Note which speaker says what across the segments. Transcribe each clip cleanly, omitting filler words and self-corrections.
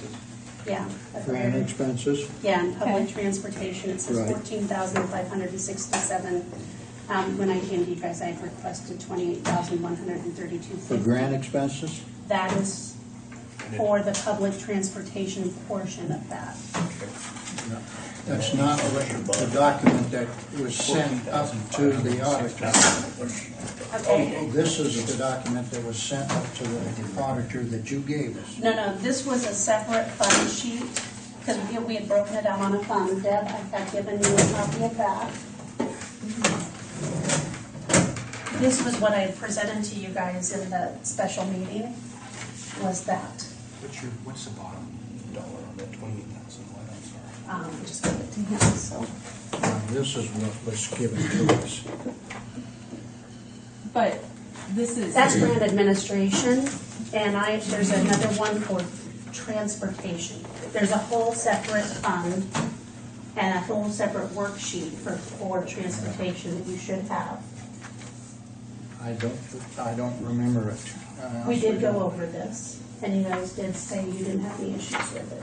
Speaker 1: expenses.
Speaker 2: Yeah.
Speaker 3: Grant expenses?
Speaker 2: Yeah, and public
Speaker 4: Okay.
Speaker 2: transportation, it says
Speaker 3: Right.
Speaker 2: 14,567. When I came to you guys, I requested 28,132.
Speaker 3: For grant expenses?
Speaker 2: That is for the public transportation portion of that.
Speaker 3: No. That's not the document that was sent up to the auditor.
Speaker 2: Okay.
Speaker 3: Oh, this is the document that was sent up to the auditor that you gave us.
Speaker 2: No, this was a separate fund sheet, because we had broken it out on a fund. Deb, I had given you a copy of that. This was what I had presented to you guys in the special meeting, was that.
Speaker 1: What's the bottom dollar on that 28,000? What? I'm sorry.
Speaker 2: Just give it to him, so.
Speaker 3: This is what was given to us.
Speaker 4: But this is.
Speaker 2: That's grant administration, and there's another one for transportation. There's a whole separate fund and a whole separate worksheet for transportation that you should have.
Speaker 3: I don't remember it.
Speaker 2: We did go over this, and you guys did say you didn't have any issues with it.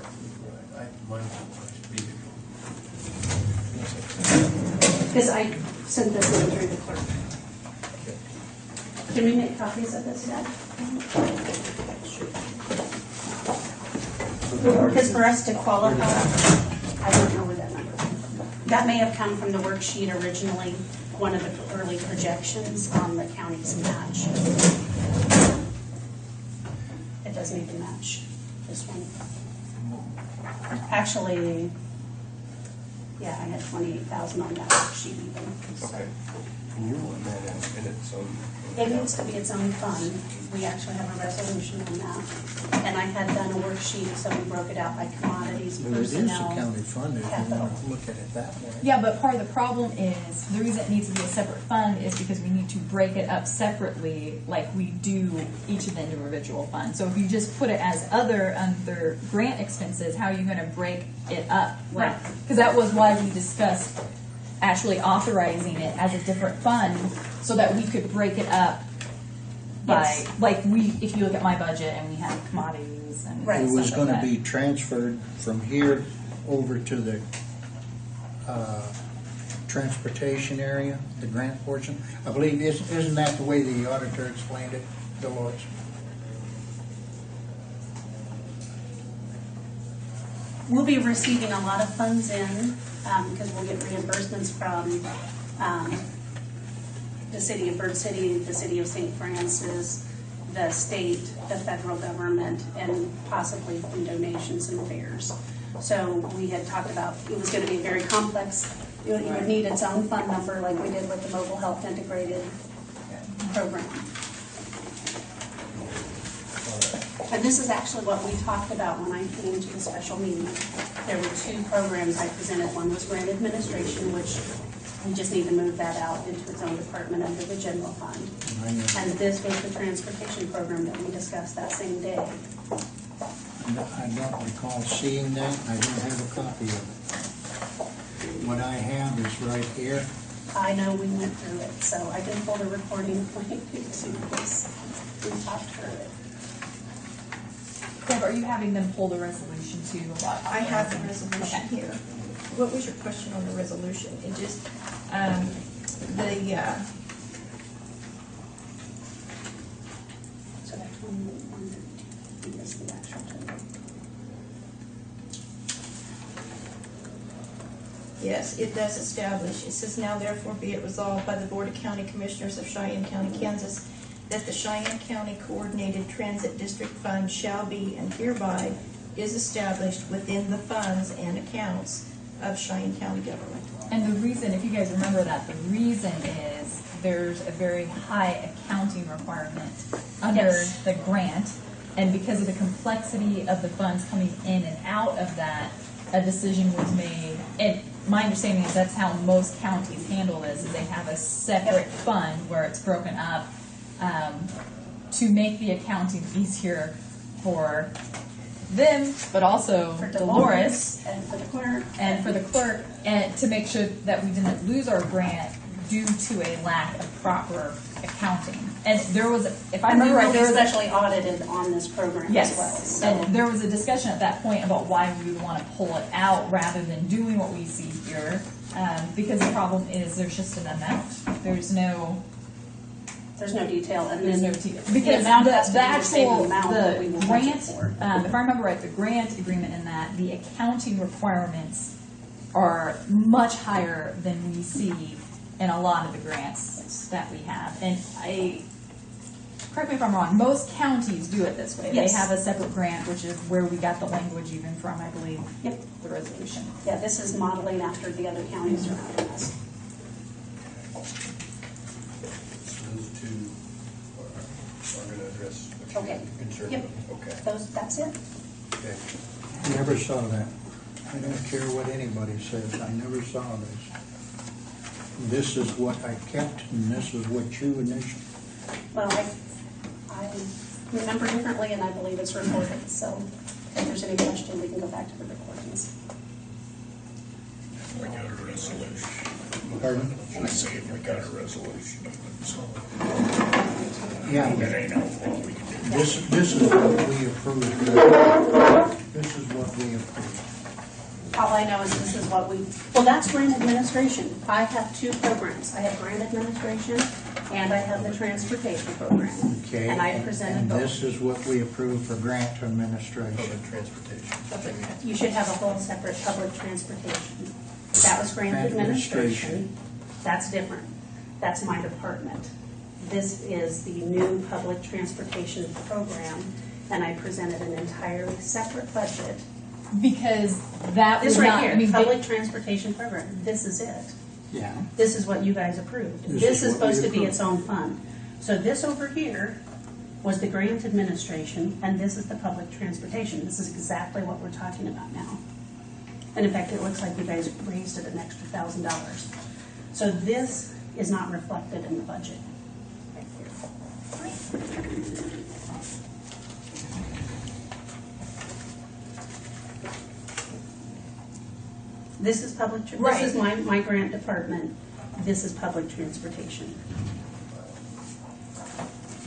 Speaker 2: Because I sent this in through the clerk. Can we make copies of this yet? Because for us to qualify, I don't know where that number came from. That may have come from the worksheet originally, one of the early projections on the county's match. It doesn't even match this one. Actually, yeah, I had 28,000 on that worksheet even. So.
Speaker 1: Okay. And you want that in its own.
Speaker 2: It needs to be its own fund. We actually have a resolution on that. And I had done a worksheet, so we broke it out by commodities,
Speaker 3: Well, it is a
Speaker 2: personnel.
Speaker 3: county fund if you
Speaker 2: capital.
Speaker 3: want to look at it that way.
Speaker 4: Yeah, but part of the problem is, the reason it needs to be a separate fund is because we need to break it up separately like we do each of the individual funds. So if you just put it as under grant expenses, how are you going to break it up?
Speaker 2: Right.
Speaker 4: Because that was why we discussed actually authorizing it as a different fund so that we could break it up by,
Speaker 2: Yes.
Speaker 4: if you look at my budget and we have commodities and
Speaker 2: Right.
Speaker 3: It was
Speaker 4: stuff
Speaker 3: going
Speaker 4: like
Speaker 3: to
Speaker 4: that.
Speaker 3: be transferred from here over to the transportation area, the grant portion. I believe, isn't that the way the auditor explained it, Dolores?
Speaker 2: We'll be receiving a lot of funds in, because we'll get reimbursements from the city of Bird City, the city of St. Francis, the state, the federal government, and possibly from donations and fairs. So we had talked about, it was going to be very complex. It would need its own fund number like we did with the mobile health integrated program. And this is actually what we talked about when I came to the special meeting. There were two programs I presented. One was grant administration, which we just need to move that out into its own department under the general fund. And this was the transportation program that we discussed that same day.
Speaker 3: I don't recall seeing that. I don't have a copy of it. What I have is right here.
Speaker 2: I know we went through it, so I can pull the recording for you to see this. We talked through it.
Speaker 4: Deb, are you having them pull the resolution too?
Speaker 5: I have the resolution
Speaker 4: Okay.
Speaker 5: here. What was your question on the resolution? It just,
Speaker 2: So that's 132. This is the actual total.
Speaker 5: yes, it does establish, it says now therefore be it resolved by the Board of County Commissioners of Cheyenne County, Kansas, that the Cheyenne County Coordinated Transit District Fund shall be and hereby is established within the funds and accounts of Cheyenne County government.
Speaker 4: And the reason, if you guys remember that, the reason is there's a very high accounting requirement under
Speaker 2: Yes.
Speaker 4: the grant. And because of the complexity of the funds coming in and out of that, a decision was made. And my understanding is that's how most counties handle this, is they have a separate fund where it's broken up to make the accounting easier for them, but also
Speaker 2: For
Speaker 4: Dolores
Speaker 2: and for the clerk.
Speaker 4: and to make sure that we didn't lose our grant due to a lack of proper accounting. And there was, if I
Speaker 2: And we
Speaker 4: remember right,
Speaker 2: will be
Speaker 4: there was a
Speaker 2: specially audited on this program as well.
Speaker 4: yes,
Speaker 2: So
Speaker 4: and there was a discussion at that point about why we would want to pull it out rather than doing what we see here, because the problem is there's just an amount. There's no
Speaker 2: detail, and
Speaker 4: there's
Speaker 2: then
Speaker 4: no T.
Speaker 2: the
Speaker 4: Because
Speaker 2: amount has to
Speaker 4: the
Speaker 2: be the same
Speaker 4: actual
Speaker 2: amount that we
Speaker 4: the
Speaker 2: will budget
Speaker 4: grant,
Speaker 2: for.
Speaker 4: if I remember right, the grant agreement in that the accounting requirements are much higher than we see in a lot of the grants that we have. And correct me if I'm wrong, most counties do it this way.
Speaker 2: Yes.
Speaker 4: They have a separate grant, which is where we got the language even from, I believe,
Speaker 2: Yep.
Speaker 4: the resolution.
Speaker 2: Yeah, this is modeling after the other counties surrounding us.
Speaker 6: So those two are going to address what
Speaker 2: Okay.
Speaker 6: you're concerned
Speaker 2: Yep.
Speaker 6: with. Okay.
Speaker 2: That's it.
Speaker 6: Okay.
Speaker 3: Never saw that. I don't care what anybody says, I never saw this. This is what I kept, and this is what you initially.
Speaker 2: Well, I remember differently, and I believe it's recorded, so if there's any question, we can go back to the recordings.
Speaker 7: We got a resolution.
Speaker 3: Pardon?
Speaker 7: I say we got a resolution, so
Speaker 3: Yeah,
Speaker 7: that ain't all we can do.
Speaker 3: this is what we approved. This is what we approved.
Speaker 2: All I know is this is what well, that's grant administration. I have two programs. I have grant administration, and I have the transportation program.
Speaker 3: Okay,
Speaker 2: And I presented
Speaker 3: and
Speaker 2: both.
Speaker 3: this is what we approved for grant administration.
Speaker 6: Public transportation.
Speaker 2: You should have a whole separate public transportation. That was grant administration. That's different. That's my department. This is the new public transportation program, and I presented an entirely separate budget.
Speaker 4: Because that
Speaker 2: This
Speaker 4: was
Speaker 2: right
Speaker 4: not, I
Speaker 2: here,
Speaker 4: mean,
Speaker 2: public transportation program, this is it.
Speaker 3: Yeah,
Speaker 2: This is what you guys approved.
Speaker 3: This
Speaker 2: This
Speaker 3: is
Speaker 2: is
Speaker 3: what we
Speaker 2: supposed to be
Speaker 3: approved.
Speaker 2: its own fund. So this over here was the grant administration, and this is the public transportation. This is exactly what we're talking about now. And in fact, it looks like you guys raised it an extra $1,000. So this is not reflected in the budget. This is
Speaker 4: Right.
Speaker 2: this is my grant department. This is public transportation.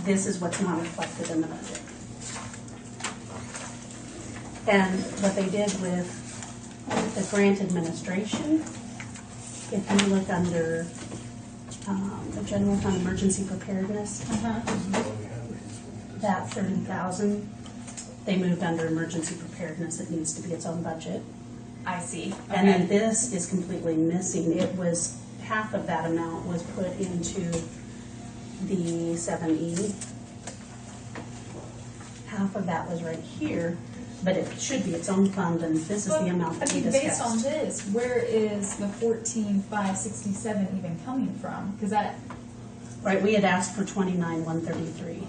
Speaker 2: This is what's not reflected in the budget. And what they did with the grant administration, if you look under the general fund emergency preparedness, that 30,000, they moved under emergency preparedness. It needs to be its own budget.
Speaker 4: I see.
Speaker 2: And then
Speaker 4: Okay.
Speaker 2: this is completely missing. It was, half of that amount was put into the 7E. Half of that was right here, but it should be its own fund, and this is the amount that we
Speaker 4: Based on
Speaker 2: discussed.
Speaker 4: this, where is the 14,567 even coming from? Because that,
Speaker 2: Right, we had asked for 29,133.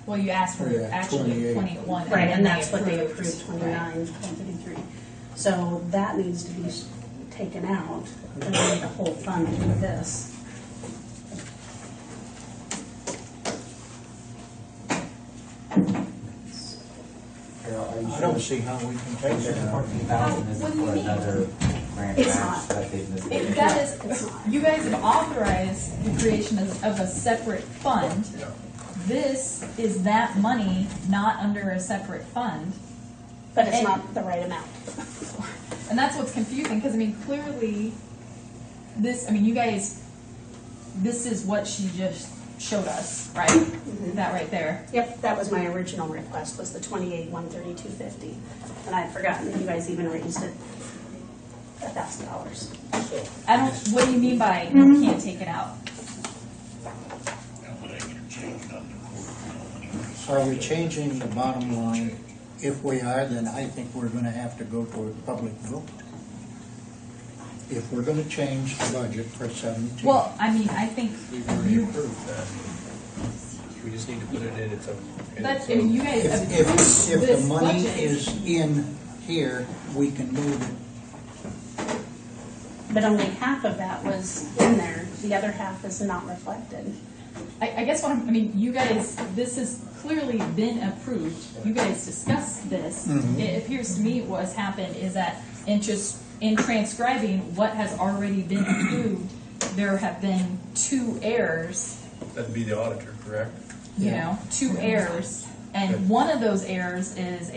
Speaker 4: well, you asked for
Speaker 3: Yeah,
Speaker 4: actually
Speaker 3: 28.
Speaker 4: 21.
Speaker 2: Right, and
Speaker 4: then
Speaker 2: that's what they approved,
Speaker 4: Right.
Speaker 2: 29,133. So that needs to be taken out, and then the whole fund for this.
Speaker 3: I don't see how we can take that out.
Speaker 8: 14,000 isn't
Speaker 4: What do you
Speaker 8: for
Speaker 4: mean?
Speaker 8: another grant
Speaker 2: It's
Speaker 8: match
Speaker 2: not.
Speaker 8: that they've missed.
Speaker 4: That is, you guys have authorized the creation of a separate fund. This is that money not under a separate fund.
Speaker 2: But it's
Speaker 4: And-
Speaker 2: not the right amount.
Speaker 4: And that's what's confusing, because I mean, clearly, this, I mean, you guys, this is what she just showed us, right? That right there.
Speaker 2: Yep, that was my original request, was the 28,132.50, and I'd forgotten that you guys even raised it $1,000.
Speaker 4: I don't, what do you mean by you can't take it out?
Speaker 7: Now, they can change nothing.
Speaker 3: Are we changing the bottom line? If we are, then I think we're gonna have to go to a public vote. If we're gonna change the budget for 17.
Speaker 4: Well, I mean, I think
Speaker 6: We've already
Speaker 4: you,
Speaker 6: approved that. We just need to put it in its own.
Speaker 4: that's, I mean, you guys
Speaker 3: If,
Speaker 4: approved
Speaker 3: if the
Speaker 4: this
Speaker 3: money
Speaker 4: budget.
Speaker 3: is in here, we can move it.
Speaker 2: But only half of that was in there, the other half is not reflected.
Speaker 4: I guess what I'm, I mean, you guys, this has clearly been approved. You guys discussed this. It appears to me what's happened is that in transcribing what has already been approved, there have been two errors
Speaker 6: That'd be the auditor, correct?
Speaker 4: you know, 2 errors. And one of those errors is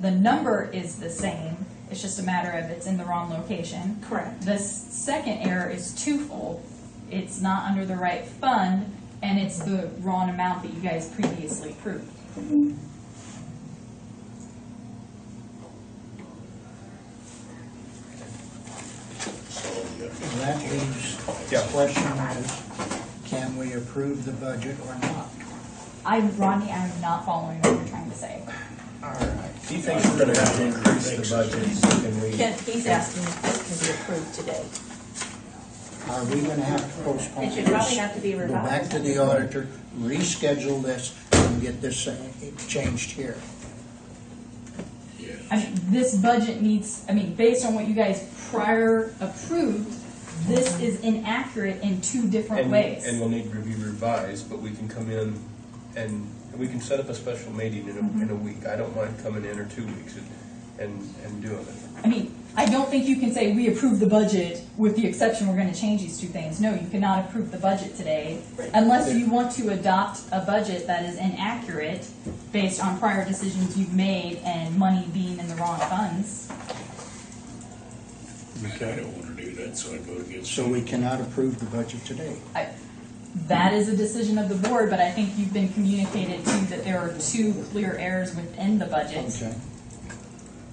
Speaker 4: the number is the same, it's just a matter of it's in the wrong location.
Speaker 2: Correct.
Speaker 4: The second error is twofold. It's not under the right fund, and it's the wrong amount that you guys previously approved.
Speaker 3: That leaves the question is, can we approve the budget or not?
Speaker 4: Rodney, I'm not following what you're trying to say.
Speaker 3: All right.
Speaker 6: He thinks we're gonna have to increase the budget, and we.
Speaker 5: He's asking if this can be approved today.
Speaker 3: Are we gonna have to postpone
Speaker 2: It should
Speaker 3: this?
Speaker 2: probably have to be
Speaker 3: Go back to the auditor, reschedule this, and get this changed here.
Speaker 4: I mean, this budget needs, based on what you guys prior approved, this is inaccurate in 2 different ways.
Speaker 6: And will need to be revised, but we can come in and we can set up a special meeting in a week. I don't mind coming in or 2 weeks and doing it.
Speaker 4: I don't think you can say we approve the budget with the exception we're going to change these 2 things. No, you cannot approve the budget today unless you want to adopt a budget that is inaccurate based on prior decisions you've made and money being in the wrong funds.
Speaker 7: I don't want to do that, so I vote against.
Speaker 3: So we cannot approve the budget today.
Speaker 4: That is a decision of the board, but I think you've been communicated to that there are 2 clear errors within the budget.
Speaker 3: Okay.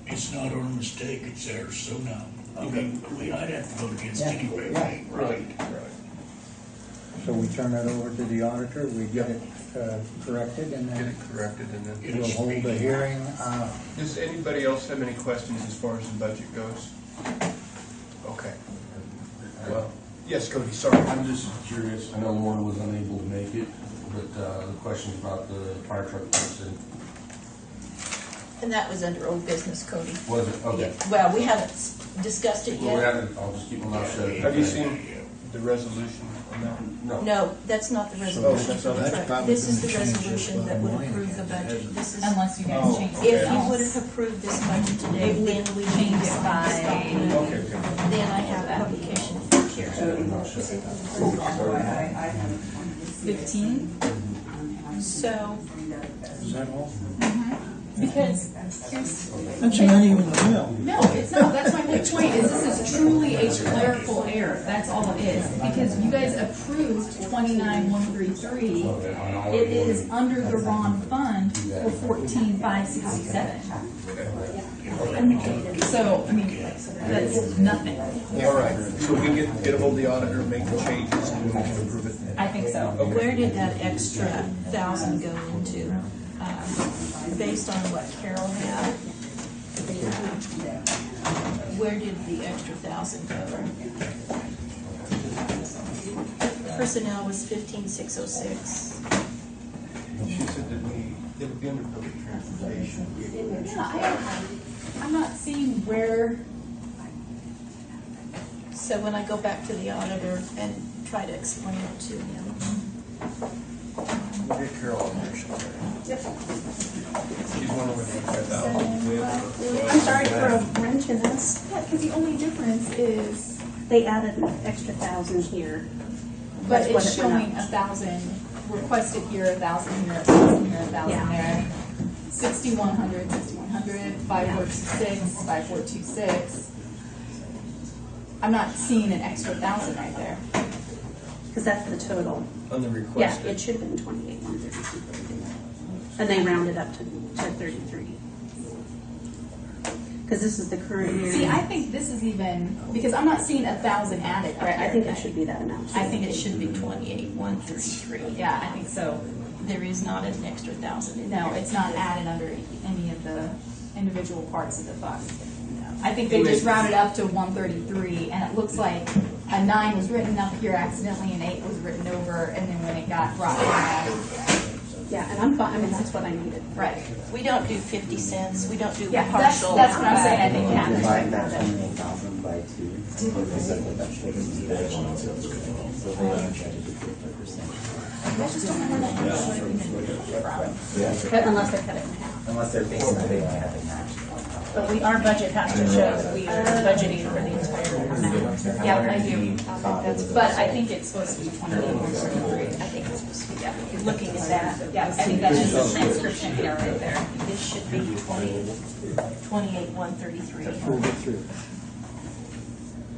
Speaker 7: It's not our mistake, it's theirs, so no. I'd have to vote against anyway, right?
Speaker 3: So we turn that over to the auditor, we get it corrected, and
Speaker 6: Get
Speaker 3: then
Speaker 6: it corrected and then.
Speaker 3: we'll hold a hearing.
Speaker 6: Does anybody else have any questions as far as the budget goes? Okay. Well, yes, Cody, sorry.
Speaker 8: I'm just curious, I know Lauren was unable to make it, but the questions about the fire truck person,
Speaker 5: And that was under old business, Cody.
Speaker 8: was it? Okay.
Speaker 5: Well, we haven't discussed it
Speaker 8: Well, we
Speaker 5: yet.
Speaker 8: haven't, I'll just keep my mouth shut.
Speaker 6: Have you seen the resolution on that?
Speaker 8: No.
Speaker 5: No, that's not the resolution
Speaker 6: that's
Speaker 5: for
Speaker 6: not-
Speaker 5: the
Speaker 3: that's
Speaker 5: truck.
Speaker 3: probably
Speaker 5: This is the
Speaker 3: gonna change this
Speaker 5: resolution that would
Speaker 3: bottom line
Speaker 5: approve the
Speaker 3: again,
Speaker 5: budget.
Speaker 3: hasn't it?
Speaker 5: This is,
Speaker 4: Unless you guys change
Speaker 5: if
Speaker 4: something
Speaker 5: you would
Speaker 4: else.
Speaker 5: have approved this budget today, then we
Speaker 4: Change
Speaker 5: need
Speaker 4: it
Speaker 5: to
Speaker 4: by-
Speaker 6: Okay, okay.
Speaker 5: Then I have publication here.
Speaker 4: 15?
Speaker 5: So,
Speaker 3: Is that all?
Speaker 4: Because here's,
Speaker 3: That's not even a bill.
Speaker 4: no, it's not. That's my whole point, is this is truly a clerical error. That's all it is. Because you guys approved 29,133. It is under the wrong fund for 14,567. So, that's nothing.
Speaker 6: All right, so we get a hold of the auditor, make the changes, and then we can approve it.
Speaker 4: I think so.
Speaker 5: where did that extra 1,000 go into? Based on what Carol had? Where did the extra 1,000 go? Personnel was 15,606.
Speaker 6: She said that it would be under public transportation.
Speaker 4: Yeah, I'm not seeing where,
Speaker 5: So when I go back to the auditor and try to explain it to him.
Speaker 6: We'll get Carol on there. She's wondering what the 5,000 with.
Speaker 2: I'm sorry for a wrench in this.
Speaker 9: Yeah, because the only difference is,
Speaker 2: They added an extra 1,000 here.
Speaker 4: but
Speaker 2: That's what
Speaker 4: it's
Speaker 2: it went
Speaker 4: showing
Speaker 2: up.
Speaker 4: 1,000 requested here, 1,000 here, 1,000 here, 1,000
Speaker 2: Yeah.
Speaker 4: there. 6,100, 6,100, 5,426, 5,426. I'm not seeing an extra 1,000 right there.
Speaker 2: Because that's the total.
Speaker 6: On the
Speaker 2: Yeah,
Speaker 6: requested.
Speaker 2: it should have been 28,133. And they rounded up to 33. Because this is the current year.
Speaker 4: See, I think this is even, because I'm not seeing 1,000 added right
Speaker 2: I
Speaker 4: here.
Speaker 2: think it should be that amount.
Speaker 4: I think
Speaker 5: It should be 28,133.
Speaker 4: Yeah, I think so.
Speaker 5: There is not an extra 1,000 in there.
Speaker 4: No, it's not added under any of the individual parts of the fund. I think they just rounded up to 133, and it looks like a 9 was written up here accidentally, and 8 was written over, and then when it got brought back,
Speaker 2: Yeah, and I'm fine, that's what I needed.
Speaker 4: right.
Speaker 5: We don't do 50 cents, we don't do
Speaker 4: Yeah, that's
Speaker 5: partial.
Speaker 4: what I'm saying, I think happens.
Speaker 10: Divide that 28,000 by 2. Because of the vegetables and vegetables, so they are trying to do 50%.
Speaker 2: But unless they cut it in half.
Speaker 10: Unless they're basing it, they only have it matched.
Speaker 2: But our budget has to show that we are budgeting for the entire amount.
Speaker 4: Yeah, I do. But I think it's supposed to be 28 or
Speaker 5: I
Speaker 4: 33.
Speaker 5: think it's supposed to be,
Speaker 4: Yeah.
Speaker 5: looking at that.
Speaker 4: Yeah, I think that's just a transcription error right there.
Speaker 5: This should be 28,133.
Speaker 3: Approve it through.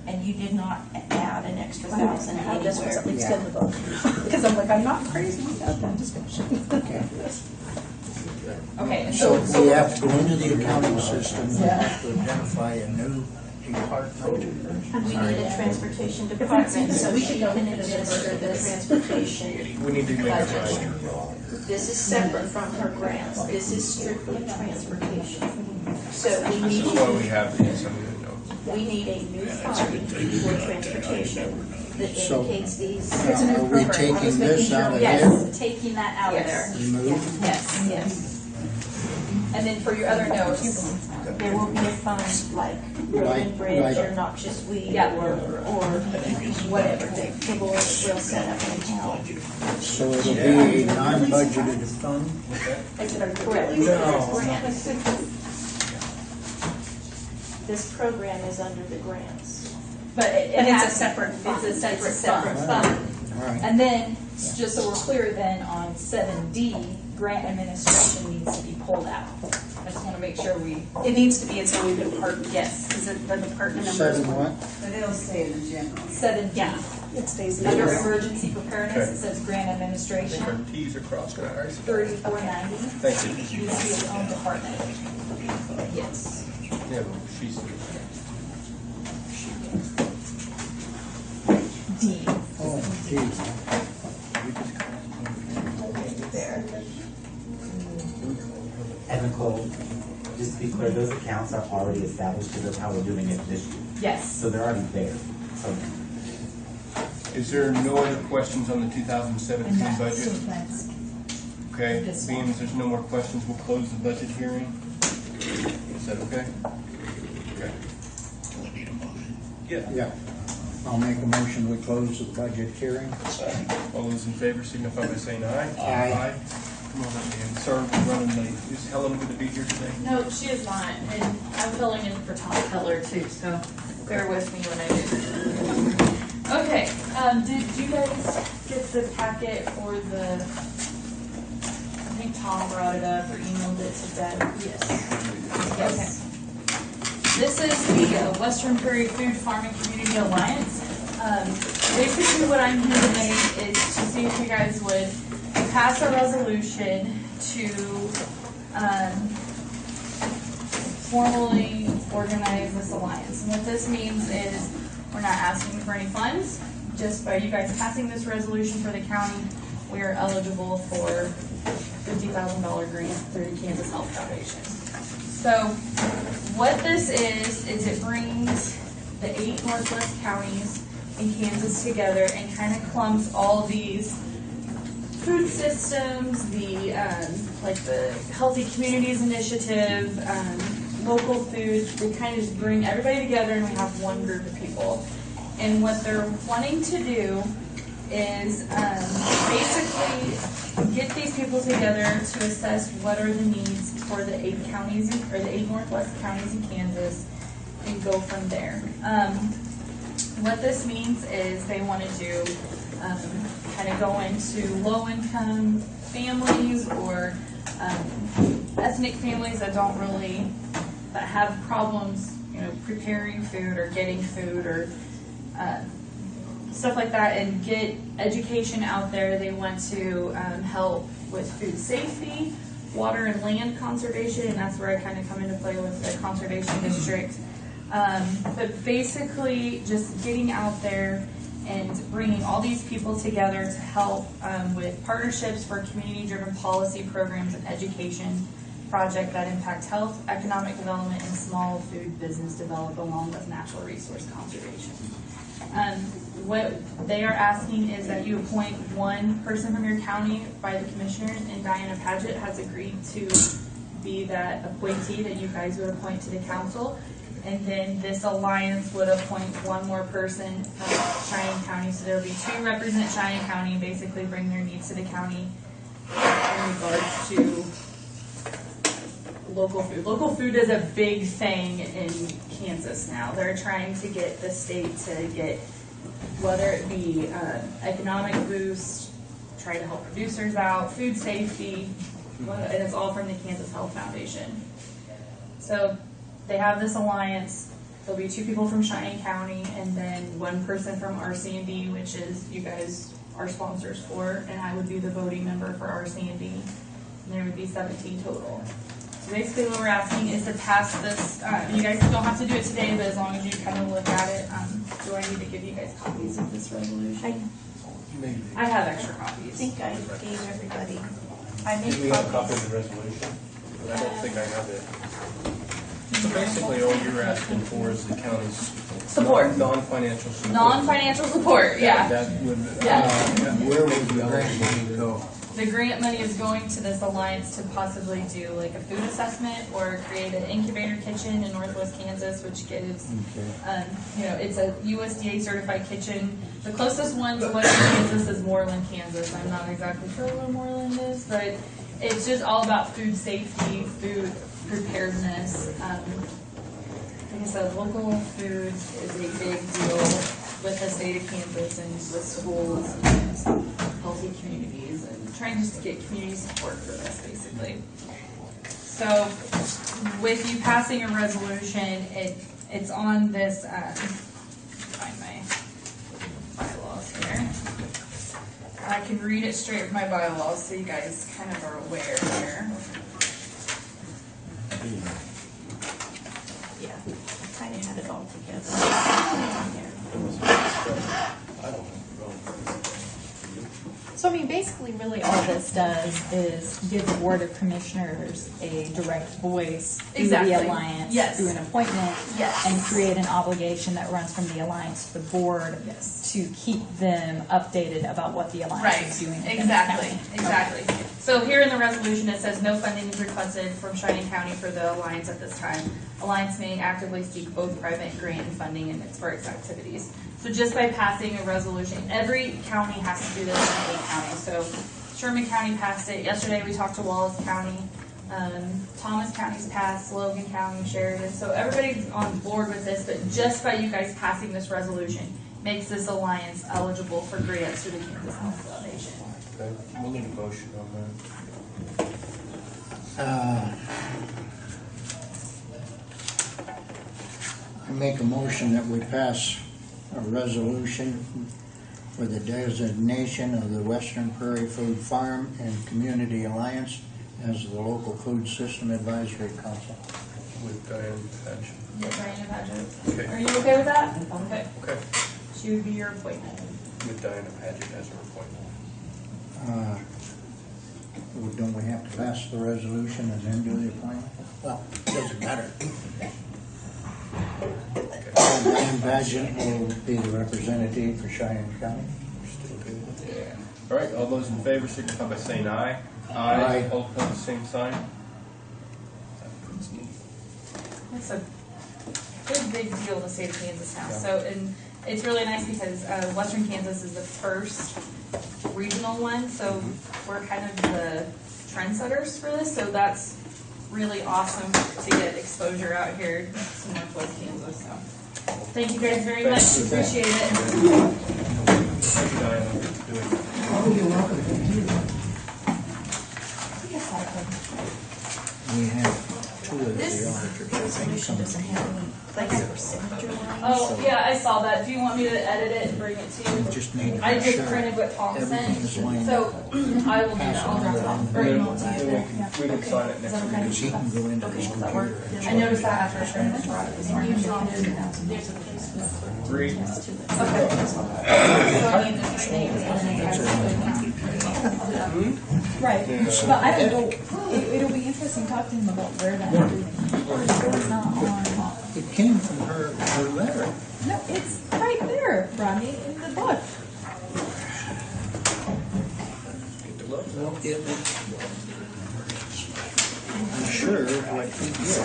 Speaker 5: And you did not add an extra thousand
Speaker 2: This was at
Speaker 5: anywhere.
Speaker 2: least in the book. Because I'm like, I'm not crazy about that discussion.
Speaker 3: Okay.
Speaker 4: Okay, and
Speaker 3: So
Speaker 4: so,
Speaker 3: we have to go into the accounting system, we have to identify a new department.
Speaker 5: We need a transportation department, so she can administer the transportation.
Speaker 6: We need to make it right.
Speaker 5: This is separate from her grants. This is strictly transportation. So we
Speaker 6: This
Speaker 5: need,
Speaker 6: is why we have these, I mean, you know.
Speaker 5: we need a new fund for transportation that
Speaker 3: So-
Speaker 5: indicates these.
Speaker 3: Now, are we taking this out of here?
Speaker 4: yes, taking that out of
Speaker 5: Yes.
Speaker 4: there.
Speaker 3: Remove?
Speaker 4: Yes.
Speaker 5: Yes.
Speaker 4: And then for your other notes,
Speaker 5: There will be a fund like road and bridge or noxious weed
Speaker 4: Yeah.
Speaker 5: or whatever. The Lord will set up an account.
Speaker 3: So it'll be a non-budgeted fund?
Speaker 5: Correct. Grants. This program is under the grants.
Speaker 4: but it
Speaker 2: And it's a
Speaker 4: has,
Speaker 2: separate
Speaker 4: it's a separate
Speaker 5: It's a separate
Speaker 4: fund.
Speaker 3: All right.
Speaker 4: And then, just so we're clear then, on 7D, grant administration needs to be pulled out. I just want to make sure we,
Speaker 2: It needs to be its own department.
Speaker 4: yes,
Speaker 2: Is it the department number? is
Speaker 3: Seven what?
Speaker 11: But it'll stay in the general.
Speaker 4: 7D.
Speaker 2: Yeah, it stays in
Speaker 4: Under
Speaker 2: there.
Speaker 4: emergency preparedness, it says grant
Speaker 6: Our
Speaker 4: administration,
Speaker 6: T's are crossed and I's.
Speaker 4: 3490,
Speaker 6: Thank you.
Speaker 4: needs to be its own department. Yes.
Speaker 6: Yeah, she's,
Speaker 4: D.
Speaker 3: Oh, geez.
Speaker 5: There.
Speaker 10: And Nicole, just to be clear, those accounts are already established because that's how we're doing it this year.
Speaker 4: Yes.
Speaker 10: So they're already there. So
Speaker 6: is there no other questions on the 2017
Speaker 4: So
Speaker 6: budget?
Speaker 4: that's,
Speaker 6: Okay,
Speaker 4: This
Speaker 6: being as there's no more questions, we'll close the budget hearing. Is that okay? Okay.
Speaker 7: Do I need a motion?
Speaker 6: Yeah.
Speaker 3: Yeah. I'll make a motion, we close the budget hearing.
Speaker 6: All those in favor signify by saying aye.
Speaker 3: Aye.
Speaker 6: Come on, Dan. Sorry, we're running late. Is Helen going to be here today?
Speaker 4: no, she is not, and I'm filling in for Tom Keller too, so bear with me when I do. Okay, did you guys get the packet for the, I think Tom brought it up or emailed it to Deb? Yes. Okay. This is the Western Prairie Food Farming Community Alliance. Basically what I'm here today is to see if you guys would pass a resolution to formally organize this alliance. And what this means is we're not asking for any funds. Just by you guys passing this resolution for the county, we are eligible for $50,000 grant through the Kansas Health Foundation. So what this is it brings the 8 Northwest counties in Kansas together and kind of clumps all these food systems, the like the Healthy Communities Initiative, local foods. We kind of just bring everybody together and we have one group of people. And what they're wanting to do is basically get these people together to assess what are the needs for the 8 counties or the 8 Northwest counties in Kansas and go from there. What this means is they want to do kind of go into low-income families or ethnic families that don't really, that have problems, preparing food or getting food or stuff like that, and get education out there. They want to help with food safety, water and land conservation, and that's where I kind of come into play with the conservation district. But basically just getting out there and bringing all these people together to help with partnerships for community-driven policy programs and education project that impact health, economic development, and small food business development along with natural resource conservation. What they are asking is that you appoint one person from your county by the commissioners, and Diana Paget has agreed to be that appointee that you guys would appoint to the council. And then this alliance would appoint one more person from Cheyenne County, so there will be 2 represent Cheyenne County and basically bring their needs to the county in regards to
Speaker 11: local food. Local food is a big thing in Kansas now. They're trying to get the state to get, whether it be economic boost, try to help producers out, food safety, and it's all from the Kansas Health Foundation. So they have this alliance. There'll be 2 people from Cheyenne County and then 1 person from RC&D, which is you guys are sponsors for, and I would be the voting member for RC&D. And there would be 17 total. So basically what we're asking is to pass this, you guys don't have to do it today, but as long as you kind of look at it, do I need to give you guys copies of this resolution? I have extra
Speaker 5: I
Speaker 11: copies.
Speaker 5: think I gave everybody.
Speaker 11: I
Speaker 6: Do
Speaker 11: made
Speaker 6: we have a copy
Speaker 11: copies.
Speaker 6: of the resolution? I don't think I have it. So basically, all you're asking for is the county's
Speaker 11: Support.
Speaker 6: non-financial support.
Speaker 11: Non-financial support, yeah.
Speaker 6: That would.
Speaker 11: Yeah.
Speaker 3: Where would the grant money go?
Speaker 11: The grant money is going to this alliance to possibly do like a food assessment or create an incubator kitchen in Northwest Kansas, which gives, it's a USDA certified kitchen. The closest one to Western Kansas is Moreland, Kansas. I'm not exactly sure where Moreland is, but it's just all about food safety, food preparedness. Like I said, local food is a big deal with the state of Kansas and with schools and healthy communities and trying just to get community support for this, basically. So with you passing a resolution, it's on this, find my bylaws here. I can read it straight from my bylaws so you guys kind of are aware here.
Speaker 5: Yeah, I kind of had it all together.
Speaker 4: So I mean, basically, really all this does is give the Board of Commissioners a direct voice through
Speaker 11: Exactly.
Speaker 4: the Alliance,
Speaker 11: Yes.
Speaker 4: through an appointment,
Speaker 11: Yes.
Speaker 4: and create an obligation that runs from the Alliance to the Board
Speaker 11: Yes.
Speaker 4: to keep them updated about what the Alliance is doing. within the
Speaker 11: Exactly,
Speaker 4: county.
Speaker 11: exactly. So here in the resolution, it says no funding is requested from Cheyenne County for the Alliance at this time. Alliance may actively seek both private grant and funding for its activities. So just by passing a resolution, every county has to do this in 8 counties. So Sherman County passed it. Yesterday we talked to Wallace County. Thomas County's passed, Logan County, Sheridan. So everybody's on board with this, but just by you guys passing this resolution makes this alliance eligible for grants through the Kansas Health Foundation.
Speaker 6: Okay, we'll need a motion on that.
Speaker 3: I make a motion that we pass a resolution for the designation of the Western Prairie Food Farm and Community Alliance as the local food system advisory council.
Speaker 6: With Diane Patch.
Speaker 11: Yeah, Diana Paget.
Speaker 6: Okay.
Speaker 11: Are you okay with that? Okay.
Speaker 6: Okay,
Speaker 11: She would be your appointment.
Speaker 6: with Diana Paget as her appointment.
Speaker 3: Don't we have to pass the resolution and then do the appointment? Well, it doesn't matter. Brian Badgett will be the representative for Cheyenne County.
Speaker 6: Yeah. All right, all those in favor signify by saying aye.
Speaker 3: Aye.
Speaker 6: All opposed, same sign.
Speaker 11: It's a big deal in the state of Kansas now.
Speaker 6: Yeah.
Speaker 11: So, and it's really nice because Western Kansas is the first regional one, so we're kind of the trendsetters for this. So that's really awesome to get exposure out here to Northwest Kansas. So, thank you guys very much. Appreciate it.
Speaker 6: Thank you, Diana, for doing that.
Speaker 3: Oh, you're welcome. We have 2 of the
Speaker 5: This
Speaker 3: auditors. I think
Speaker 5: resolution
Speaker 3: some-
Speaker 5: doesn't have any place for signature lines.
Speaker 11: Oh, yeah, I saw that. Do you want me to edit it and bring it to you?
Speaker 3: We just need to
Speaker 11: I
Speaker 3: make
Speaker 11: just
Speaker 3: sure
Speaker 11: printed what Tom
Speaker 3: everything is
Speaker 11: sent,
Speaker 3: lined
Speaker 11: so
Speaker 3: up.
Speaker 11: I will do that. I'll drop it off. Or email it to you.
Speaker 6: We can sign it
Speaker 11: Is
Speaker 6: next
Speaker 11: that
Speaker 6: week.
Speaker 11: okay?
Speaker 3: Because he can go into his
Speaker 11: Does that work?
Speaker 3: computer.
Speaker 11: I noticed that after I printed it, brought it this morning.
Speaker 6: Agree.
Speaker 11: Okay. So I need this name and then I have
Speaker 4: Right, but I don't know, it'll be interesting talking to him about where that is not on.
Speaker 3: It came from her letter.
Speaker 4: No, it's right there, Rodney, in the book.
Speaker 6: Get the gloves.
Speaker 3: Well, I'm sure what he did is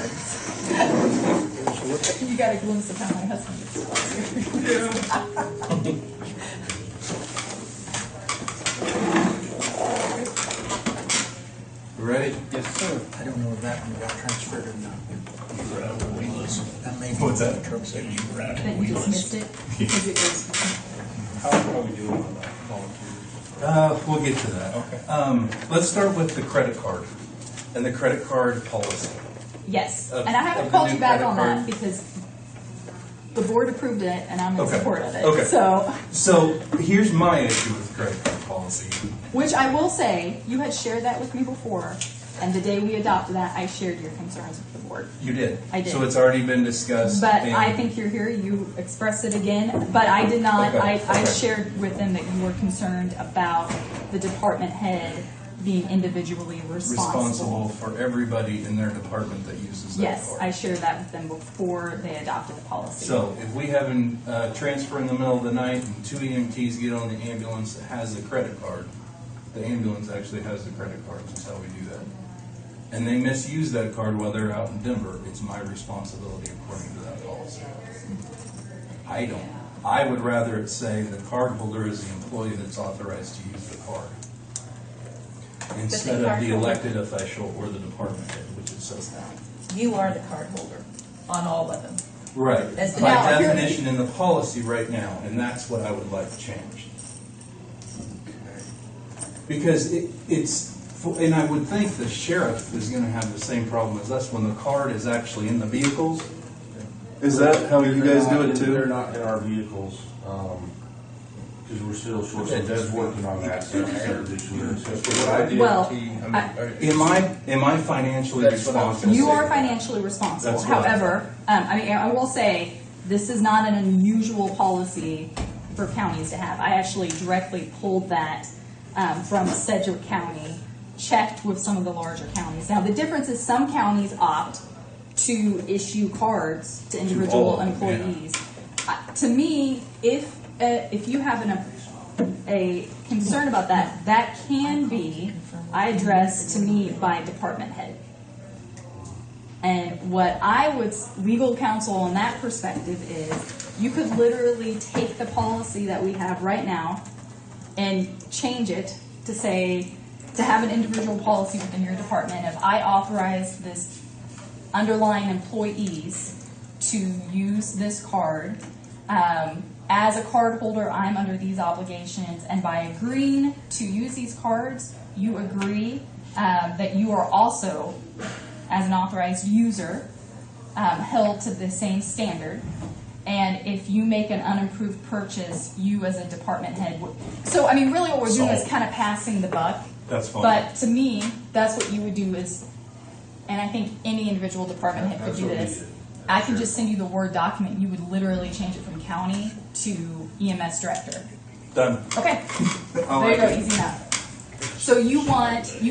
Speaker 3: look at
Speaker 4: You got a glimpse of how my husband gets.
Speaker 6: Ready?
Speaker 1: Yes, sir.
Speaker 3: I don't know if that one got transferred or not.
Speaker 7: You were out of wheelers.
Speaker 3: That may be.
Speaker 1: What's that?
Speaker 7: Truck said you were out of
Speaker 4: That you just
Speaker 7: wheelers.
Speaker 4: missed it because it was.
Speaker 1: How are we doing on that volunteers?
Speaker 6: We'll get to that.
Speaker 1: Okay.
Speaker 6: Let's start with the credit card and the credit card policy.
Speaker 4: Yes,
Speaker 6: Of-
Speaker 4: and I
Speaker 6: of
Speaker 4: haven't
Speaker 6: the
Speaker 4: called
Speaker 6: new
Speaker 4: you back
Speaker 6: credit
Speaker 4: on
Speaker 6: card.
Speaker 4: that because the board approved it and I'm in
Speaker 6: Okay.
Speaker 4: support of it.
Speaker 6: Okay.
Speaker 4: So,
Speaker 6: So here's my issue with credit card policy.
Speaker 4: which I will say, you had shared that with me before, and the day we adopted that, I shared your concerns with the board.
Speaker 6: You did.
Speaker 4: I did.
Speaker 6: So it's already been discussed.
Speaker 4: But
Speaker 6: and-
Speaker 4: I think you're here, you expressed it again, but I did not,
Speaker 6: Okay,
Speaker 4: I
Speaker 6: okay.
Speaker 4: shared with them that you were concerned about the department head being individually
Speaker 6: responsible for everybody in their department that uses that
Speaker 4: Yes,
Speaker 6: card.
Speaker 4: I shared that with them before they adopted the policy.
Speaker 6: So if we have a transfer in the middle of the night and 2 EMTs get on the ambulance that has the credit card, the ambulance actually has the credit card, that's how we do that. And they misuse that card while they're out in Denver, it's my responsibility according to that policy. I would rather it say the cardholder is the employee that's authorized to use the card, instead of the
Speaker 5: cardholder-
Speaker 6: elected official or the department head, which it says now.
Speaker 5: You are the card holder on all of them.
Speaker 6: Right,
Speaker 5: That's the-
Speaker 6: by
Speaker 4: Now, here-
Speaker 6: definition in the policy right now, and that's what I would like changed. Because and I would think the sheriff is gonna have the same problem as us when the card is actually in the vehicles. Is that how you guys do it
Speaker 8: They're
Speaker 6: too?
Speaker 8: not in our vehicles, because we're still short, so Deb's working on that, so separate issue.
Speaker 6: What I did.
Speaker 4: Well,
Speaker 6: Am I financially
Speaker 1: That's what I was
Speaker 6: responsible?
Speaker 4: You are financially responsible.
Speaker 6: That's what I-
Speaker 4: However, I will say, this is not an unusual policy for counties to have. I actually directly pulled that from Sedgwick County, checked with some of the larger counties. Now, the difference is some counties opt to issue cards to individual
Speaker 6: all of them,
Speaker 4: employees. To me, if you have a concern about that, that can be addressed to me by department head. And what I would, legal counsel on that perspective is, you could literally take the policy that we have right now and change it to say, to have an individual policy within your department. If I authorize this underlying employees to use this card, as a card holder, I'm under these obligations, and by agreeing to use these cards, you agree that you are also, as an authorized user, held to the same standard. And if you make an unapproved purchase, you as a department head would. So, I mean, really what we're doing is kind of passing the buck.
Speaker 6: That's fine.
Speaker 4: But to me, that's what you would do is, and I think any individual department head could
Speaker 8: That's
Speaker 4: do
Speaker 8: what we
Speaker 4: this.
Speaker 8: did.
Speaker 4: I could just send you the Word document. You would literally change it from county to EMS director.
Speaker 6: Done.
Speaker 4: Okay.
Speaker 6: I
Speaker 4: There you
Speaker 6: like
Speaker 4: go,
Speaker 6: it.
Speaker 4: easy enough. So you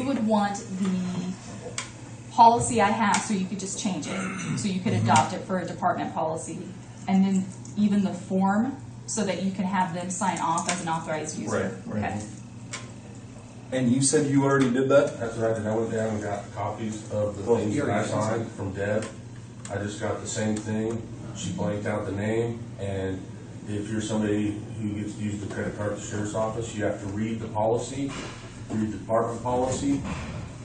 Speaker 4: would want the policy I have, so you could just change it. So you could adopt it for a department policy. And then even the form, so that you can have them sign off as an authorized user.
Speaker 6: Right, right.
Speaker 4: Okay.
Speaker 6: And you said you already did that?
Speaker 8: That's what I did, I went down and got copies of the
Speaker 6: Well,
Speaker 8: things
Speaker 6: here
Speaker 8: that I
Speaker 6: it is.
Speaker 8: signed from Deb. I just got the same thing, she blanked out the name, and if you're somebody who gets to use the credit card at the sheriff's office, you have to read the policy, read the department policy,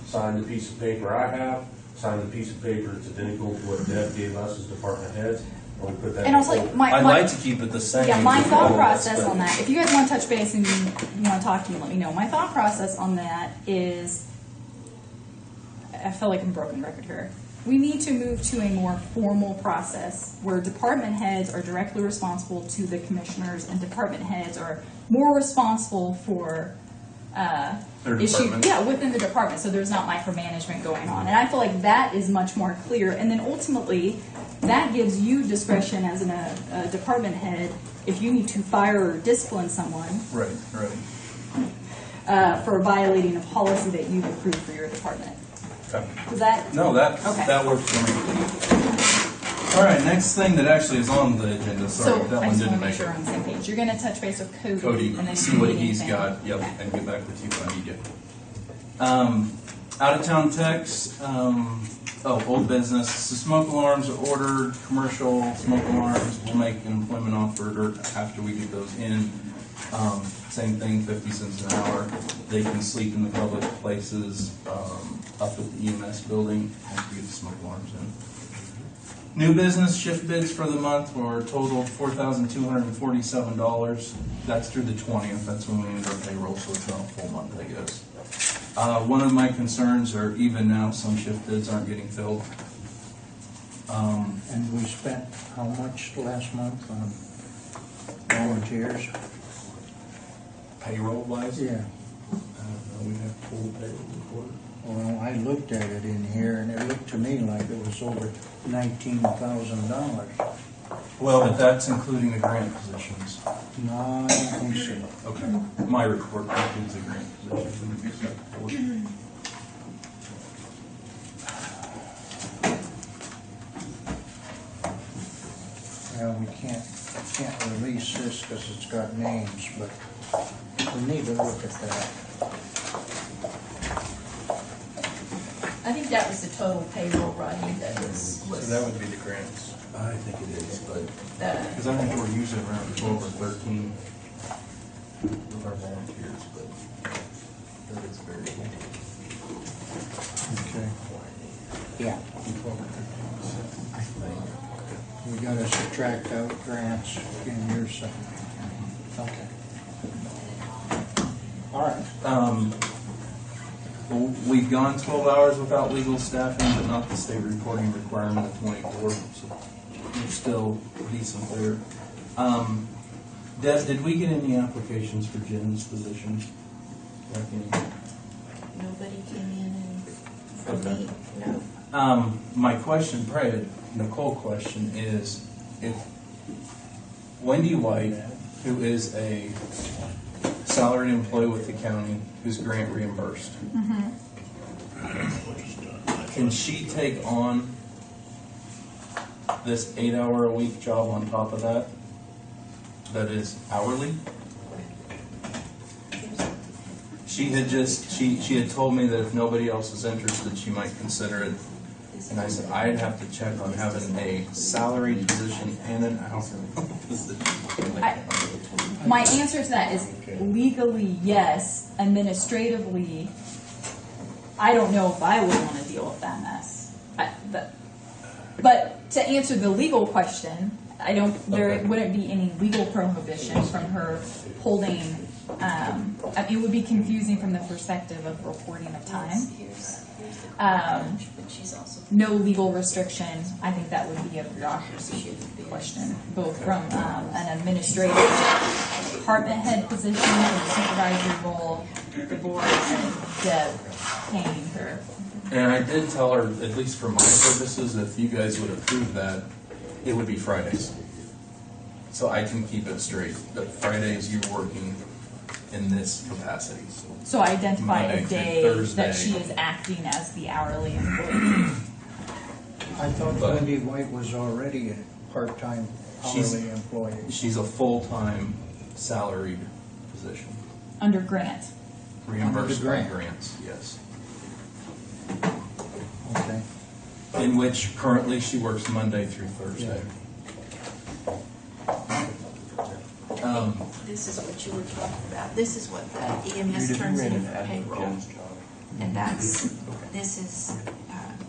Speaker 8: sign the piece of paper I have, sign the piece of paper that's identical to what Deb gave us as department heads, and we put that.
Speaker 4: And also,
Speaker 6: I'd like to keep it the same.
Speaker 4: Yeah, my thought
Speaker 6: for all of us,
Speaker 4: process
Speaker 6: but-
Speaker 4: on that, if you guys want to touch base and you want to talk to me, let me know. My thought process on that is, I feel like I'm a broken record here. We need to move to a more formal process where department heads are directly responsible to the commissioners, and department heads are more responsible for
Speaker 6: Their
Speaker 4: issues,
Speaker 6: department.
Speaker 4: yeah, within the department, so there's not micromanagement going on. And I feel like that is much more clear. And then ultimately, that gives you discretion as a department head if you need to fire or discipline someone
Speaker 6: Right, right.
Speaker 4: for violating a policy that you've approved for your department.
Speaker 6: Okay.
Speaker 4: Does that?
Speaker 6: No,
Speaker 4: Okay.
Speaker 6: that works for me. All right, next thing that actually is on the agenda,
Speaker 4: So
Speaker 6: sorry, that
Speaker 4: I
Speaker 6: one
Speaker 4: just
Speaker 6: didn't
Speaker 4: want to make
Speaker 6: make
Speaker 4: sure we're
Speaker 6: it.
Speaker 4: on the same page. You're going to touch base with Cody,
Speaker 6: Cody,
Speaker 4: and then
Speaker 6: see what
Speaker 4: if you need
Speaker 6: he's
Speaker 4: anything.
Speaker 6: got, yep,
Speaker 4: Okay.
Speaker 6: and get back with you when I need you. Out-of-town techs, old business, the smoke alarms are ordered, commercial smoke alarms, we'll make an employment offer after we get those in. Same thing, 50 cents an hour. They can sleep in the public places, up at the EMS building, have to get the smoke alarms in. New business shift bids for the month were total $4,247. That's through the 20th, that's when we end our payroll, so it's not a full month, I guess. One of my concerns are even now, some shift bids aren't getting filled.
Speaker 3: And we spent how much last month on volunteers?
Speaker 6: Payroll wise?
Speaker 3: Yeah.
Speaker 6: We have full payroll report.
Speaker 3: Well, I looked at it in here and it looked to me like it was over $19,000.
Speaker 6: Well, but that's including the grant positions.
Speaker 3: No, I don't think so.
Speaker 6: Okay. My report includes the grant positions.
Speaker 3: Well, we can't release this because it's got names, but we need to look at that.
Speaker 4: I think that was the total payroll, Rodney, that was.
Speaker 6: So that would be the grants. I think it is, but,
Speaker 4: the-
Speaker 6: because I think we're usually around 12 or 13 with our volunteers, but that is very good.
Speaker 3: Okay. Yeah.
Speaker 6: 12 or 13, I think.
Speaker 3: We gotta subtract out grants in your side. Okay. All right.
Speaker 6: Well, we've gone 12 hours without legal staffing, but not the state reporting requirement of 24, so we're still decent there. Des, did we get any applications for Jen's position?
Speaker 5: Nobody came in and, for
Speaker 6: Okay.
Speaker 5: me, no.
Speaker 6: My question, probably Nicole question, is if Wendy White, who is a salaried employee with the county, who's grant reimbursed, can she take on this 8-hour-a-week job on top of that? That is hourly? She had told me that if nobody else is interested, she might consider it. And I said, I'd have to check on having a salaried position and an hourly position.
Speaker 4: My answer to that is legally, yes. Administratively, I don't know if I would want to deal with that mess. But to answer the legal question, there wouldn't be any legal prohibition from her holding, it would be confusing from the perspective of reporting of time. No legal restriction. I think that would be a bureaucracy question, both from an administrative department head position, or supervisory role, the board, and Deb paying her.
Speaker 6: And I did tell her, at least for my purposes, if you guys would approve that, it would be Fridays. So I can keep it straight, that Fridays you're working in this capacity.
Speaker 4: So identify
Speaker 6: Monday
Speaker 4: a
Speaker 6: through
Speaker 4: day
Speaker 6: Thursday.
Speaker 4: that she is acting as the hourly employee.
Speaker 3: I thought
Speaker 6: But-
Speaker 3: Wendy White was already a part-time
Speaker 6: She's-
Speaker 3: hourly employee.
Speaker 6: She's a full-time salaried position,
Speaker 4: Under grant.
Speaker 6: reimbursed by
Speaker 3: grant.
Speaker 6: grants, yes.
Speaker 3: Okay.
Speaker 6: In which currently she works Monday through Thursday.
Speaker 5: This is what you were talking about. This is what the EMS turns in for payroll. And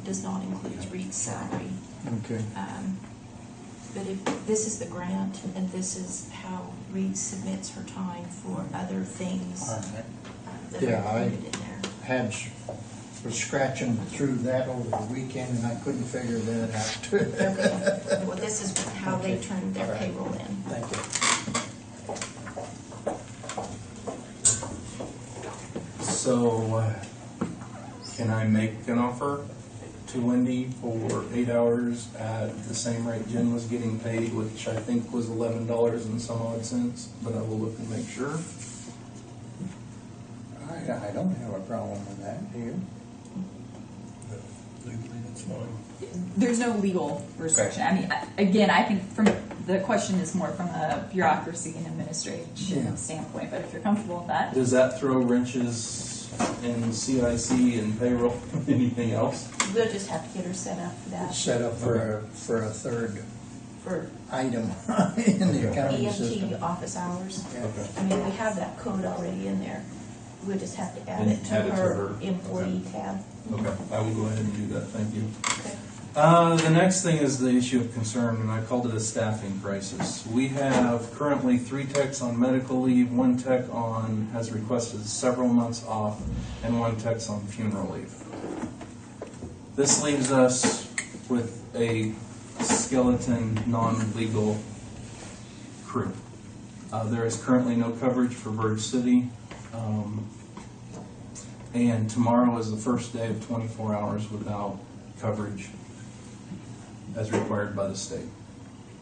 Speaker 5: does not include Reed's salary.
Speaker 3: Okay.
Speaker 5: But this is the grant, and this is how Reed submits her time for other things
Speaker 3: All right.
Speaker 5: that
Speaker 3: Yeah,
Speaker 5: are included in there.
Speaker 3: Was scratching through that over the weekend and I couldn't figure that out.
Speaker 5: Okay. Well, this is how they turn their payroll in.
Speaker 3: Thank you.
Speaker 6: So, can I make an offer to Wendy for 8 hours at the same rate Jen was getting paid, which I think was $11 and some odd cents, but I will look and make sure.
Speaker 3: I don't have a problem with that, do you?
Speaker 7: Legally, that's fine.
Speaker 4: There's no legal restriction. I mean, again, I think the question is more from a bureaucracy and administration standpoint, but if you're comfortable with that.
Speaker 6: Does that throw wrenches in CIC and payroll? Anything else?
Speaker 5: We'll just have to get her set up for that.
Speaker 3: Set up for a third
Speaker 5: for
Speaker 3: item in the accounting system.
Speaker 5: EMT office hours.
Speaker 3: Yeah.
Speaker 6: Okay.
Speaker 5: I mean, we have that code already in there. We just have to add it to
Speaker 6: Add it to
Speaker 5: her
Speaker 6: her.
Speaker 5: employee tab.
Speaker 6: Okay, I will go ahead and do that, thank you.
Speaker 5: Okay.
Speaker 6: The next thing is the issue of concern, and I called it a staffing crisis. We have currently 3 techs on medical leave, 1 tech has requested several months off, and 1 tech's on funeral leave. This leaves us with a skeleton, non-legal crew. There is currently no coverage for Verge City. And tomorrow is the first day of 24 hours without coverage as required by the state.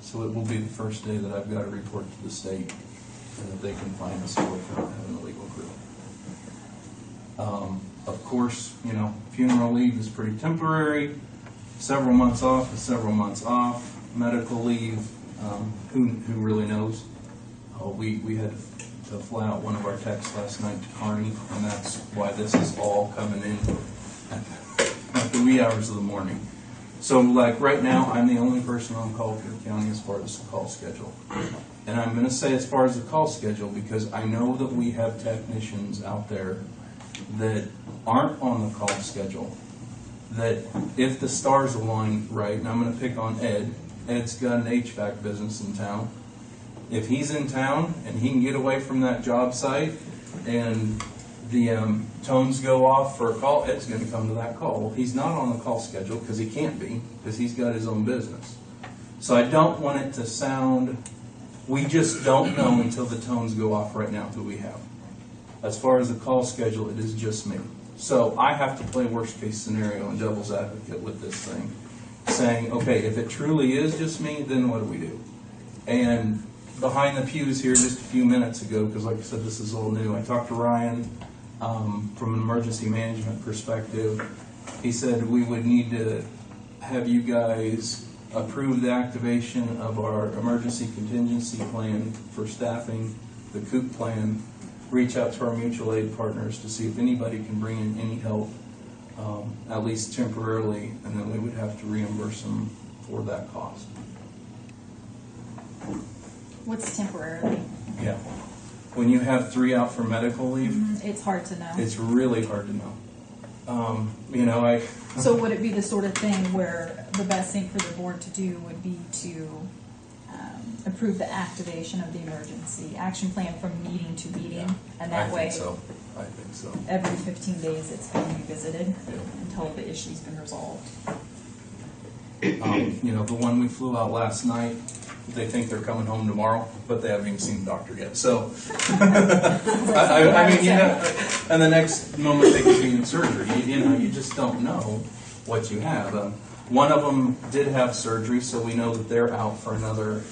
Speaker 6: So it will be the first day that I've got to report to the state and that they can find us without having a legal crew. Of course, you know, funeral leave is pretty temporary. Several months off is several months off. Medical leave, who really knows? We had to fly out one of our techs last night to Kearney, and that's why this is all coming in at the wee hours of the morning. So like right now, I'm the only person on call for the county as far as the call schedule. And I'm going to say as far as the call schedule because I know that we have technicians out there that aren't on the call schedule, that if the stars align right, and I'm going to pick on Ed, Ed's got an HVAC business in town. If he's in town and he can get away from that job site and the tones go off for a call, Ed's going to come to that call. Well, he's not on the call schedule because he can't be, because he's got his own business. So I don't want it to sound, we just don't know until the tones go off right now who we have. As far as the call schedule, it is just me. So I have to play worst case scenario and devil's advocate with this thing, saying, okay, if it truly is just me, then what do we do? And behind the pews here just a few minutes ago, because like I said, this is all new, I talked to Ryan from an emergency management perspective. He said we would need to have you guys approve the activation of our emergency contingency plan for staffing, the COOP plan, reach out to our mutual aid partners to see if anybody can bring in any help, at least temporarily, and then we would have to reimburse them for that cost.
Speaker 4: What's temporarily?
Speaker 6: Yeah. When you have 3 out for medical leave,
Speaker 4: It's hard to know.
Speaker 6: it's really hard to know. You know,
Speaker 4: So would it be the sort of thing where the best thing for the board to do would be to approve the activation of the emergency action plan from meeting to meeting? And that way,
Speaker 6: I think so.
Speaker 4: every 15 days it's being revisited until the issue's been resolved.
Speaker 6: You know, the one we flew out last night, they think they're coming home tomorrow, but they haven't even seen the doctor yet. So, I mean, you know, and the next moment they could be in surgery. You know, you just don't know what you have. One of them did have surgery, so we know that they're out for another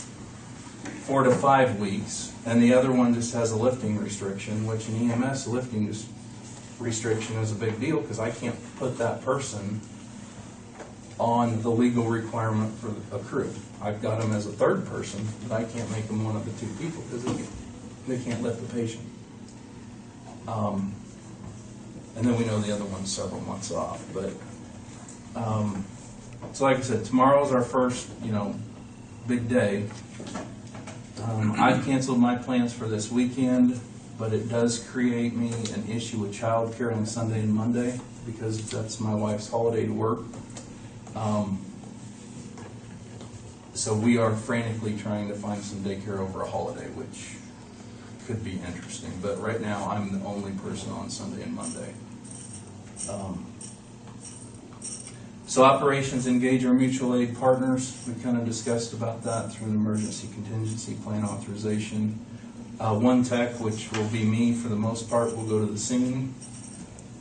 Speaker 6: 4 to 5 weeks, and the other one just has a lifting restriction, which an EMS lifting restriction is a big deal because I can't put that person on the legal requirement for a crew. I've got them as a third person, but I can't make them one of the 2 people because they can't lift the patient. And then we know the other one's several months off. But so like I said, tomorrow's our first, you know, big day. I've canceled my plans for this weekend, but it does create me an issue with childcare on Sunday and Monday because that's my wife's holiday to work. So we are frantically trying to find some daycare over a holiday, which could be interesting. But right now, I'm the only person on Sunday and Monday. So operations engage our mutual aid partners. We kind of discussed about that through an emergency contingency plan authorization. 1 tech, which will be me for the most part, will go to the scene,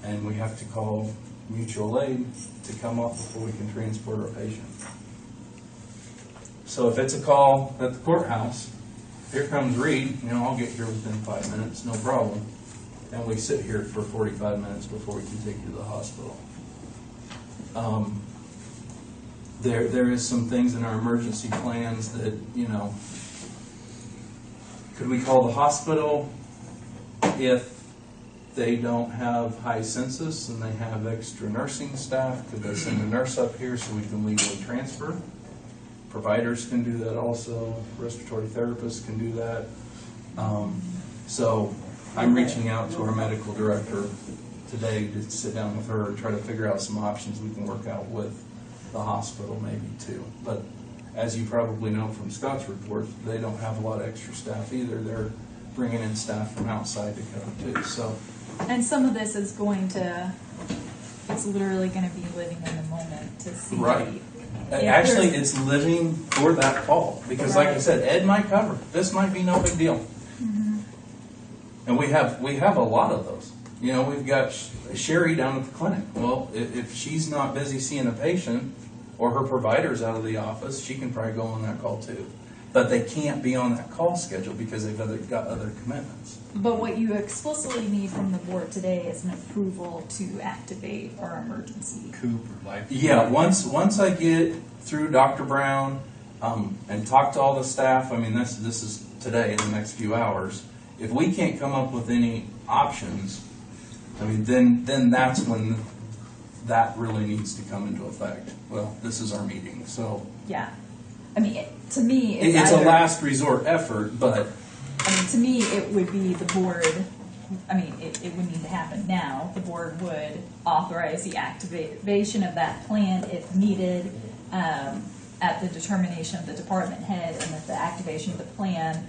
Speaker 6: and we have to call mutual aid to come up before we can transport our patient. So if it's a call at the courthouse, here comes Reed, you know, I'll get here within 5 minutes, no problem. And we sit here for 45 minutes before we can take you to the hospital. There is some things in our emergency plans that, you know, could we call the hospital if they don't have high census and they have extra nursing staff? Could they send a nurse up here so we can legally transfer? providers can do that also, respiratory therapists can do that. So I'm reaching out to our medical director today to sit down with her and try to figure out some options we can work out with the hospital maybe too. But as you probably know from Scott's report, they don't have a lot of extra staff either. They're bringing in staff from outside to cover too. So,
Speaker 4: And some of this is going to, it's literally going to be living in the moment to see.
Speaker 6: right.
Speaker 4: If
Speaker 6: Actually,
Speaker 4: there's-
Speaker 6: it's living for that call because, like I
Speaker 4: Right.
Speaker 6: said, Ed might cover. This might be no big deal. And we have a lot of those. You know, we've got Sherry down at the clinic. Well, if she's not busy seeing a patient or her provider's out of the office, she can probably go on that call too. But they can't be on that call schedule because they've got other commitments.
Speaker 4: But what you explicitly need from the board today is an approval to activate our emergency.
Speaker 1: Coop or life.
Speaker 6: Yeah, once I get through Dr. Brown and talk to all the staff, I mean, this is today in the next few hours. If we can't come up with any options, I mean, then that's when that really needs to come into effect. Well, this is our meeting, so
Speaker 4: Yeah. I mean, to me, it's
Speaker 6: it's a
Speaker 4: either,
Speaker 6: last resort effort, but
Speaker 4: I mean, to me, it would be the board, I mean, it would need to happen now. The board would authorize the activation of that plan if needed at the determination of the department head, and that the activation of the plan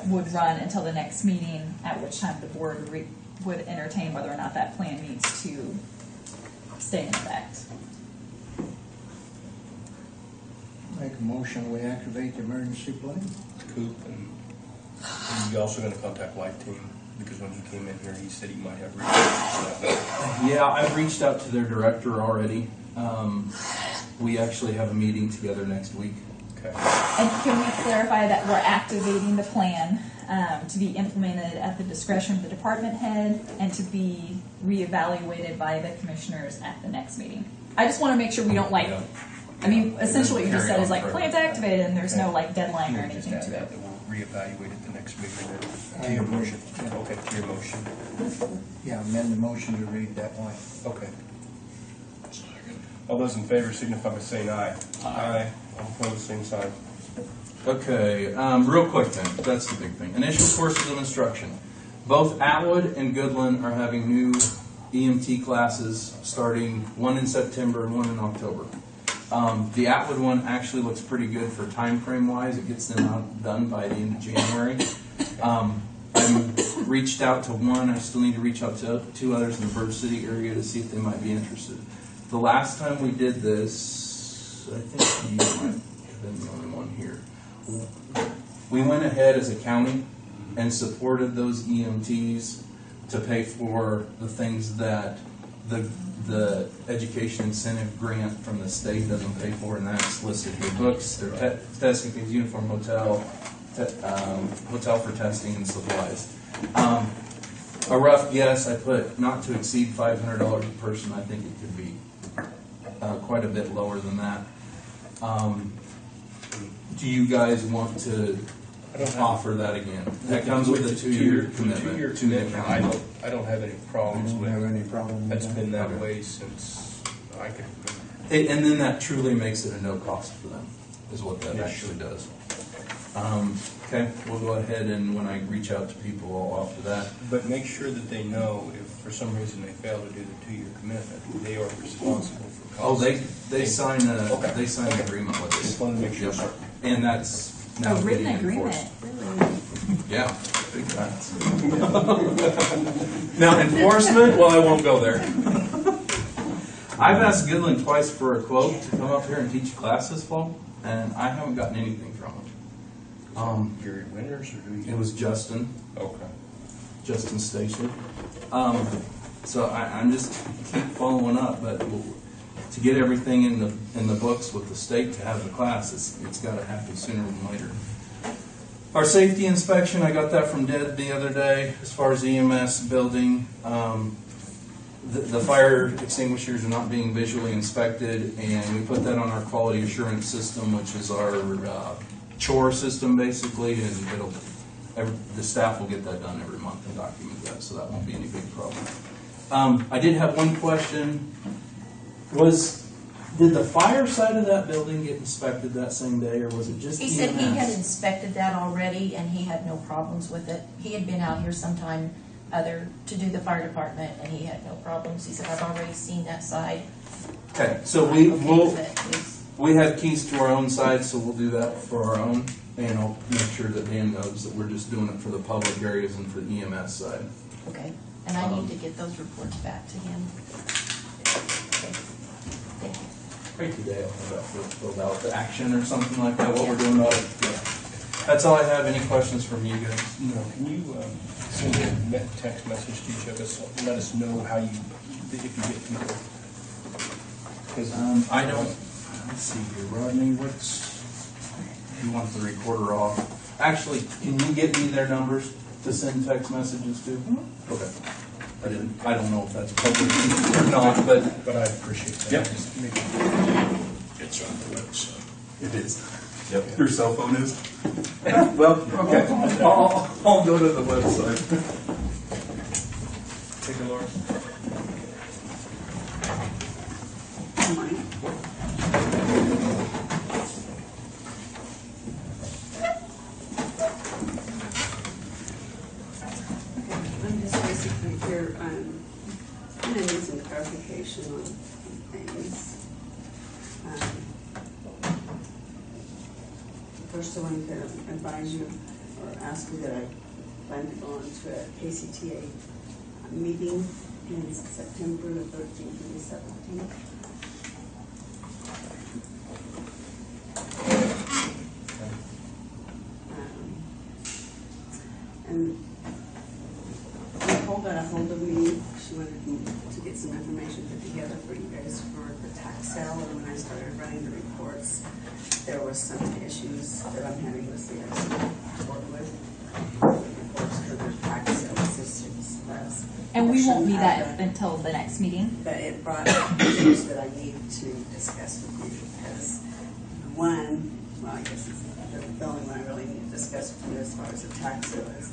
Speaker 4: would run until the next meeting, at which time the board would entertain whether or not that plan needs to stay in effect.
Speaker 3: Make a motion, we activate the emergency plan.
Speaker 1: Coop, and you're also gonna contact Life Team, because when he came in here, he said he might have reached out to them.
Speaker 6: yeah, I've reached out to their director already. We actually have a meeting together next week.
Speaker 1: Okay.
Speaker 4: And can we clarify that we're activating the plan to be implemented at the discretion of the department head and to be reevaluated by the commissioners at the next meeting? I just want to make sure we don't like, I mean, essentially what you just said is like, plan's activated and there's no like deadline or
Speaker 1: You just
Speaker 4: anything
Speaker 1: add
Speaker 4: to
Speaker 1: that,
Speaker 4: it.
Speaker 1: that we'll reevaluate at the next meeting.
Speaker 3: I
Speaker 1: To your
Speaker 3: agree.
Speaker 1: motion.
Speaker 3: Yeah.
Speaker 1: Okay, to your motion.
Speaker 3: Yeah, amend the motion to read that way.
Speaker 1: Okay. All those in favor signify by saying aye. Aye. All opposed, same sign.
Speaker 6: Okay, real quick then, that's the big thing. Initial courses of instruction. Both Atwood and Goodland are having new EMT classes starting, one in September and one in October. The Atwood one actually looks pretty good for time frame wise. It gets them out done by the end of January. I reached out to one. I still need to reach out to two others in the Birch City area to see if they might be interested. The last time we did this, I think you might have been the only one here. We went ahead as a county and supported those EMTs to pay for the things that the education incentive grant from the state doesn't pay for, and that's listed here: books, their testing fees, uniform, hotel, hotel for testing and supplies. A rough guess, I put not to exceed $500 a person. I think it could be quite a bit lower than that. Do you guys want to offer that again? That comes with a two-year commitment.
Speaker 1: Two-year
Speaker 6: to the
Speaker 1: commitment,
Speaker 6: county.
Speaker 1: I don't have any
Speaker 3: I
Speaker 1: problems
Speaker 3: don't
Speaker 1: with
Speaker 3: have
Speaker 1: it.
Speaker 3: any problem with
Speaker 1: That's
Speaker 3: that.
Speaker 1: been that way since I could.
Speaker 6: And then that truly makes it a no cost for them, is what that
Speaker 1: Yes.
Speaker 6: actually does. Okay, we'll go ahead and when I reach out to people, I'll offer that.
Speaker 1: But make sure that they know if for some reason they fail to do the two-year commitment, they are responsible for
Speaker 6: Oh,
Speaker 1: costs.
Speaker 6: they sign
Speaker 1: Okay.
Speaker 6: they sign an agreement with us.
Speaker 1: Just wanted to make sure.
Speaker 6: Yep. And that's now
Speaker 4: A written
Speaker 6: getting
Speaker 4: agreement,
Speaker 6: enforced.
Speaker 4: really.
Speaker 6: Yeah, big facts. Now, enforcement, well, I won't go there. I've asked Goodland twice for a quote to come up here and teach a class this fall, and I haven't gotten anything from them.
Speaker 1: Jerry Winters or who you?
Speaker 6: It was Justin Station. So I'm just keep following up, but to get everything in the books with the state to have the class, it's got to happen sooner than later. Our safety inspection, I got that from Deb the other day. As far as EMS building, the fire extinguishers are not being visually inspected, and we put that on our quality assurance system, which is our chore system basically, and the staff will get that done every month and document that, so that won't be any big problem. I did have one question. Was Did the fire side of that building get inspected that same day, or was it just
Speaker 5: He said he had
Speaker 6: EMS?
Speaker 5: inspected that already and he had no problems with it. He had been out here sometime other to do the fire department and he had no problems. He said, I've already seen that side.
Speaker 6: Okay, so
Speaker 5: I'm okay with it, please.
Speaker 6: we have keys to our own side, so we'll do that for our own. And I'll make sure that Dan knows that we're just doing it for the public areas and for the EMS side.
Speaker 5: Okay, and I need to get those reports back to him. Okay. Thank you.
Speaker 6: Right today, I'll have that filled out, the action or something like that, what we're doing about it. Yeah. That's all I have. Any questions from you guys?
Speaker 1: No, can you send a text message to each of us, let us know how you, if you get people? 'Cause
Speaker 6: I don't, let's see here, Rodney, you want the recorder off? Actually, can you get me their numbers to send text messages to? Okay. I don't know if that's public or not, but
Speaker 1: I appreciate that.
Speaker 6: Yep.
Speaker 1: Just make it-
Speaker 7: It's on the website.
Speaker 6: it is. Yep. Your cell phone is? Well, okay. I'll go to the website.
Speaker 1: Take a look.
Speaker 12: I'm just basically here, I'm gonna need some clarification on things. First, I wanted to advise you or ask you that I plan to go on to a KCTA meeting in September the 13th and the 17th. And Nicole got a hold of me. She wanted me to get some information put together for you guys for the tax sale. And when I started running the reports, there was some issues that I'm having with CIC to work with. Reports for the tax sale systems.
Speaker 4: And we won't meet that until the next meeting.
Speaker 12: But it brought up issues that I need to discuss with you because one, well, I guess it's the only one I really need to discuss with you as far as the tax sale is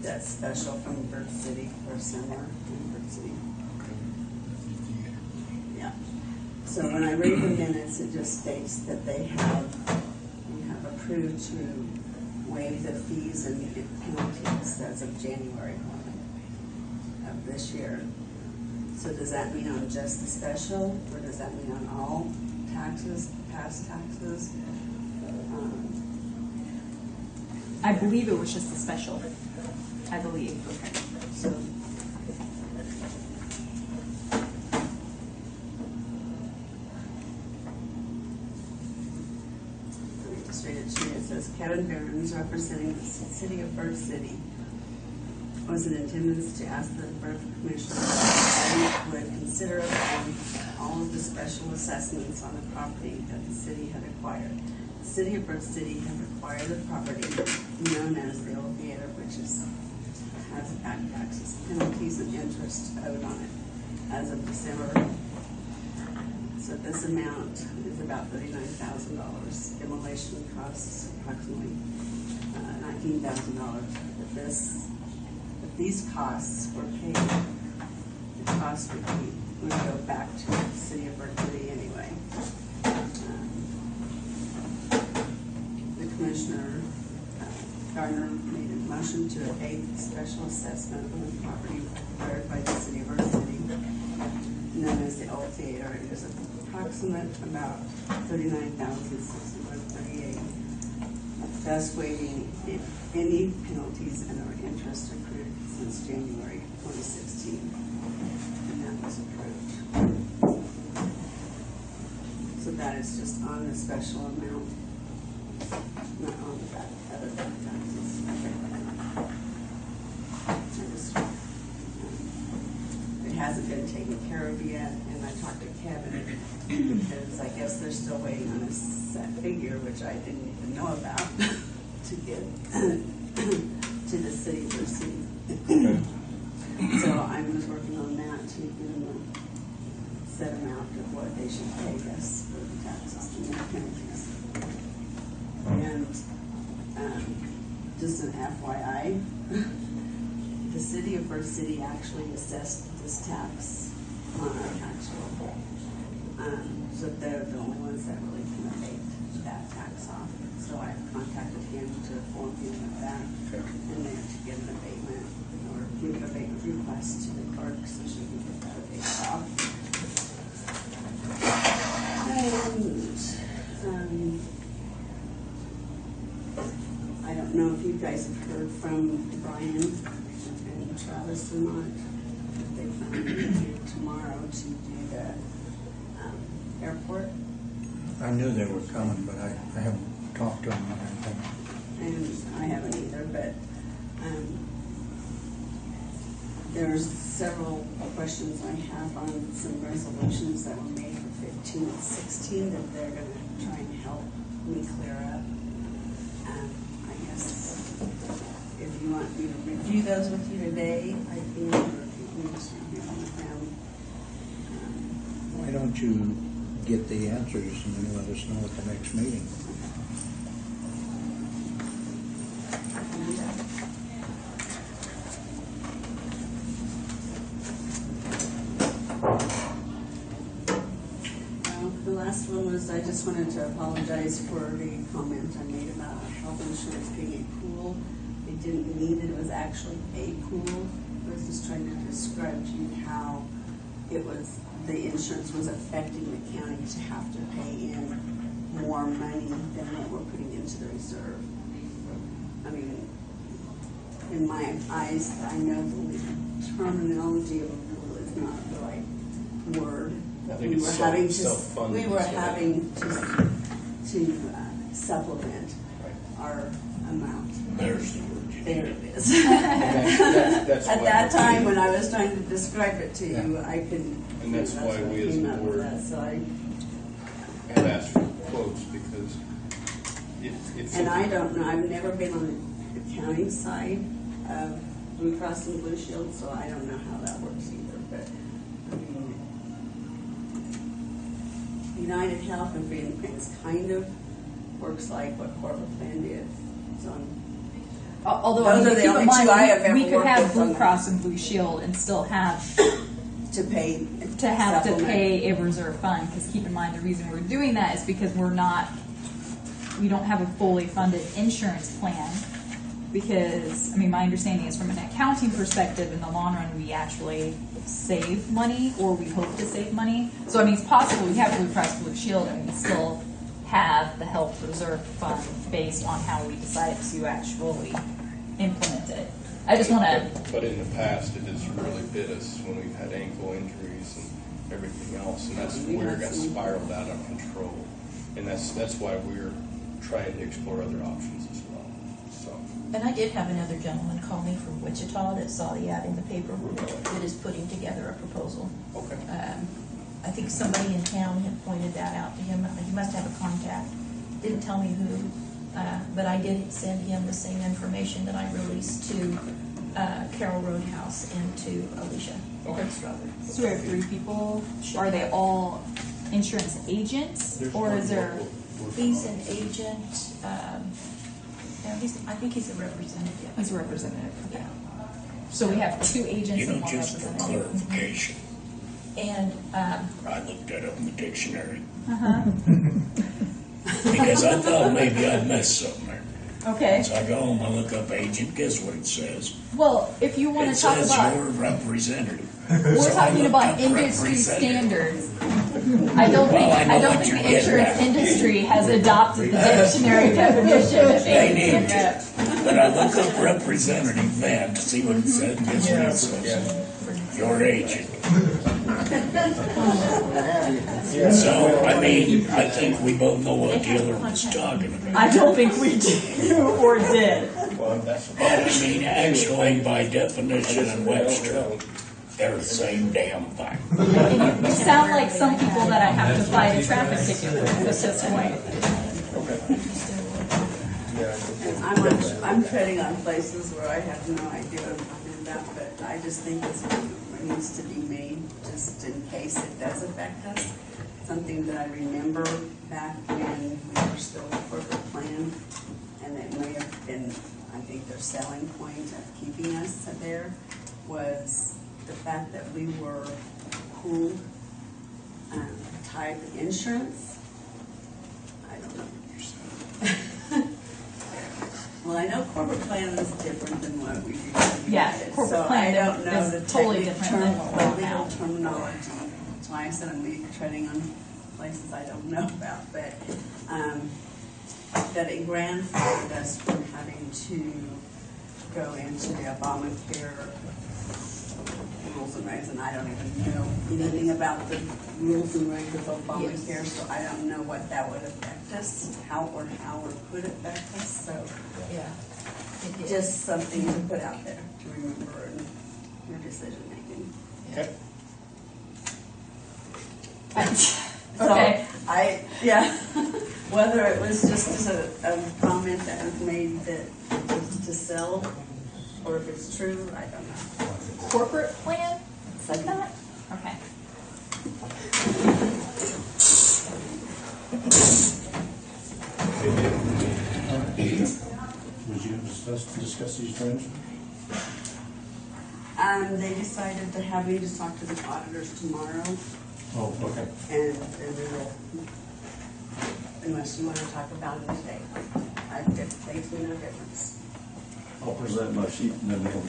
Speaker 12: that special from Bird City for summer in Bird City. Yeah. So when I read the minutes, it just states that we have approved to waive the fees and penalties as of January 1 of this year. So does that mean on just the special, or does that mean on all taxes, past taxes?
Speaker 4: I believe it was just a special. I believe.
Speaker 12: Okay. So let me just read it to you. It says Kevin Behrens, representing the city of Bird City, was in attendance to ask the Borough Commissioner would consider applying all of the special assessments on the property that the city had acquired. The city of Bird City had acquired a property known as the Old Theater, which has back taxes, penalties, and interest owed on it as of December. So this amount is about $39,000. Demolition costs approximately $19,000. If these costs were paid, the cost would go back to the city of Bird City anyway. The Commissioner Gardner made a motion to abate the special assessment on the property acquired by the city of Bird City, known as the Old Theater. It is approximate about $39,638. Thus waiving any penalties and or interest accrued since January 2016. And that was approved. So that is just on the special amount, not on the back other back taxes. It hasn't been taken care of yet, and I talked to Kevin because I guess they're still waiting on a set figure, which I didn't even know about, to get to the city for city. So I was working on that to give them a set amount of what they should pay us for the taxes and their penalties. And just an FYI, the city of Bird City actually assessed this tax on our tax roll. So they're the only ones that really can abate that tax off. So I contacted him to inform him of that, and then to get an abatement, or give an abatement request to the clerk so she can get that abated off. And, I don't know if you guys have heard from Brian and Travis or not. They plan to be here tomorrow to do the airport.
Speaker 3: I knew they were coming, but I haven't talked to them or anything.
Speaker 12: And I haven't either, but there's several questions I have on some resolutions that were made for 15 and 16 that they're going to try and help me clear up. I guess if you want me to review those with you today, I can, or if you want me to just review them with them.
Speaker 3: Why don't you get the answers and then let us know at the next meeting?
Speaker 12: The last one was, I just wanted to apologize for the comment I made about health insurance being a pool. It didn't mean that it was actually a pool. I was just trying to describe to you how it was, the insurance was affecting the county to have to pay in more money than what we're putting into the reserve. I mean, in my eyes, I know the terminology of a pool is not the right word.
Speaker 1: I think it's self-funded.
Speaker 12: We were having to supplement our amount.
Speaker 7: There's the word.
Speaker 12: There it is.
Speaker 1: That's
Speaker 12: At
Speaker 1: why
Speaker 12: that
Speaker 1: we're
Speaker 12: time,
Speaker 1: doing
Speaker 12: when I was trying to describe it to you, I couldn't.
Speaker 1: And that's why we as a board
Speaker 12: So I,
Speaker 1: have asked for quotes, because it's.
Speaker 12: and I don't know, I've never been on the accounting side of Blue Cross and Blue Shield, so I don't know how that works either, but, I mean, United Health and Freedom Plans kind of works like what Corporate Plan did. So
Speaker 4: Although,
Speaker 12: Those are the
Speaker 4: keep
Speaker 12: only
Speaker 4: in mind,
Speaker 12: two I have ever
Speaker 4: we could
Speaker 12: worked
Speaker 4: have
Speaker 12: with
Speaker 4: Blue
Speaker 12: on that.
Speaker 4: Cross and Blue Shield and still have
Speaker 12: to pay.
Speaker 4: to have to
Speaker 12: supplement.
Speaker 4: pay a reserve fund, because keep in mind, the reason we're doing that is because we don't have a fully funded insurance plan, because, I mean, my understanding is from an accounting perspective, in the long run, we actually save money, or we hope to save money. So, I mean, it's possible we have Blue Cross Blue Shield and we still have the health reserve fund based on how we decide to actually implement it. I just want to.
Speaker 1: But in the past, it has really bit us when we've had ankle injuries and everything else, and that's where it got spiraled out of control. And that's why we're trying to explore other options as well. So.
Speaker 5: And I did have another gentleman call me from Wichita that saw the ad in the paper that is putting together a proposal.
Speaker 1: Okay.
Speaker 5: I think somebody in town had pointed that out to him. He must have a contact. Didn't tell me who, but I did send him the same information that I released to Carol Roadhouse and to Alicia.
Speaker 1: Okay.
Speaker 4: So we have 3 people. Are they all insurance agents, or is there?
Speaker 5: He's an agent. I think he's a representative.
Speaker 4: He's a representative. Okay. So we have 2 agents
Speaker 7: You
Speaker 4: and
Speaker 7: know,
Speaker 4: 1
Speaker 7: just for
Speaker 4: representative.
Speaker 7: clarification,
Speaker 5: And
Speaker 7: I looked that up in the dictionary
Speaker 4: Uh-huh.
Speaker 7: because I thought maybe I'd missed something there.
Speaker 4: Okay.
Speaker 7: So I go home, I look up agent, guess what it says?
Speaker 4: Well, if you want
Speaker 7: It
Speaker 4: to talk
Speaker 7: says
Speaker 4: about,
Speaker 7: you're a representative.
Speaker 4: we're
Speaker 7: So I
Speaker 4: talking
Speaker 7: looked
Speaker 4: about
Speaker 7: up
Speaker 4: industry
Speaker 7: representative.
Speaker 4: standards. I don't think
Speaker 7: Well, I know
Speaker 4: I don't
Speaker 7: what
Speaker 4: think
Speaker 7: you're
Speaker 4: the
Speaker 7: getting
Speaker 4: insurance
Speaker 7: at.
Speaker 4: industry has adopted the dictionary definition of
Speaker 7: They need
Speaker 4: agent.
Speaker 7: to. But I look up representative then to see what it said, and guess what it says? Your agent. So, I mean, I think we both know what the other one's talking about.
Speaker 4: I don't think we do or did.
Speaker 1: Well, that's.
Speaker 7: But I mean, actually, by definition in Webster, they're the same damn thing.
Speaker 4: You sound like some people that I have to fight a traffic ticket with at this point.
Speaker 12: I'm treading on places where I have no idea about that, but I just think it needs to be made just in case it does affect us. Something that I remember back when we were still a corporate plan, and it may have been, I think, their selling point of keeping us there was the fact that we were pooled, type insurance. I don't know. Well, I know corporate plan is different than what we do.
Speaker 4: Yes, corporate
Speaker 12: So I
Speaker 4: plan
Speaker 12: don't know
Speaker 4: is
Speaker 12: the
Speaker 4: totally
Speaker 12: technical
Speaker 4: different than what we
Speaker 12: the
Speaker 4: have
Speaker 12: legal
Speaker 4: now.
Speaker 12: terminology. That's why I said I'm gonna be treading on places I don't know about, but, that it grandfathered us from having to go into the Obamacare rules and regs, and I don't even know anything about the rules and regs of Obamacare, so I don't know what that would affect us, how or could affect us, so
Speaker 4: Yeah.
Speaker 12: just something to put out there to remember in your decision making.
Speaker 3: Okay.
Speaker 4: Okay.
Speaker 12: Whether it was just a comment that was made that was to sell, or if it's true, I don't know.
Speaker 4: Corporate plan said that? Okay.
Speaker 7: Was you discuss these trends?
Speaker 12: They decided to have me just talk to the auditors tomorrow,
Speaker 7: Oh, okay.
Speaker 12: and we will, unless you want to talk about it today. It makes me no difference.
Speaker 7: I'll present my sheet and then we'll.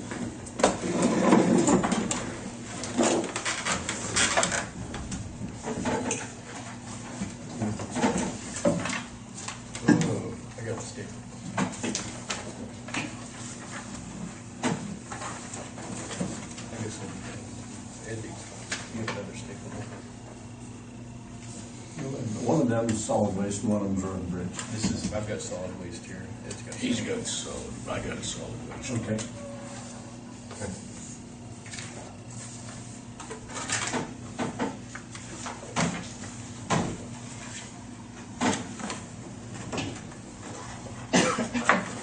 Speaker 1: Oh, I got the sticker. I guess Eddie, you have another sticker.
Speaker 7: One of them is solid waste, and one of them's road and bridge.
Speaker 1: This is, I've got solid waste here. It's got.
Speaker 7: He's got solid, I got a solid waste. Okay.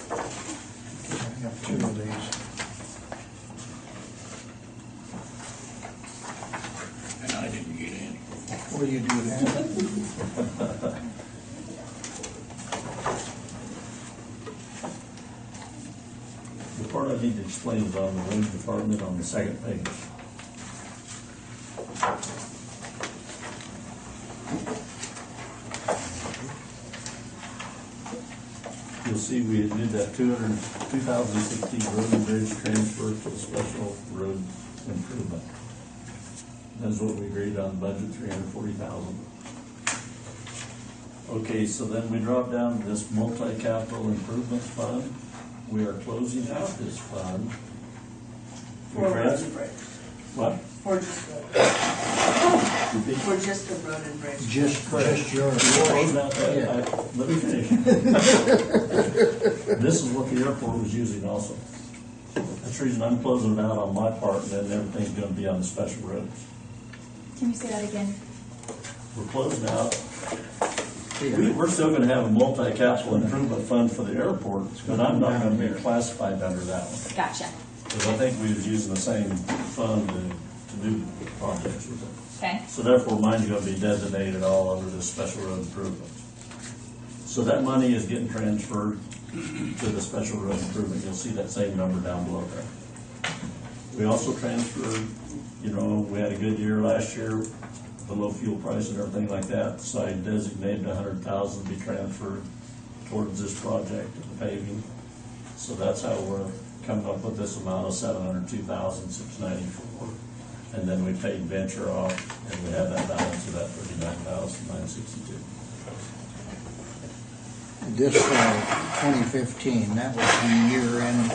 Speaker 3: I got two of these.
Speaker 7: And I didn't get any.
Speaker 3: What do you do that?
Speaker 13: The part I need to explain is on the road department on the second page. You'll see we did that 2016 road and bridge transfer to the special road improvement. That's what we agreed on, budget $340,000. Okay, so then we drop down to this multi-capital improvements fund. We are closing out this fund.
Speaker 12: For roads and bridge.
Speaker 13: What?
Speaker 12: For just road. For just the road and bridge.
Speaker 3: Just yours.
Speaker 13: Closing out that,
Speaker 3: Yeah.
Speaker 13: let me finish. This is what the airport was using also. That's the reason I'm closing it out on my part, and then everything's gonna be on the special roads.
Speaker 4: Can you say that again?
Speaker 13: We're closing out. We're still gonna have a multi-capital improvement fund for the airport, but I'm not gonna be classified under that one.
Speaker 4: Gotcha.
Speaker 13: Because I think we was using the same fund to do projects with it.
Speaker 4: Okay.
Speaker 13: So therefore, mine's gonna be designated all under this special road improvement. So that money is getting transferred to the special road improvement. You'll see that same number down below there. We also transferred, we had a good year last year, the low fuel price and everything like that. So I designated $100,000 to be transferred towards this project, the paving. So that's how we're coming up with this amount of $702,694. And then we paid venture off, and we have that balance of that $39,962.
Speaker 3: This 2015, that was the year end.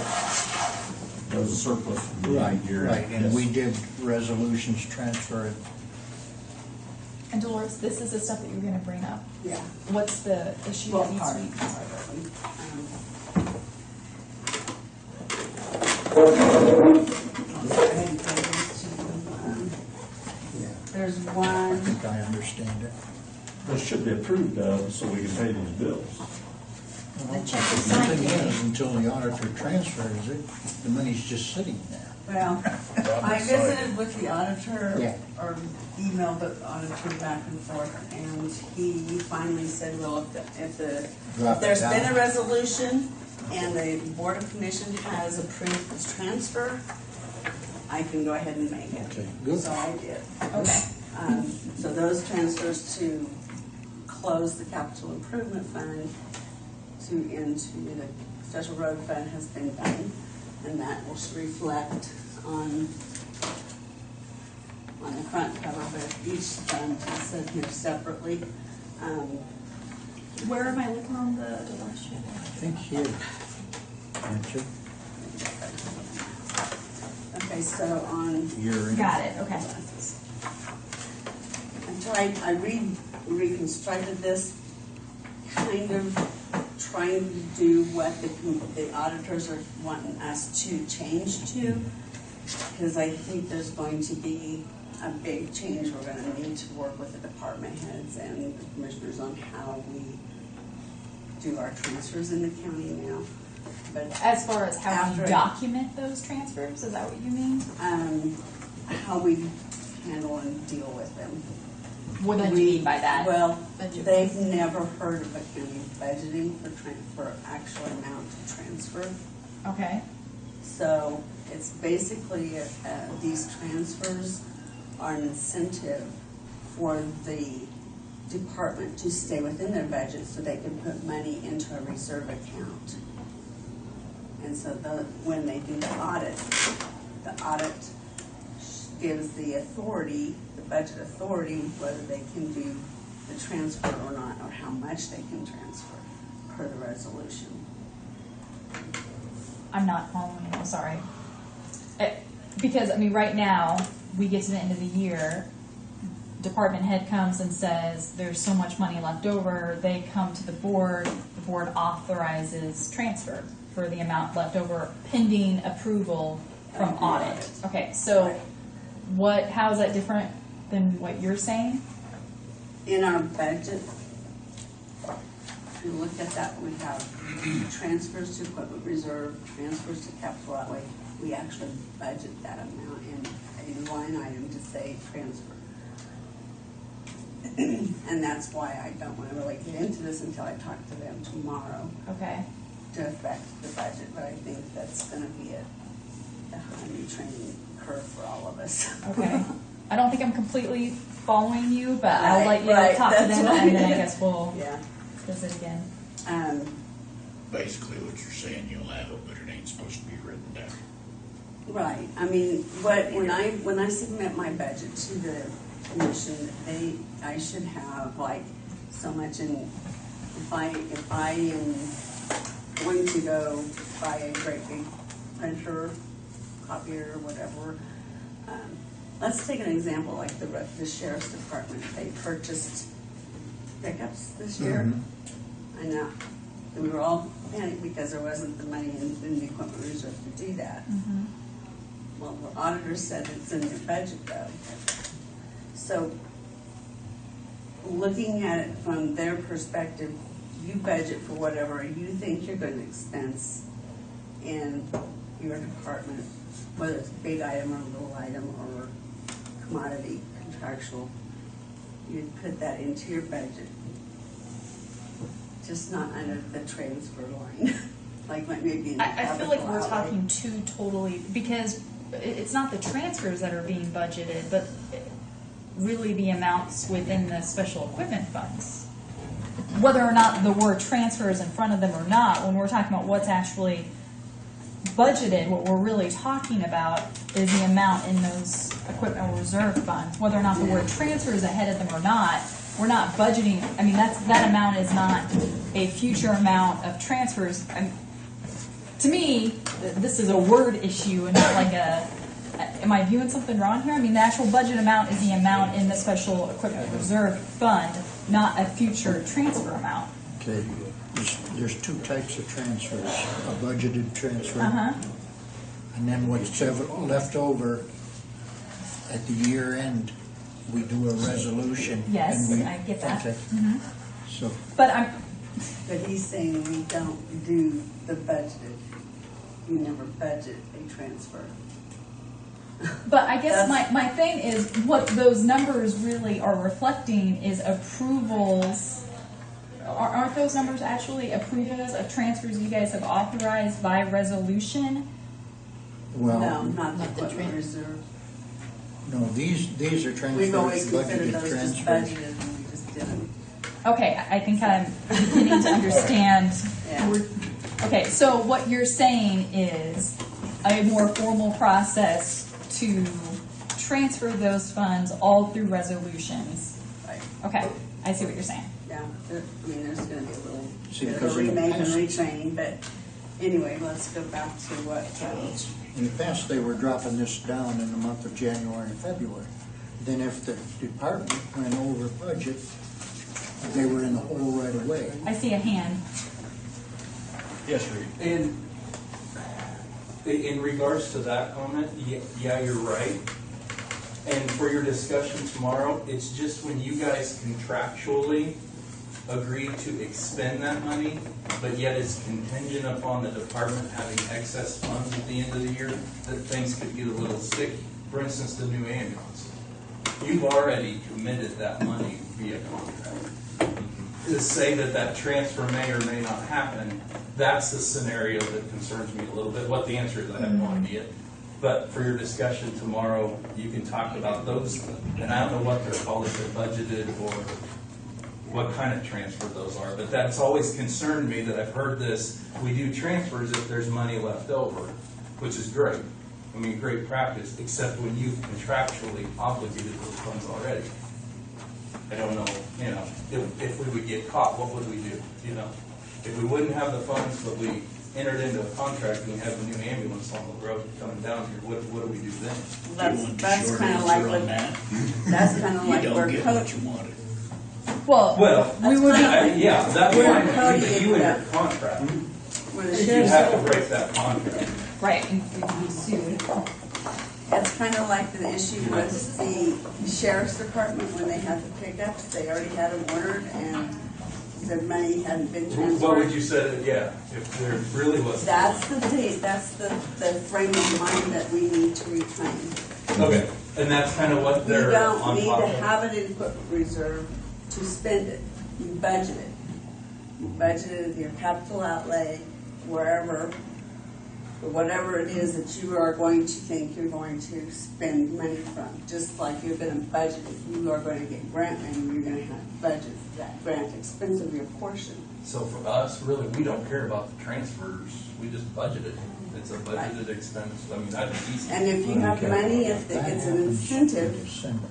Speaker 13: There was a surplus from the year.
Speaker 3: Right, and
Speaker 13: Yes.
Speaker 3: we did resolutions transfer it.
Speaker 4: And Dolores, this is the stuff that you're gonna bring up.
Speaker 12: Yeah.
Speaker 4: What's the issue
Speaker 12: Well,
Speaker 4: that needs
Speaker 12: part
Speaker 4: to be?
Speaker 12: of them. There's
Speaker 3: I
Speaker 12: one,
Speaker 3: think I understand it.
Speaker 13: This should be approved of, so we can pay these bills.
Speaker 3: Well,
Speaker 4: The check is
Speaker 3: the thing
Speaker 4: signed.
Speaker 3: is, until the auditor transfers it, the money's just sitting there.
Speaker 12: well, I visited with the auditor,
Speaker 3: Yeah.
Speaker 12: or emailed the auditor back and forth, and he finally said, well, if there's been a resolution and the Board of Commission has approved this transfer, I can go ahead and make it.
Speaker 3: Okay, good.
Speaker 12: So I did.
Speaker 4: Okay.
Speaker 12: So those transfers to close the capital improvement fund into the special road fund has been done, and that will reflect on the front cover, but each fund is set here separately.
Speaker 5: Where am I looking on the last sheet?
Speaker 3: I think here, aren't you?
Speaker 12: Okay, so on.
Speaker 3: You're in.
Speaker 4: Got it, okay.
Speaker 12: I reconstructed this, kind of trying to do what the auditors are wanting us to change to, because I think there's going to be a big change. We're gonna need to work with the department heads and the commissioners on how we do our transfers in the county now. But
Speaker 4: As far as how
Speaker 12: After-
Speaker 4: you document those transfers, is that what you mean?
Speaker 12: how we handle and deal with them.
Speaker 4: What do you mean by that?
Speaker 12: Well,
Speaker 5: Budget.
Speaker 12: they've never heard of a county budgeting for actual amount to transfer.
Speaker 4: Okay,
Speaker 12: So it's basically, these transfers are an incentive for the department to stay within their budget so they can put money into a reserve account. And so when they do the audit gives the authority, the budget authority, whether they can do the transfer or not, or how much they can transfer per the resolution.
Speaker 4: I'm not following you, I'm sorry. Because, I mean, right now, we get to the end of the year, department head comes and says, there's so much money left over, they come to the board authorizes transfer for the amount left over pending approval from audit. Okay, so how is that different than what you're saying?
Speaker 12: In our budget, if you look at that, we have transfers to equipment reserve, transfers to capital outlay. We actually budget that amount in a line item to say transfer. And that's why I don't want to really get into this until I talk to them tomorrow
Speaker 4: Okay.
Speaker 12: to affect the budget, but I think that's going to be a high new training curve for all of us.
Speaker 4: Okay. I don't think I'm completely following you, but I'll let you
Speaker 12: Right,
Speaker 4: talk to
Speaker 12: that's
Speaker 4: them
Speaker 12: right.
Speaker 4: and then I guess we'll
Speaker 12: Yeah.
Speaker 4: discuss it again.
Speaker 7: Basically, what you're saying, you'll have it, but it ain't supposed to be written down.
Speaker 12: Right, I mean, when I submit my budget to the commission, I should have like so much in, if I am going to go buy a great big printer, copier, whatever, let's take an example like the sheriff's department. They purchased pickups this year.
Speaker 3: Mhm.
Speaker 12: I know. We were all panicked because there wasn't the money in the equipment reserve to do that. Well, the auditor said it's in your budget though. So, looking at it from their perspective, you budget for whatever you think you're going to expense in your department, whether it's a big item or a little item or commodity, contractual, you put that into your budget. Just not under the transfer line, like maybe in the
Speaker 4: I feel like
Speaker 12: capital
Speaker 4: we're
Speaker 12: outlay.
Speaker 4: talking two totally, because it's not the transfers that are being budgeted, but really the amounts within the special equipment funds. Whether or not the word transfer is in front of them or not, when we're talking about what's actually budgeted, what we're really talking about is the amount in those equipment reserve funds. Whether or not the word transfer is ahead of them or not, we're not budgeting. I mean, that amount is not a future amount of transfers. To me, this is a word issue and not like am I viewing something wrong here? I mean, the actual budget amount is the amount in the special equipment reserve fund, not a future transfer amount.
Speaker 3: Okay, there's two types of transfers, a budgeted transfer, and then what's left over at the year end, we do a resolution.
Speaker 4: Yes,
Speaker 3: and we-
Speaker 4: I get that.
Speaker 3: Okay. So,
Speaker 4: But
Speaker 12: But he's saying we don't do the budgeted. You never budget a transfer.
Speaker 4: I guess my thing is what those numbers really are reflecting is approvals. Aren't those numbers actually approvals of transfers you guys have authorized by resolution?
Speaker 3: well,
Speaker 12: No, not the
Speaker 5: Not the
Speaker 12: equipment
Speaker 5: trans-
Speaker 12: reserve.
Speaker 3: No, these are
Speaker 12: We've always
Speaker 3: transfers,
Speaker 12: considered
Speaker 3: budgeted
Speaker 12: those just
Speaker 3: transfers.
Speaker 12: budgeted and we just didn't.
Speaker 4: Okay, I think I'm beginning to understand.
Speaker 12: Yeah.
Speaker 4: Okay, so what you're saying is a more formal process to transfer those funds all through resolutions.
Speaker 12: Right.
Speaker 4: Okay, I see what you're saying.
Speaker 12: Yeah, I mean, there's gonna be a little
Speaker 3: See,
Speaker 12: bit of
Speaker 3: because
Speaker 12: a
Speaker 3: in the
Speaker 12: remake and
Speaker 3: past-
Speaker 12: retraining, but anyway, let's go back to what,
Speaker 3: In the past, they were dropping this down in the month of January and February. Then if the department went over budget, they were in the hole right away.
Speaker 4: I see a hand.
Speaker 1: Yes, Reed.
Speaker 6: In regards to that comment, yeah, you're right. And for your discussion tomorrow, it's just when you guys contractually agree to expend that money, but yet it's contingent upon the department having excess funds at the end of the year, that things could get a little sticky. For instance, the new ambulance. You've already committed that money via contract. To say that that transfer may or may not happen, that's the scenario that concerns me a little bit. What the answer is, I have no idea. But for your discussion tomorrow, you can talk about those, and I don't know what they're called, if they're budgeted or what kind of transfer those are, but that's always concerned me that I've heard this, we do transfers if there's money left over, which is great. I mean, great practice, except when you've contractually obligated those funds already. I don't know, if we would get caught, what would we do, If we wouldn't have the funds, but we entered into a contract and we have a new ambulance on the road coming down here, what do we do then?
Speaker 12: that's kind of like what, that's kind of
Speaker 7: You
Speaker 12: like
Speaker 7: don't
Speaker 12: where
Speaker 7: get
Speaker 12: code,
Speaker 7: what you wanted.
Speaker 4: Well, we would
Speaker 6: Yeah, that's
Speaker 12: We're
Speaker 6: fine, but you in your
Speaker 12: coding
Speaker 6: contract,
Speaker 12: where the
Speaker 6: you
Speaker 12: sheriff's,
Speaker 6: have to break that contract.
Speaker 4: right, and we can be sued.
Speaker 12: it's kind of like the issue with the sheriff's department when they had the pickups, they already had them ordered and the money hadn't been transferred.
Speaker 6: What would you say, if there really was?
Speaker 12: That's the thing, that's the frame of mind that we need to reclaim.
Speaker 6: Okay, and that's kind of what
Speaker 12: You
Speaker 6: they're
Speaker 12: don't
Speaker 6: on
Speaker 12: need
Speaker 6: top
Speaker 12: to
Speaker 6: of.
Speaker 12: have it in equipment reserve to spend it. You budget it. You budget it in your capital outlay, wherever, or whatever it is that you are going to think you're going to spend money from. Just like you're gonna budget, if you are going to get grant money, you're gonna have to budget that grant expense of your portion.
Speaker 6: So for us, really, we don't care about the transfers, we just budget it. It's a budgeted expense, I mean, that'd be easy.
Speaker 12: And if you have money, if it's an incentive,
Speaker 3: December.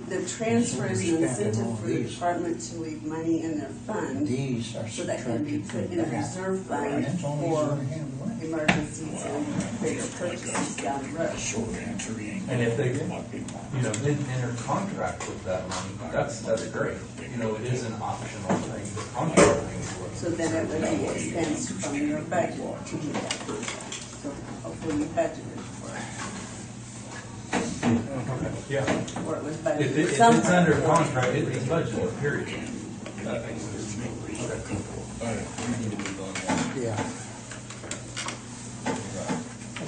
Speaker 12: the transfer is an incentive for the department to leave money in their fund.
Speaker 3: These are
Speaker 12: So that can be
Speaker 3: subtracted
Speaker 12: put in
Speaker 3: from
Speaker 12: a
Speaker 3: that.
Speaker 12: reserve fund
Speaker 3: And it's only
Speaker 12: for
Speaker 3: 0.5
Speaker 12: emergencies and bigger purchases down the road.
Speaker 7: Short answer, you ain't.
Speaker 6: And if they,
Speaker 7: Not big one.
Speaker 6: didn't enter contract with that money, that's great. It is an optional thing, the contract thing is what.
Speaker 12: So then it would be expensed from your budget to do that contract. So hopefully you budgeted for
Speaker 6: Yeah.
Speaker 12: it, or it was
Speaker 6: If
Speaker 12: budgeted
Speaker 6: it's
Speaker 12: somewhere.
Speaker 6: under contract, it is budgeted, period. That makes sense.
Speaker 1: All right, we need to move on.
Speaker 3: Yeah.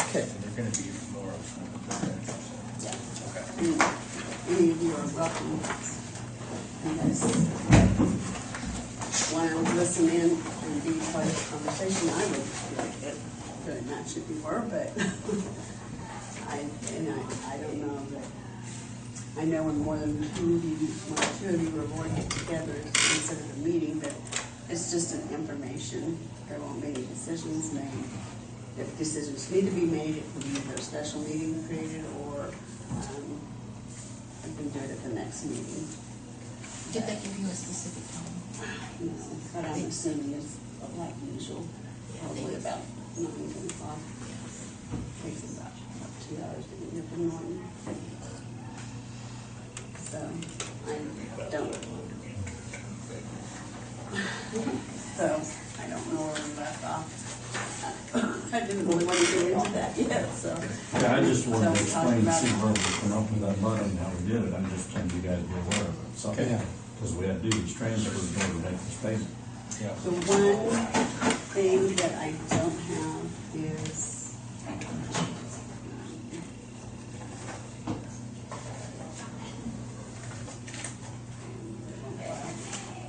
Speaker 3: Okay.
Speaker 1: They're gonna be more upfront with their transfers. Okay.
Speaker 12: Any of you are welcome. And that's, want to listen in and be part of the conversation, I would like it very much if you were, but I don't know that, I know when more than two of you were going to get together to consider the meeting, but it's just an information. There won't be any decisions made. If decisions need to be made, it can be either a special meeting created or we can do it at the next meeting.
Speaker 5: Did they give you a specific time?
Speaker 12: No, but I'm assuming it's like usual, probably about 9 o'clock. Takes about 2 hours to get up in the morning. So, I don't. So, I don't know where we left off. I didn't really want to get into that yet, so.
Speaker 13: Yeah, I just wanted to
Speaker 12: So,
Speaker 13: explain to
Speaker 12: talk
Speaker 13: see
Speaker 12: about-
Speaker 13: where we come up with that money and how we did it. I'm just trying you guys to be aware of it. So,
Speaker 3: Okay.
Speaker 13: because we had to do these transfers in order to make this payment.
Speaker 1: Yeah.
Speaker 12: The one thing that I don't have is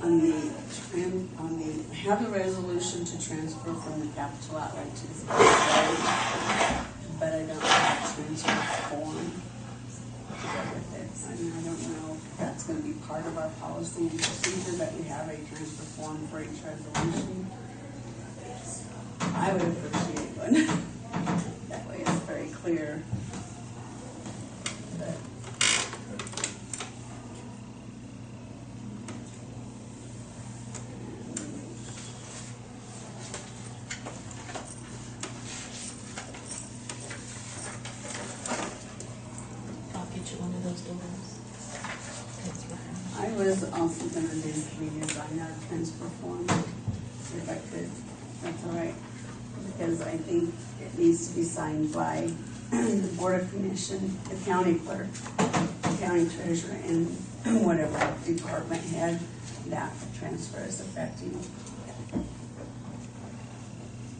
Speaker 12: I have a resolution to transfer from the capital outlay to the special road, but I don't have a transfer form to part of our policy and procedure that we have a transfer form for each resolution? I would appreciate one. That way it's very clear. But
Speaker 5: I'll get you one of those doors.
Speaker 12: I was also gonna redesign our transfer form, if I could, that's all right. Because I think it needs to be signed by the Board of Commission, the county clerk, the county treasurer, and whatever department head that transfer is affecting.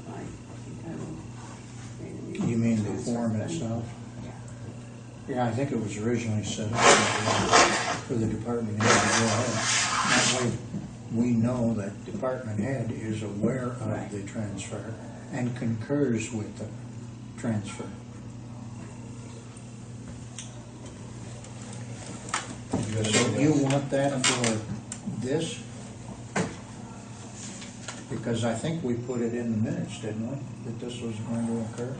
Speaker 12: I think I will create a new
Speaker 3: You mean the
Speaker 12: transfer
Speaker 3: form
Speaker 12: fund.
Speaker 3: itself? Yeah, I think it was originally set up for the department head to go ahead. That way, we know that department head is aware
Speaker 12: Right.
Speaker 3: of the transfer and concurs with the transfer. So you want that for this? Because I think we put it in the minutes, didn't we, that this was going to occur?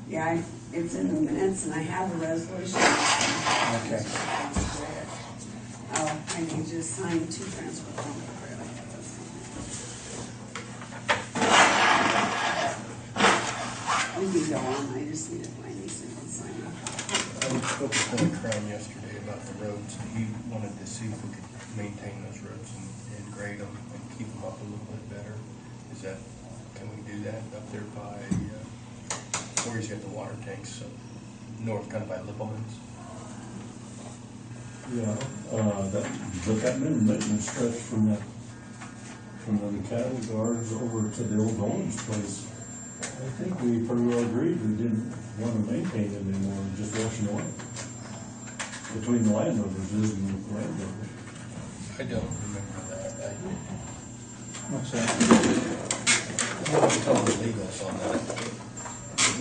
Speaker 12: Yeah, it's in the minutes, and I have a resolution.
Speaker 3: Okay.
Speaker 12: Oh, I need you to sign 2 transfer forms. We can go on, I just need to find these and sign them.
Speaker 1: I spoke with Clint Crown yesterday about the roads, and he wanted to see if we could maintain those roads and grade them and keep them up a little bit better. Is that, can we do that up there by, where he's got the water tanks, so north, kind of by Lippelman's?
Speaker 13: Yeah, that main maintenance stretch from the cattle guards over to the old Owens place. I think we pretty well agreed we didn't want to maintain it anymore, just washing away. Between the landowners and the landowners.
Speaker 1: I don't remember that.
Speaker 3: What's that?
Speaker 1: I want to tell the legals on that.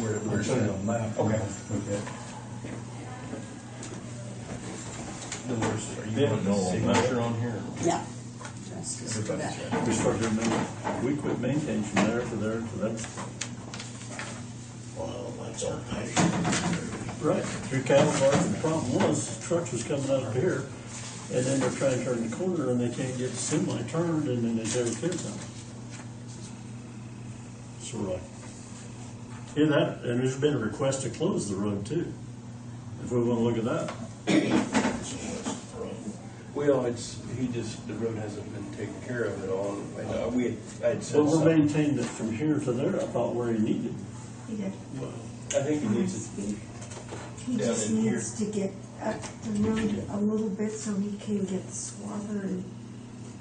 Speaker 1: Where's
Speaker 13: Show you
Speaker 1: that?
Speaker 13: a map.
Speaker 1: Okay.
Speaker 13: Okay.
Speaker 1: Are you
Speaker 13: Yeah,
Speaker 1: putting
Speaker 13: no,
Speaker 1: a signature on here?
Speaker 12: Yeah. Just for that.
Speaker 13: We started, we quit maintaining from there to there to there.
Speaker 7: Well, that's our pay.
Speaker 13: Right, through cattle guards, the problem was, trucks was coming out of here, and then they're trying to turn the corner, and they can't get the semi turned, and then they tear the kids out. So we're like, yeah, that, and there's been a request to close the road too, if we wanna look at that.
Speaker 1: Well, the road hasn't been taken care of at all. I had said
Speaker 13: But we're
Speaker 1: something.
Speaker 13: maintaining it from here to there, I thought where he needed.
Speaker 5: He did.
Speaker 1: I think he needs it
Speaker 14: He
Speaker 1: down
Speaker 14: just
Speaker 1: in here.
Speaker 14: needs to get up the road a little bit so he can get swather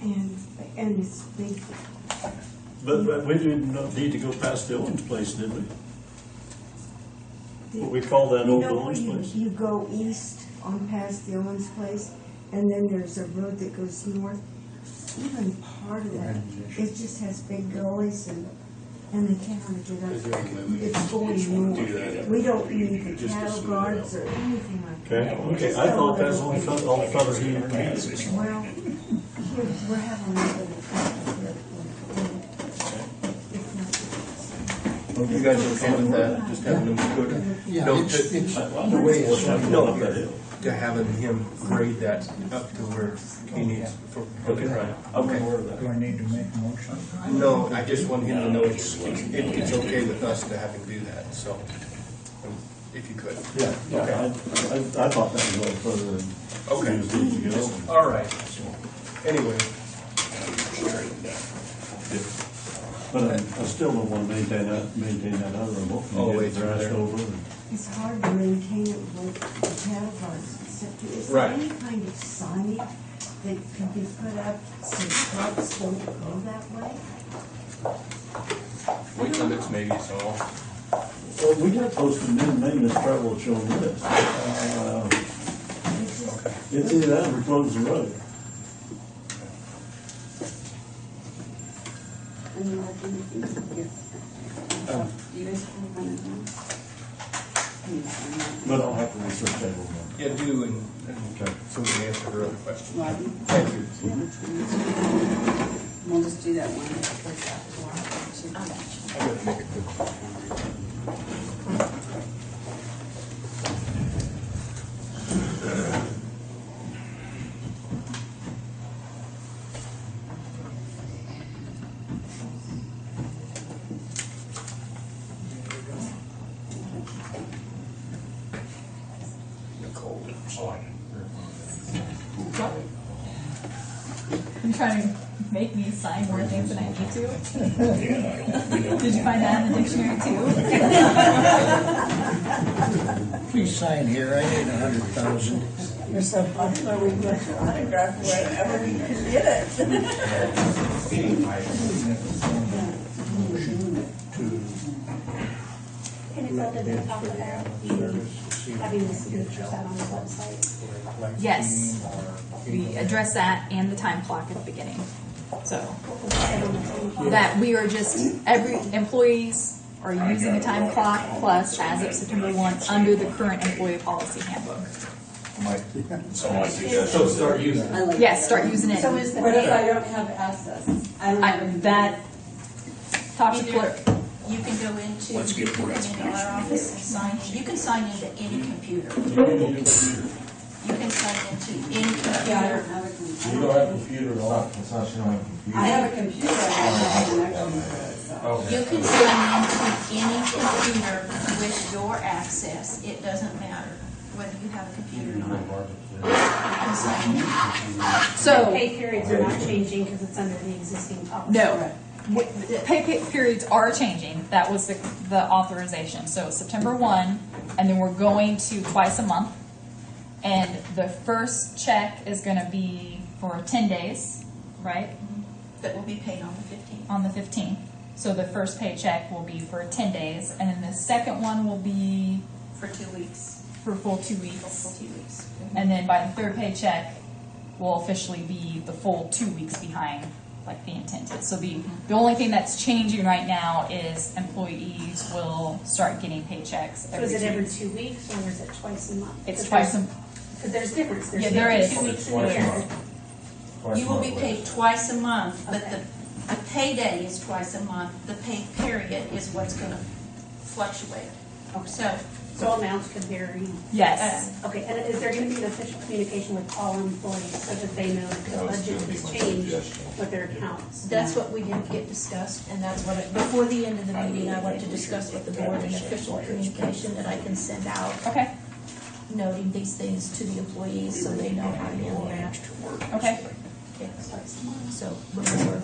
Speaker 14: and it's big.
Speaker 13: But we didn't need to go past the Owens place, did we? What we call that
Speaker 14: You
Speaker 13: old
Speaker 14: know where
Speaker 13: Owens place?
Speaker 14: you go east on past the Owens place, and then there's a road that goes north. Even part of that, it just has big gullies and they can't hardly get up. It's going north. We don't need the cattle guards or anything like that.
Speaker 13: Okay, I thought that's all the fellas he needed.
Speaker 14: Well, here, we're having a little bit of trouble here. It's not-
Speaker 1: You guys okay with that? Just having him go to,
Speaker 3: Yeah,
Speaker 1: no,
Speaker 3: it's
Speaker 13: I
Speaker 3: the way it's.
Speaker 1: no, to having him grade that up to where he needs for the right. Okay.
Speaker 3: Do I need to make a motion?
Speaker 1: No, I just want him to know it's okay with us to have him do that, so, if you could.
Speaker 13: Yeah, I thought that was a little further than.
Speaker 1: Okay.
Speaker 13: It was easy to go.
Speaker 1: All right. Anyway.
Speaker 13: But I still don't want to maintain that other one.
Speaker 1: Oh,
Speaker 13: Get
Speaker 1: wait,
Speaker 13: it thrashed
Speaker 1: there.
Speaker 13: over. and-
Speaker 14: It's hard to maintain it with the cattle guards and stuff. Is there
Speaker 1: Right.
Speaker 14: any kind of signage that could be put up so trucks don't go that way?
Speaker 1: Weight limits maybe, so.
Speaker 13: Well, we got posted in maintenance travel showing this.
Speaker 14: It's just,
Speaker 13: It's either that or we close the road.
Speaker 12: And you have anything to give? You guys can run it down. Can you sign that?
Speaker 13: But I'll have to research table.
Speaker 1: Yeah, do, and so we can answer her other questions.
Speaker 12: Rodney?
Speaker 1: Thank you.
Speaker 12: We'll just do that one.
Speaker 1: I'm gonna make a quick copy. Nicole, sign.
Speaker 4: You trying to make me sign more things than I need to?
Speaker 7: Yeah, I don't.
Speaker 4: Did you find that in the dictionary too?
Speaker 3: Please sign here, I need 100,000.
Speaker 12: You're so popular, we want your autograph wherever we can get it.
Speaker 2: Can you go to the top of that, having the signatures out on the website?
Speaker 4: Yes. We address that and the time clock at the beginning. So that we are just, every employees are using a time clock plus as of September 1 under the current employee policy handbook.
Speaker 6: So start using it.
Speaker 12: I like
Speaker 4: Yes,
Speaker 12: that.
Speaker 4: start using it.
Speaker 12: So is the what if I don't have access? I don't have
Speaker 4: That, talk to clerk.
Speaker 5: You can go into,
Speaker 7: Let's get
Speaker 5: you
Speaker 7: rid
Speaker 5: can
Speaker 7: of
Speaker 5: go into our office and sign in. You can sign into any computer. You can sign into any
Speaker 12: Yeah, I don't
Speaker 5: computer.
Speaker 12: have a computer.
Speaker 8: You don't have a computer at all? It's not showing a computer.
Speaker 12: I have a computer, I don't have a connection to it, so.
Speaker 8: Okay.
Speaker 5: You can sign into any computer with your access. It doesn't matter whether you have a computer or not. You can sign in.
Speaker 4: So,
Speaker 2: Pay periods are not changing because it's under the existing policy.
Speaker 4: no. Pay periods are changing. That was the authorization. So September 1, and then we're going to twice a month. And the first check is going to be for 10 days, right?
Speaker 5: That will be paid on the 15th.
Speaker 4: On the 15th. So the first paycheck will be for 10 days, and then the second one will be
Speaker 5: For 2 weeks.
Speaker 4: for full 2
Speaker 5: For
Speaker 4: weeks.
Speaker 5: 2 weeks.
Speaker 4: And then by the third paycheck will officially be the full 2 weeks behind, like the intent is. So the only thing that's changing right now is employees will start getting paychecks
Speaker 2: So
Speaker 4: every
Speaker 2: is it
Speaker 4: 2
Speaker 2: every
Speaker 4: weeks.
Speaker 2: 2 weeks or is it twice a month?
Speaker 4: It's twice a,
Speaker 2: Because there's difference. There's
Speaker 4: Yeah, there is.
Speaker 2: 2 weeks in a
Speaker 8: Twice a
Speaker 2: year.
Speaker 8: month. Twice
Speaker 5: You
Speaker 8: a
Speaker 5: will
Speaker 8: month
Speaker 5: be
Speaker 8: later.
Speaker 5: paid twice a month, but
Speaker 2: Okay.
Speaker 5: the payday is twice a month. The pay period is what's gonna fluctuate.
Speaker 2: So amounts could vary.
Speaker 4: yes.
Speaker 2: Okay, and is there going to be an official communication with all employees so that they know that the budget has changed with their accounts?
Speaker 5: That's what we didn't get discussed, and that's what, before the end of the meeting, I want to discuss with the board an official communication that I can send out,
Speaker 4: Okay,
Speaker 5: noting these things to the employees so they know how to handle that.
Speaker 4: okay.
Speaker 5: Okay, so, before,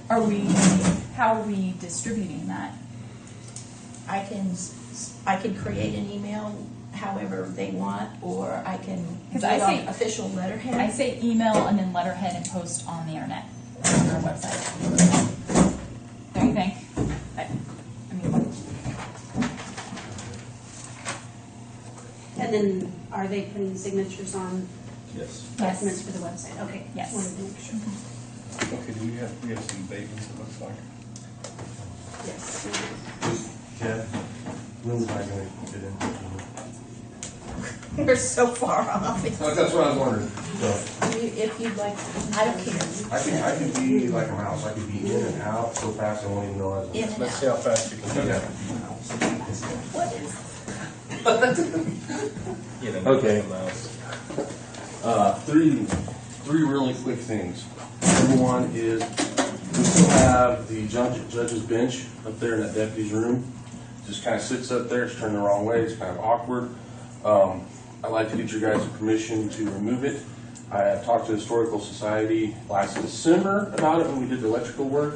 Speaker 4: Are we, how are we distributing that?
Speaker 5: I can create an email however they want, or I can do
Speaker 4: 'Cause
Speaker 5: it
Speaker 4: I
Speaker 5: on
Speaker 4: see-
Speaker 5: official letterhead.
Speaker 4: I say email and then letterhead and post on the internet, on our website. Don't you think? I mean,
Speaker 2: And then are they putting signatures on
Speaker 8: Yes.
Speaker 2: documents for the website? Okay.
Speaker 4: Yes.
Speaker 2: Wanted to make sure.
Speaker 1: Okay, do we have some babies, it looks like?
Speaker 5: Yes.
Speaker 8: Ted, when was I going to get in?
Speaker 5: We're so far off.
Speaker 8: That's what I was wondering. So,
Speaker 5: If you'd like, I don't care.
Speaker 8: I can be like a mouse. I can be in and out so fast I won't even know I was.
Speaker 5: In and
Speaker 1: Let's
Speaker 5: out.
Speaker 1: see how fast you can do that.
Speaker 5: What is?
Speaker 1: You know,
Speaker 8: Okay.
Speaker 1: mouse.
Speaker 8: Three really quick things. Number one is we still have the judge's bench up there in that deputy's room. Just kind of sits up there. It's turned the wrong way. It's kind of awkward. I'd like to get your guys' permission to remove it. I talked to the Historical Society last December about it when we did the electrical work.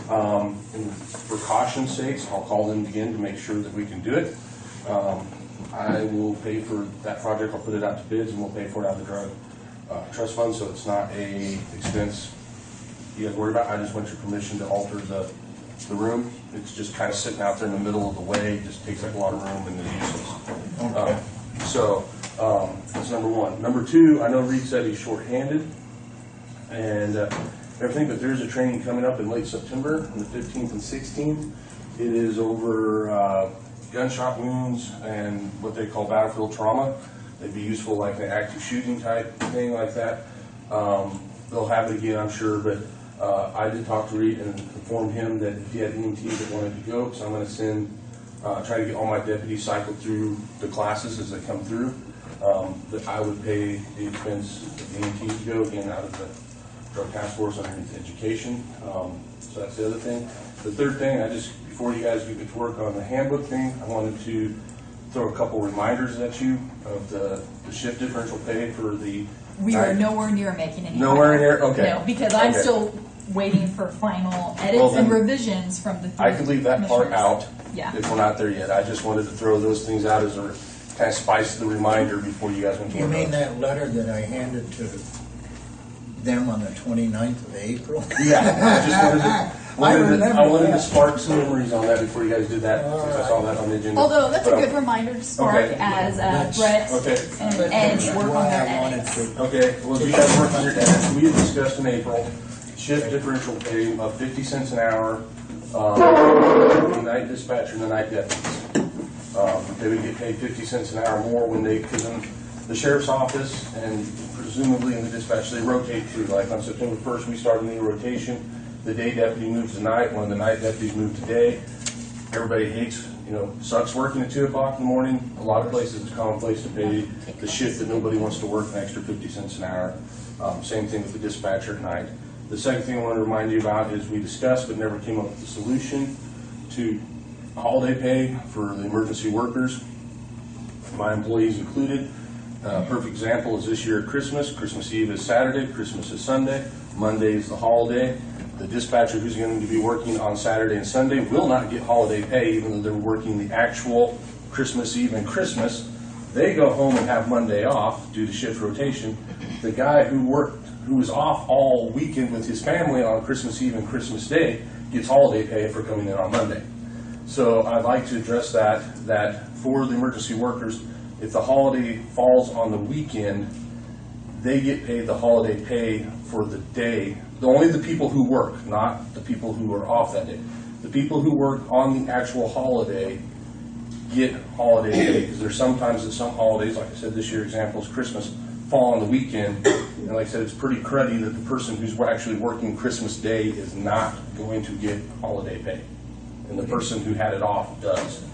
Speaker 8: And for caution's sakes, I'll call them again to make sure that we can do it. I will pay for that project. I'll put it out to bids and we'll pay for it out of the drug trust fund, so it's not a expense you guys worry about. I just want your permission to alter the room. It's just kind of sitting out there in the middle of the way. It just takes up a lot of room and is useless. So that's number one. Number two, I know Reed said he's shorthanded and everything, but there's a training coming up in late September on the 15th and 16th. It is over gunshot wounds and what they call battlefield trauma. They'd be useful like an active shooting type thing like that. They'll have it again, I'm sure, but I did talk to Reed and informed him that if he had EMTs that wanted to go, so I'm going to send, try to get all my deputies cycled through the classes as they come through, that I would pay the expense of the EMTs to go, again, out of the drug task force underneath education. So that's the other thing. The third thing, before you guys get to work on the handbook thing, I wanted to throw a couple reminders at you of the shift differential pay for the.
Speaker 4: We are nowhere near making any.
Speaker 8: Nowhere near, okay.
Speaker 4: No, because I'm
Speaker 8: Okay.
Speaker 4: still waiting for final edits
Speaker 8: Well, then,
Speaker 4: and revisions from the three
Speaker 8: I could leave that part
Speaker 4: commissioners.
Speaker 8: out
Speaker 4: Yeah.
Speaker 8: if we're not there yet. I just wanted to throw those things out as a kind of spice the reminder before you guys went to
Speaker 3: You
Speaker 8: work
Speaker 3: mean
Speaker 8: on it.
Speaker 3: that letter that I handed to them on the 29th of April?
Speaker 8: Yeah, I just
Speaker 3: remember
Speaker 8: I wanted to
Speaker 3: that.
Speaker 8: spark some memories on that before you guys did that, since I saw that on the agenda.
Speaker 4: Although that's a
Speaker 8: But,
Speaker 4: good reminder to spark
Speaker 8: Okay.
Speaker 4: as
Speaker 3: That's-
Speaker 4: Brett
Speaker 8: Okay.
Speaker 4: and Ed
Speaker 3: That's
Speaker 4: work on
Speaker 3: why
Speaker 4: their
Speaker 3: I wanted
Speaker 4: edits.
Speaker 3: to.
Speaker 8: Okay, well, you guys work on your edits. We had discussed in April, shift differential pay of 50 cents an hour, the night dispatcher and the night deputies. They would get paid 50 cents an hour more when because in the sheriff's office and presumably in the dispatch, they rotate through. Like on September 1st, we start a new rotation. The day deputy moves to night, one of the night deputies move to day. Everybody hates, sucks working at 2 o'clock in the morning. A lot of places, it's commonplace to pay the shift that nobody wants to work an extra 50 cents an hour. Same thing with the dispatcher at night. The second thing I want to remind you about is we discussed but never came up with a solution to holiday pay for the emergency workers, my employees included. Perfect example is this year at Christmas. Christmas Eve is Saturday, Christmas is Sunday, Monday is the holiday. The dispatcher who's going to be working on Saturday and Sunday will not get holiday pay even though they're working the actual Christmas Eve and Christmas. They go home and have Monday off due to shift rotation. The guy who was off all weekend with his family on Christmas Eve and Christmas Day gets holiday pay for coming in on Monday. So I'd like to address that for the emergency workers, if the holiday falls on the weekend, they get paid the holiday pay for the day. Only the people who work, not the people who are off that day. The people who work on the actual holiday get holiday pay, because there's sometimes that some holidays, like I said, this year example is Christmas, fall on the weekend. And like I said, it's pretty cruddy that the person who's actually working Christmas Day is not going to get holiday pay. And the person who had it off does.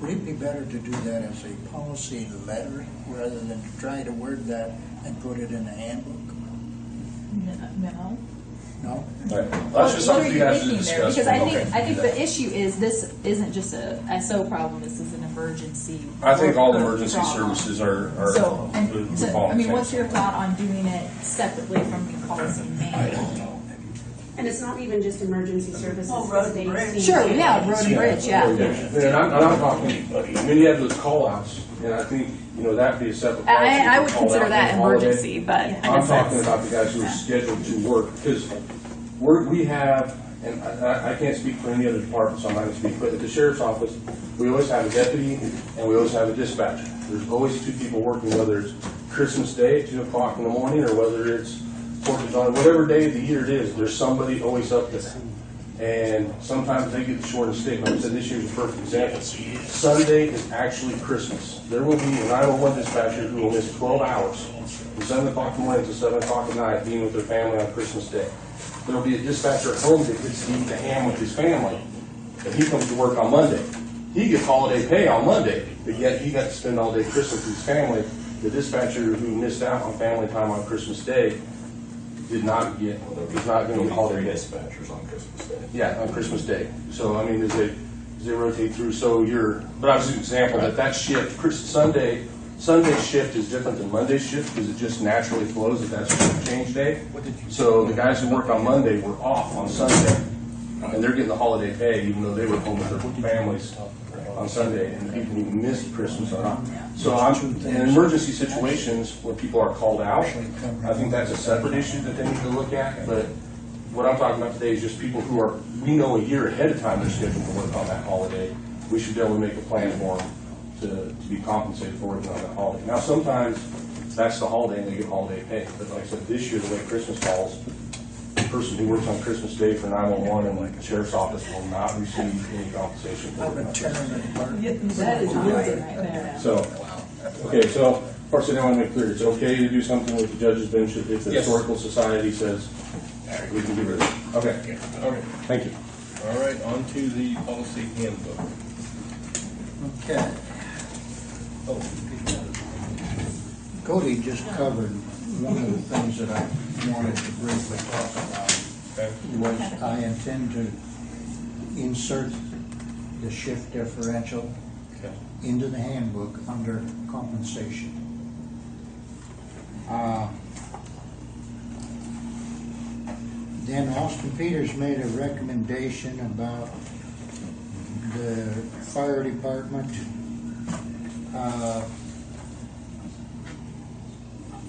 Speaker 3: Would it be better to do that as a policy letter rather than to try to word that and put it in the handbook?
Speaker 4: No.
Speaker 3: No?
Speaker 8: Right. That's
Speaker 4: What
Speaker 8: just
Speaker 4: are
Speaker 8: something
Speaker 4: you
Speaker 8: you guys to
Speaker 4: thinking there?
Speaker 8: discuss.
Speaker 4: Because I
Speaker 8: Okay.
Speaker 4: think the issue is this isn't just a SO problem, this is an emergency.
Speaker 8: I think all the
Speaker 4: worker
Speaker 8: emergency
Speaker 4: problem.
Speaker 8: services are
Speaker 4: So,
Speaker 8: would fall in the same
Speaker 4: what's your
Speaker 8: thing.
Speaker 4: thought on doing it separately from the policy manual?
Speaker 2: And it's not even just emergency services.
Speaker 12: Oh, road and
Speaker 2: They've
Speaker 12: bridge.
Speaker 2: seen-
Speaker 4: Sure, yeah, road and bridge, yeah.
Speaker 8: And I'm talking, when you have those call-outs, and I think, that'd be a separate policy.
Speaker 4: I would
Speaker 8: for call
Speaker 4: consider
Speaker 8: out
Speaker 4: that
Speaker 8: and holiday.
Speaker 4: emergency, but I
Speaker 8: I'm
Speaker 4: guess
Speaker 8: talking
Speaker 4: that's.
Speaker 8: about the guys who are scheduled to work, because we have, and I can't speak for any other department, so I'm not going to speak, but at the sheriff's office, we always have a deputy and we always have a dispatcher. There's always 2 people working, whether it's Christmas Day at 2 o'clock in the morning, or whether it's 4th of July, whatever day of the year it is, there's somebody always up there. And sometimes they get the shortest stick. Like I said, this year's a perfect example. Sunday is actually Christmas. There will be a 911 dispatcher who will miss 12 hours from 7 o'clock in the morning to 7 o'clock at night being with their family on Christmas Day. There will be a dispatcher at home that gets to eat the ham with his family, and he comes to work on Monday. He gets holiday pay on Monday, but yet he got to spend all day Christmas with his family. The dispatcher who missed out on family time on Christmas Day is not going to get holiday pay.
Speaker 13: Dispatchers on Christmas Day.
Speaker 8: Yeah, on Christmas Day. So, I mean, as they rotate through, so but I was an example that shift, Sunday's shift is different than Monday's shift because it just naturally flows that's a change day. So the guys who work on Monday were off on Sunday, and they're getting the holiday pay even though they were home with their families on Sunday, and the people who missed Christmas are not. So in emergency situations where people are called out, I think that's a separate issue that they need to look at, but what I'm talking about today is just people who we know a year ahead of time they're scheduled to work on that holiday. We should be able to make a plan for them to be compensated for working on that holiday. Now, sometimes that's the holiday and they get holiday pay. But like I said, this year, the way Christmas falls, person who works on Christmas Day for 911 and the sheriff's office will not receive any compensation for
Speaker 3: I've been
Speaker 8: it.
Speaker 3: tearing it apart.
Speaker 4: That is amazing right there.
Speaker 8: So, okay, so, of course, I don't want to make clear, it's okay to do something with the judge's bench if the
Speaker 1: Yes.
Speaker 8: Historical Society says we can do it. Okay,
Speaker 1: Okay.
Speaker 8: thank you.
Speaker 1: All right, on to the policy handbook.
Speaker 3: Okay.
Speaker 1: Oh,
Speaker 3: Cody just covered one of the things that I wanted to briefly talk about.
Speaker 1: okay.
Speaker 3: Was I intend to insert the shift differential
Speaker 1: Okay.
Speaker 3: into the handbook under compensation. Then Austin Peters made a recommendation about the fire department.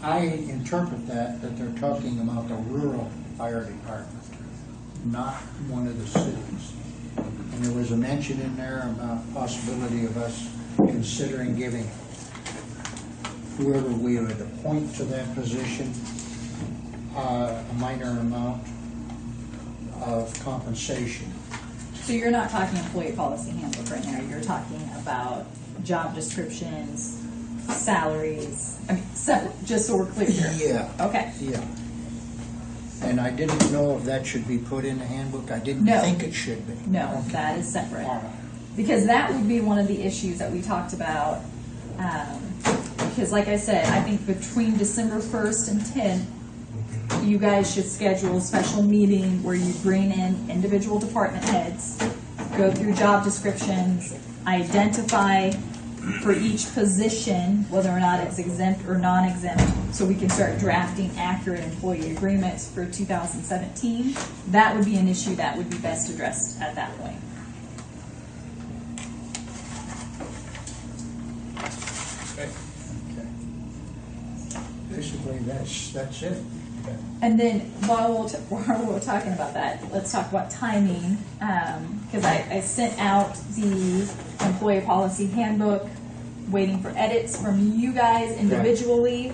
Speaker 3: I interpret that they're talking about the rural fire department, not one of the cities. And there was a mention in there about possibility of us considering giving whoever we would appoint to that position a minor amount of compensation.
Speaker 4: So you're not talking employee policy handbook right now, you're talking about job descriptions, salaries, I mean, separate, just so we're clear here.
Speaker 3: Yeah.
Speaker 4: Okay.
Speaker 3: Yeah. And I didn't know if that should be put in the handbook. I didn't
Speaker 4: No.
Speaker 3: think it should be.
Speaker 4: No,
Speaker 3: Okay.
Speaker 4: that is separate.
Speaker 3: All right.
Speaker 4: Because that would be one of the issues that we talked about. Because like I said, I think between December 1st and 10th, you guys should schedule a special meeting where you bring in individual department heads, go through job descriptions, identify for each position whether or not it's exempt or non-exempt, so we can start drafting accurate employee agreements for 2017. That would be an issue that would be best addressed at that point.
Speaker 1: Okay.
Speaker 3: Basically, that's it.
Speaker 4: And then while we're talking about that, let's talk about timing, because I sent out the employee policy handbook, waiting for edits from you guys individually.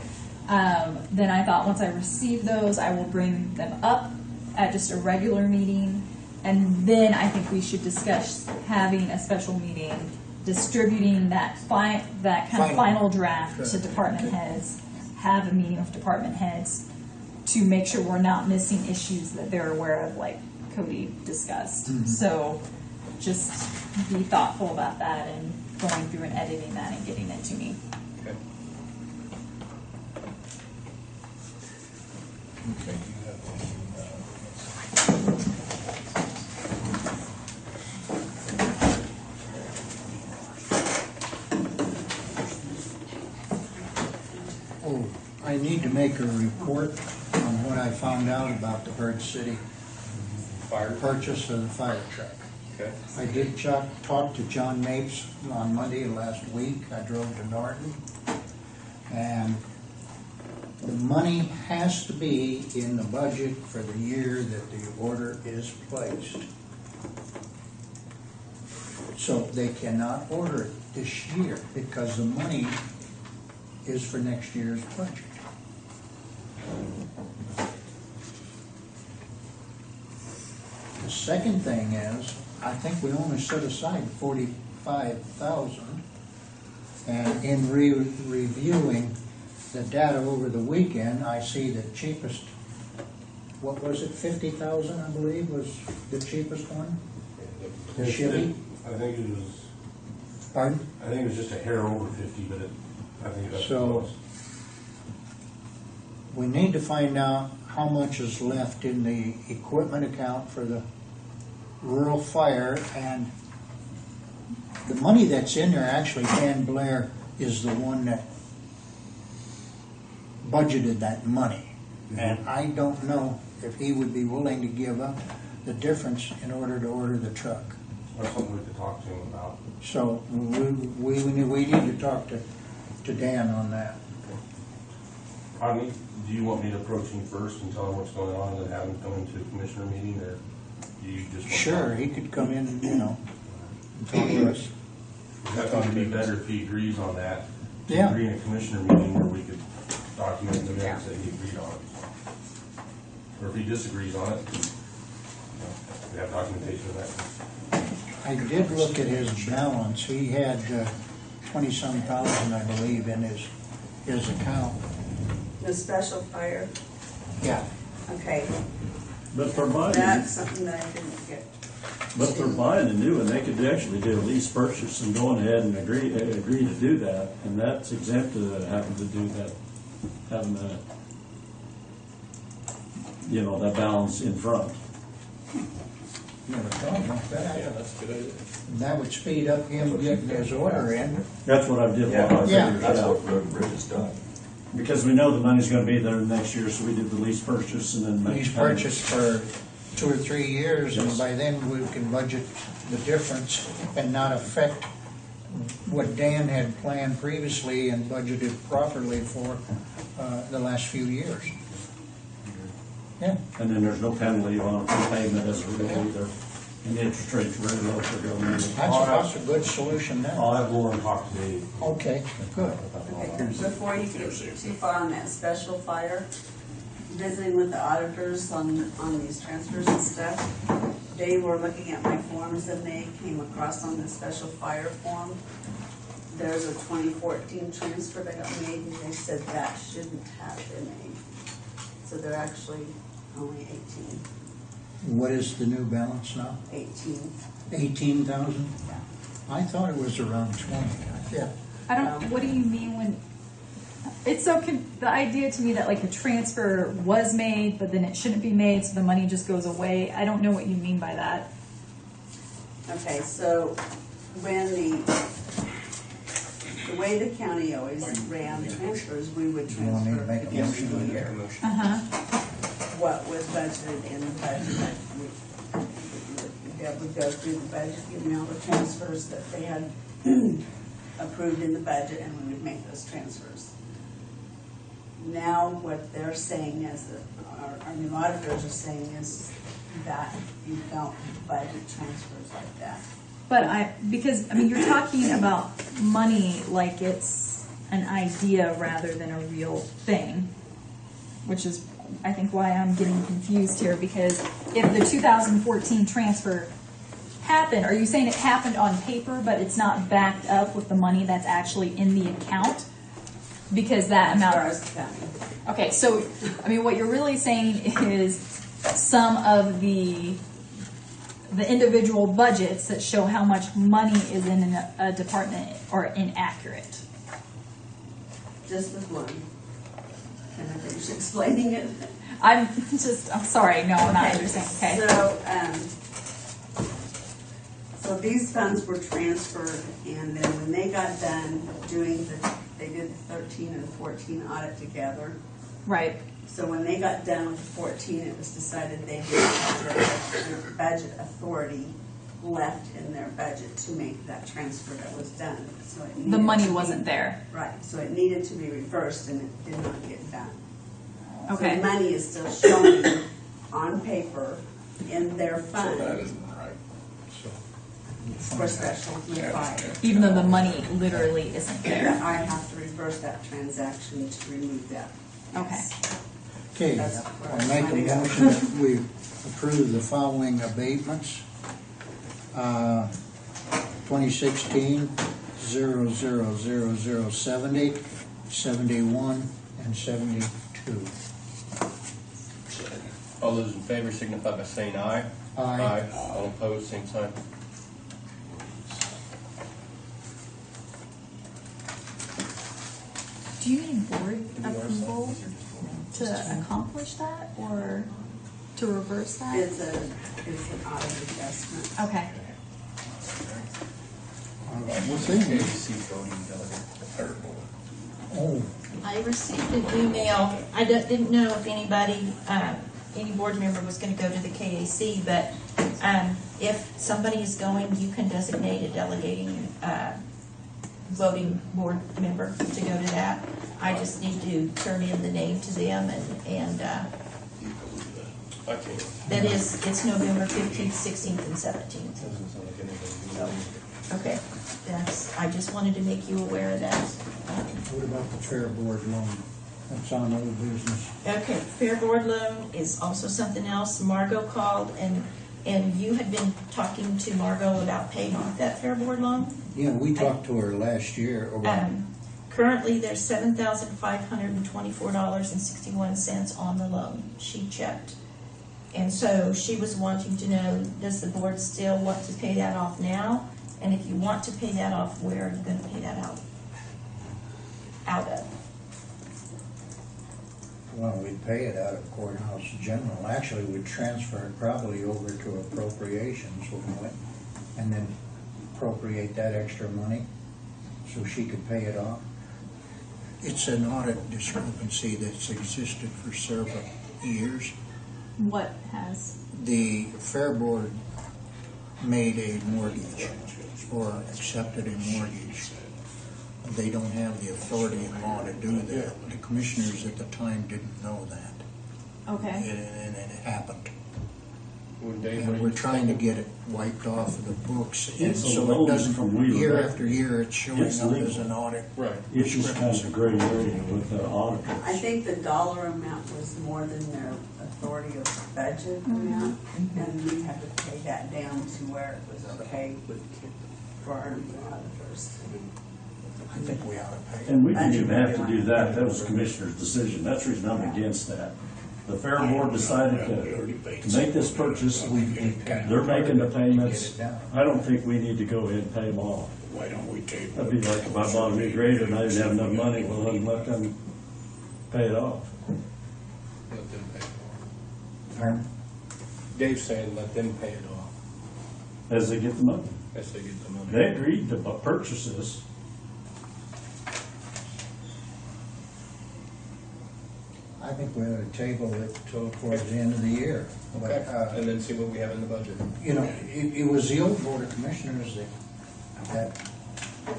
Speaker 4: Then I thought once I receive those, I will bring them up at just a regular meeting, and then I think we should discuss having a special meeting, distributing that final draft to department heads, have a meeting with department heads to make sure we're not missing issues that they're aware of, like Cody discussed.
Speaker 3: Mm-hmm.
Speaker 4: So just be thoughtful about that and going through and editing that and getting it to me.
Speaker 1: Okay. Okay, you have
Speaker 3: Oh, I need to make a report on what I found out about the Bird City
Speaker 1: fire.
Speaker 3: purchase of the fire truck.
Speaker 1: Okay.
Speaker 3: I did talk to John Mapes on Monday last week. I drove to Norton. And the money has to be in the budget for the year that the order is placed. So they cannot order it this year because the money is for next year's budget. The second thing is, I think we only set aside $45,000, and in reviewing the data over the weekend, I see the cheapest, what was it, 50,000, I believe, was the cheapest one? The Chevy?
Speaker 8: I think it was,
Speaker 3: Pardon?
Speaker 8: I think it was just a hair over 50, but I think that's
Speaker 3: So-
Speaker 8: close.
Speaker 3: We need to find out how much is left in the equipment account for the rural fire, and the money that's in there, actually, Dan Blair is the one that budgeted that money. And I don't know if he would be willing to give up the difference in order to order the truck.
Speaker 8: That's something we could talk to him about.
Speaker 3: So we need to talk to Dan on that.
Speaker 8: Rodney, do you want me to approach him first and tell him what's going on and then have him come into a commissioner meeting, or do you just want to?
Speaker 3: Sure, he could come in, and talk to us.
Speaker 8: I thought it'd be better if he agrees on that. To
Speaker 3: Yeah.
Speaker 8: agree in a commissioner meeting where we could document the minutes that he agreed on. or if he disagrees on it, we have documentation of that.
Speaker 3: I did look at his balance. He had 20-some thousand, I believe, in his account.
Speaker 12: The special fire,
Speaker 3: Yeah.
Speaker 12: okay,
Speaker 13: But if they're buying,
Speaker 12: that's something that I didn't get.
Speaker 13: but if they're buying a new one, they could actually do a lease purchase and go ahead and agree to do that, and that's exempt to having to do that, having that, that balance in front.
Speaker 3: Never thought about that.
Speaker 1: Yeah, that's a good idea.
Speaker 3: That would speed up him getting his order in.
Speaker 13: That's what I did.
Speaker 10: Yeah,
Speaker 3: Yeah.
Speaker 10: that's what Road and Bridge has done.
Speaker 13: Because we know the money's gonna be there next year, so we did the lease purchase and then.
Speaker 3: He's purchased for 2 or 3 years, and
Speaker 13: Yes.
Speaker 3: by then we can budget the difference and not affect what Dan had planned previously and budgeted properly for the last few years. Yeah.
Speaker 13: And then there's no penalty on payment as a result either. And the interest rate's very low for government.
Speaker 3: That's a good solution now.
Speaker 8: I'll have Lauren talk to Dave.
Speaker 3: Okay, good.
Speaker 12: Okay, before you get too far on that special fire, visiting with the auditors on these transfers and stuff, they were looking at my forms and they came across on the special fire form. There's a 2014 transfer that got made and they said that shouldn't have been made. So they're actually only 18.
Speaker 3: What is the new balance now?
Speaker 12: 18.
Speaker 3: 18,000?
Speaker 12: Yeah.
Speaker 3: I thought it was around 20. Yeah.
Speaker 4: I don't, what do you mean when, it's so, the idea to me that like a transfer was made, but then it shouldn't be made, so the money just goes away. I don't know what you mean by that.
Speaker 12: Okay, so when the way the county always ran transfers, we would
Speaker 3: You want me to
Speaker 12: transfer
Speaker 3: make a
Speaker 12: every
Speaker 3: motion?
Speaker 12: year
Speaker 4: Uh-huh.
Speaker 12: what was budgeted in the budget. Deb would go through the budget, give me all the transfers that they had approved in the budget, and we would make those transfers. Now, what they're saying is, that our new auditors are saying is that you don't budget transfers like that.
Speaker 4: But because you're talking about money like it's an idea rather than a real thing, which is, I think, why I'm getting confused here, because if the 2014 transfer happened, are you saying it happened on paper, but it's not backed up with the money that's actually in the account? Because that amount.
Speaker 12: As far as the county.
Speaker 4: Okay, so, what you're really saying is some of the individual budgets that show how much money is in a department are inaccurate.
Speaker 12: Just this one. Can I finish explaining it?
Speaker 4: I'm sorry, no, I'm not
Speaker 12: Okay.
Speaker 4: understanding, okay?
Speaker 12: So these funds were transferred, and then when they got done doing they did the 13 and 14 audit together.
Speaker 4: Right,
Speaker 12: So when they got done with the 14, it was decided they didn't have their budget authority left in their budget to make that transfer that was done. So it
Speaker 4: the
Speaker 12: needed
Speaker 4: money
Speaker 12: to be-
Speaker 4: wasn't there,
Speaker 12: Right, so it needed to be reversed, and it did not get done. So
Speaker 4: okay.
Speaker 12: the money is still showing on paper in their
Speaker 1: So that
Speaker 12: fund
Speaker 1: isn't right.
Speaker 12: for special fire.
Speaker 4: Even though the money literally isn't there.
Speaker 12: I have to reverse that transaction to remove that.
Speaker 4: Okay.
Speaker 3: Okay,
Speaker 12: That's where
Speaker 3: I'll make a
Speaker 12: money goes.
Speaker 3: motion that we approve the following abatements. 2016, 000070, 71, and 72.
Speaker 1: All those in favor signify by saying aye.
Speaker 3: Aye.
Speaker 1: All opposed, same sign.
Speaker 4: Do you need board approval to accomplish that, or to reverse that?
Speaker 12: It's an audit adjustment.
Speaker 4: Okay.
Speaker 3: What's in it?
Speaker 1: KC voting delegate.
Speaker 3: Oh,
Speaker 5: I received an email, I didn't know if anybody, any board member was gonna go to the KAC, but, if somebody is going, you can designate a delegating, voting board member to go to that. I just need to turn in the name to them and,
Speaker 1: I can't.
Speaker 5: that is, it's November 15th, 16th, and 17th.
Speaker 1: Doesn't sound like anybody.
Speaker 5: Okay, I just wanted to make you aware of that.
Speaker 3: what about the fair board loan? That's on old business.
Speaker 5: Okay, Fair Board loan is also something else. Margot called and you had been talking to Margot about paying off that Fair Board loan.
Speaker 3: Yeah, we talked to her last year about,
Speaker 5: Currently, there's $7,524.61 on the loan. She checked. And so she was wanting to know, does the board still want to pay that off now? And if you want to pay that off, where are you going to pay that out of?
Speaker 3: well, we'd pay it out of courthouse general. Actually, we'd transfer it probably over to appropriations, wouldn't we? And then appropriate that extra money so she could pay it off. It's an audit discrepancy that's existed for several years.
Speaker 4: What has?
Speaker 3: The Fair Board made a mortgage or accepted a mortgage. They don't have the authority in law to do that. The commissioners at the time didn't know that.
Speaker 4: Okay.
Speaker 3: And it happened.
Speaker 1: When Dave
Speaker 3: And we're
Speaker 1: brings-
Speaker 3: trying to get it wiped off of the books. And
Speaker 13: It's a
Speaker 3: so
Speaker 13: loan
Speaker 3: it doesn't,
Speaker 13: from Wheeler.
Speaker 3: year after year, it's showing
Speaker 13: It's
Speaker 3: up
Speaker 13: legal.
Speaker 3: as an audit.
Speaker 1: Right.
Speaker 13: It's just kind of a gray area with the auditors.
Speaker 12: I think the dollar amount was more than their authority of budget amount, and we had to pay that down to where it was okay for our auditors.
Speaker 3: I think we ought to pay it.
Speaker 13: And we didn't even have to do that, that was the commissioner's decision, that's the reason I'm against that. The Fair Board decided to make this purchase, they're making the payments. I don't think we need to go ahead and pay them all.
Speaker 7: Why don't we table?
Speaker 13: That'd be like if I bought a new grader and I didn't have enough money, well, then let them pay it off.
Speaker 1: Let them pay it
Speaker 3: Pardon?
Speaker 1: off. Dave's saying let them pay it off
Speaker 13: As they get the money.
Speaker 1: as they get the money.
Speaker 13: They agreed to purchase this.
Speaker 3: I think we ought to table it till towards the end of the year.
Speaker 1: Okay,
Speaker 3: But,
Speaker 1: and then see what we have in the budget.
Speaker 3: you know, it was the old Board of Commissioners that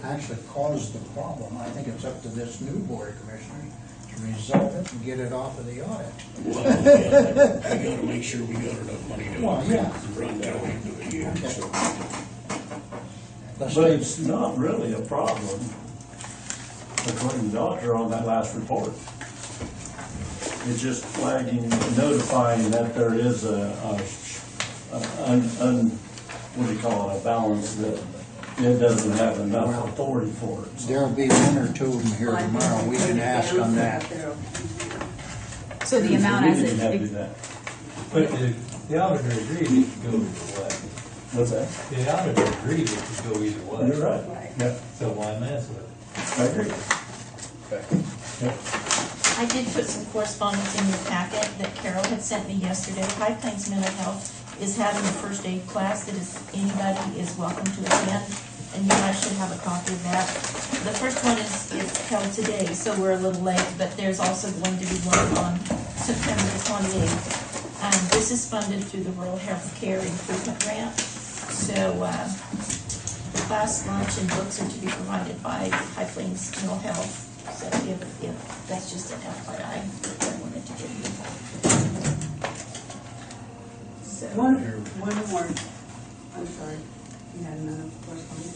Speaker 3: actually caused the problem. I think it's up to this new Board of Commissioners to resolve it and get it off of the audit.
Speaker 7: Well, yeah, we gotta make sure we got enough money to
Speaker 3: Well, yeah.
Speaker 7: run till the end of the year, so.
Speaker 3: Let's
Speaker 13: But
Speaker 3: take-
Speaker 13: it's not really a problem, according to the auditor on that last report. It's just flagging, notifying that there is what do you call it, a balance that it doesn't have enough authority for it. So
Speaker 3: There'll be one or two of them here tomorrow. We can ask on that.
Speaker 4: So the amount
Speaker 13: we
Speaker 4: as
Speaker 13: didn't have to do
Speaker 4: it,
Speaker 13: that.
Speaker 15: But the auditor agreed it could go either way.
Speaker 13: What's that?
Speaker 15: The auditor agreed it could go either way.
Speaker 13: You're right. Yeah,
Speaker 15: So why mess with it?
Speaker 13: I agree.
Speaker 1: Okay.
Speaker 13: Yeah.
Speaker 5: I did put some correspondence in your packet that Carol had sent me yesterday. High Plains Mental Health is having a first aid class that anybody is welcome to attend, and you guys should have a copy of that. The first one is held today, so we're a little late, but there's also going to be one on September the 28th. This is funded through the Rural Health Care Improvement Grant. So class, lunch, and books are to be provided by High Plains Mental Health. So if that's just an FYI, I wanted to give you. So,
Speaker 12: One more, I'm sorry, you had another question?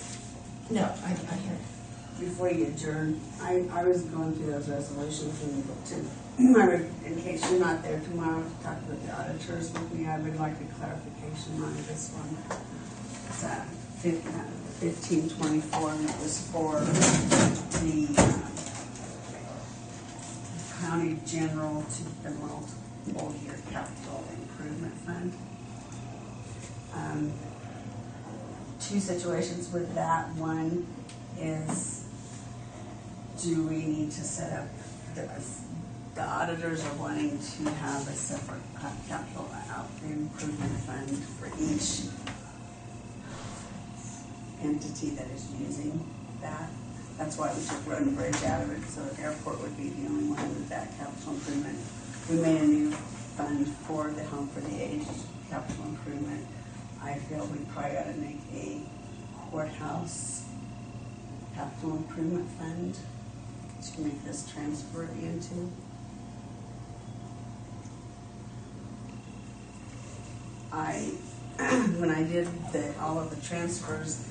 Speaker 5: no, I heard.
Speaker 12: Before you adjourn, I was going through those resolutions and in case you're not there tomorrow to talk with the auditors with me, I would like a clarification on this one. It's 1524, and it was for the county general to the multiple year capital improvement fund. Two situations with that. One is, do we need to set up, the auditors are wanting to have a separate capital improvement fund for each entity that is using that. That's why we took road and bridge out of it, so the airport would be the only one with that capital improvement. We made a new fund for the Home for the Aged capital improvement. I feel we probably ought to make a courthouse capital improvement fund to make this transfer into. When I did all of the transfers,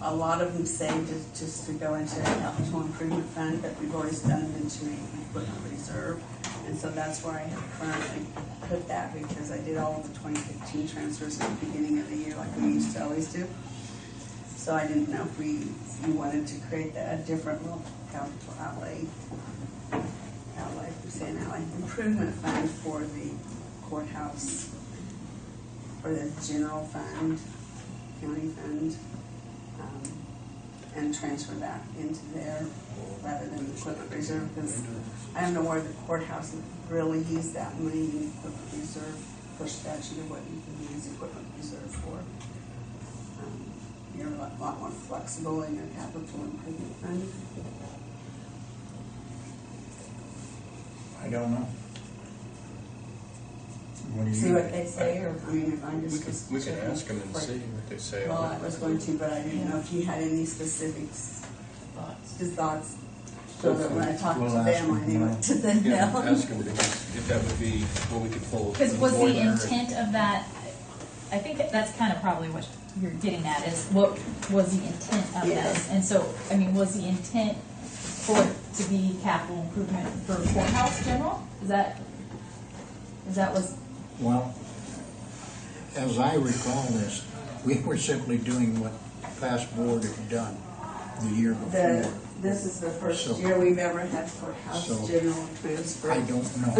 Speaker 12: a lot of them saved it just to go into an capital improvement fund, but we've always done it into an equipment reserve. And so that's where I have currently put that, because I did all of the 2015 transfers at the beginning of the year like we used to always do. So I didn't know if you wanted to create a different little capital outlay, improvement fund for the courthouse, for the general fund, county fund, and transfer that into there rather than the equipment reserve, because I don't know where the courthouse really used that money in equipment reserve for statute of what you can use equipment reserve for. You're a lot more flexible in your capital improvement fund.
Speaker 3: I don't know. What do you?
Speaker 12: See what they say, or I mean, if I'm just.
Speaker 1: We could ask them and see what they say.
Speaker 12: Well, I was going to, but I didn't know if you had any specifics, just thoughts, so that when I talk to
Speaker 3: We'll
Speaker 12: them,
Speaker 3: ask
Speaker 12: I
Speaker 3: them,
Speaker 12: knew what to them
Speaker 1: Yeah,
Speaker 12: now.
Speaker 1: ask them if that would be what we could pull.
Speaker 4: Because was
Speaker 1: more
Speaker 4: the
Speaker 1: than-
Speaker 4: intent of that, I think that's kind of probably what you're getting at, is what was the intent of
Speaker 12: Yes.
Speaker 4: this? And so, I mean, was the intent for it to be capital improvement for courthouse general? Is that was,
Speaker 3: Well, as I recall this, we were simply doing what past board had done the year before.
Speaker 12: This is the first
Speaker 3: So-
Speaker 12: year we've ever had for house
Speaker 3: So-
Speaker 12: general transfer.
Speaker 3: I don't know.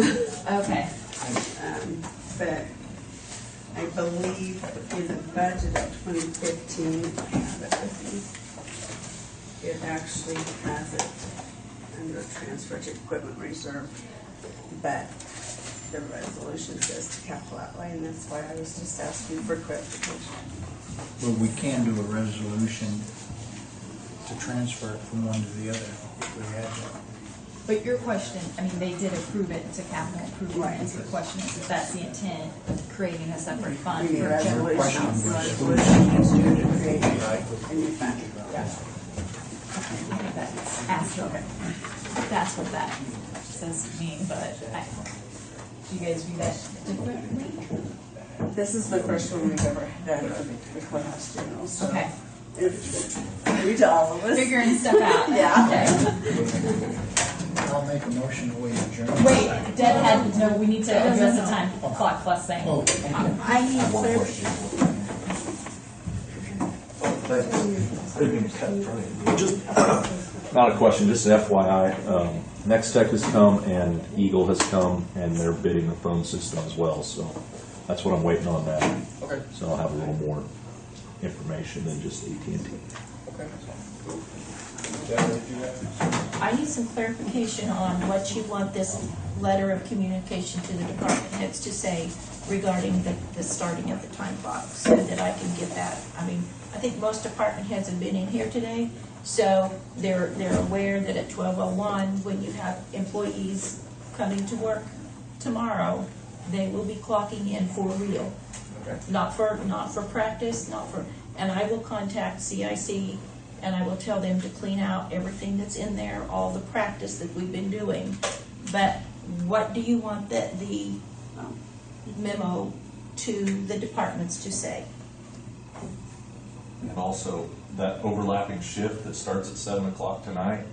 Speaker 4: okay.
Speaker 12: But I believe in the budget of 2015, I have it with me. It actually has it under transfer to equipment reserve, but the resolution says to capital outlay, and that's why I was just asking for clarification.
Speaker 3: But we can do a resolution to transfer it from one to the other if we had to.
Speaker 4: But your question, I mean, they did approve it to capital improvement,
Speaker 12: Right.
Speaker 4: and so the question is if that's the intent, creating a separate fund
Speaker 12: We need
Speaker 4: for
Speaker 12: a
Speaker 4: general.
Speaker 12: resolution
Speaker 3: was-
Speaker 12: to create a new fund.
Speaker 4: I think that's asking, that's what that says to me, but do you guys view that differently?
Speaker 12: This is the first one we've ever done for the courthouse general, so.
Speaker 4: Okay.
Speaker 12: It's new to all of us.
Speaker 4: Figuring stuff out.
Speaker 12: Yeah.
Speaker 4: Okay.
Speaker 3: I'll make a motion that we adjourn.
Speaker 4: Wait, Deb had, no, we need to address the time clock plus thing.
Speaker 3: Oh,
Speaker 12: I need clarification.
Speaker 16: Just, not a question, just an FYI. Next Tech has come and Eagle has come and they're bidding the phone system as well, so that's what I'm waiting on that.
Speaker 1: Okay.
Speaker 16: So I'll have a little more information than just AT&T.
Speaker 1: Okay. Cool. Deb, what did you have?
Speaker 5: I need some clarification on what you want this letter of communication to the department heads to say regarding the starting of the time clock, so that I can get that. I mean, I think most department heads have been in here today, so they're aware that at 12:01, when you have employees coming to work tomorrow, they will be clocking in for real.
Speaker 1: Okay.
Speaker 5: Not for practice, and I will contact CIC and I will tell them to clean out everything that's in there, all the practice that we've been doing. But what do you want the memo to the departments to say?
Speaker 17: And also, that overlapping shift that starts at 7 o'clock tonight,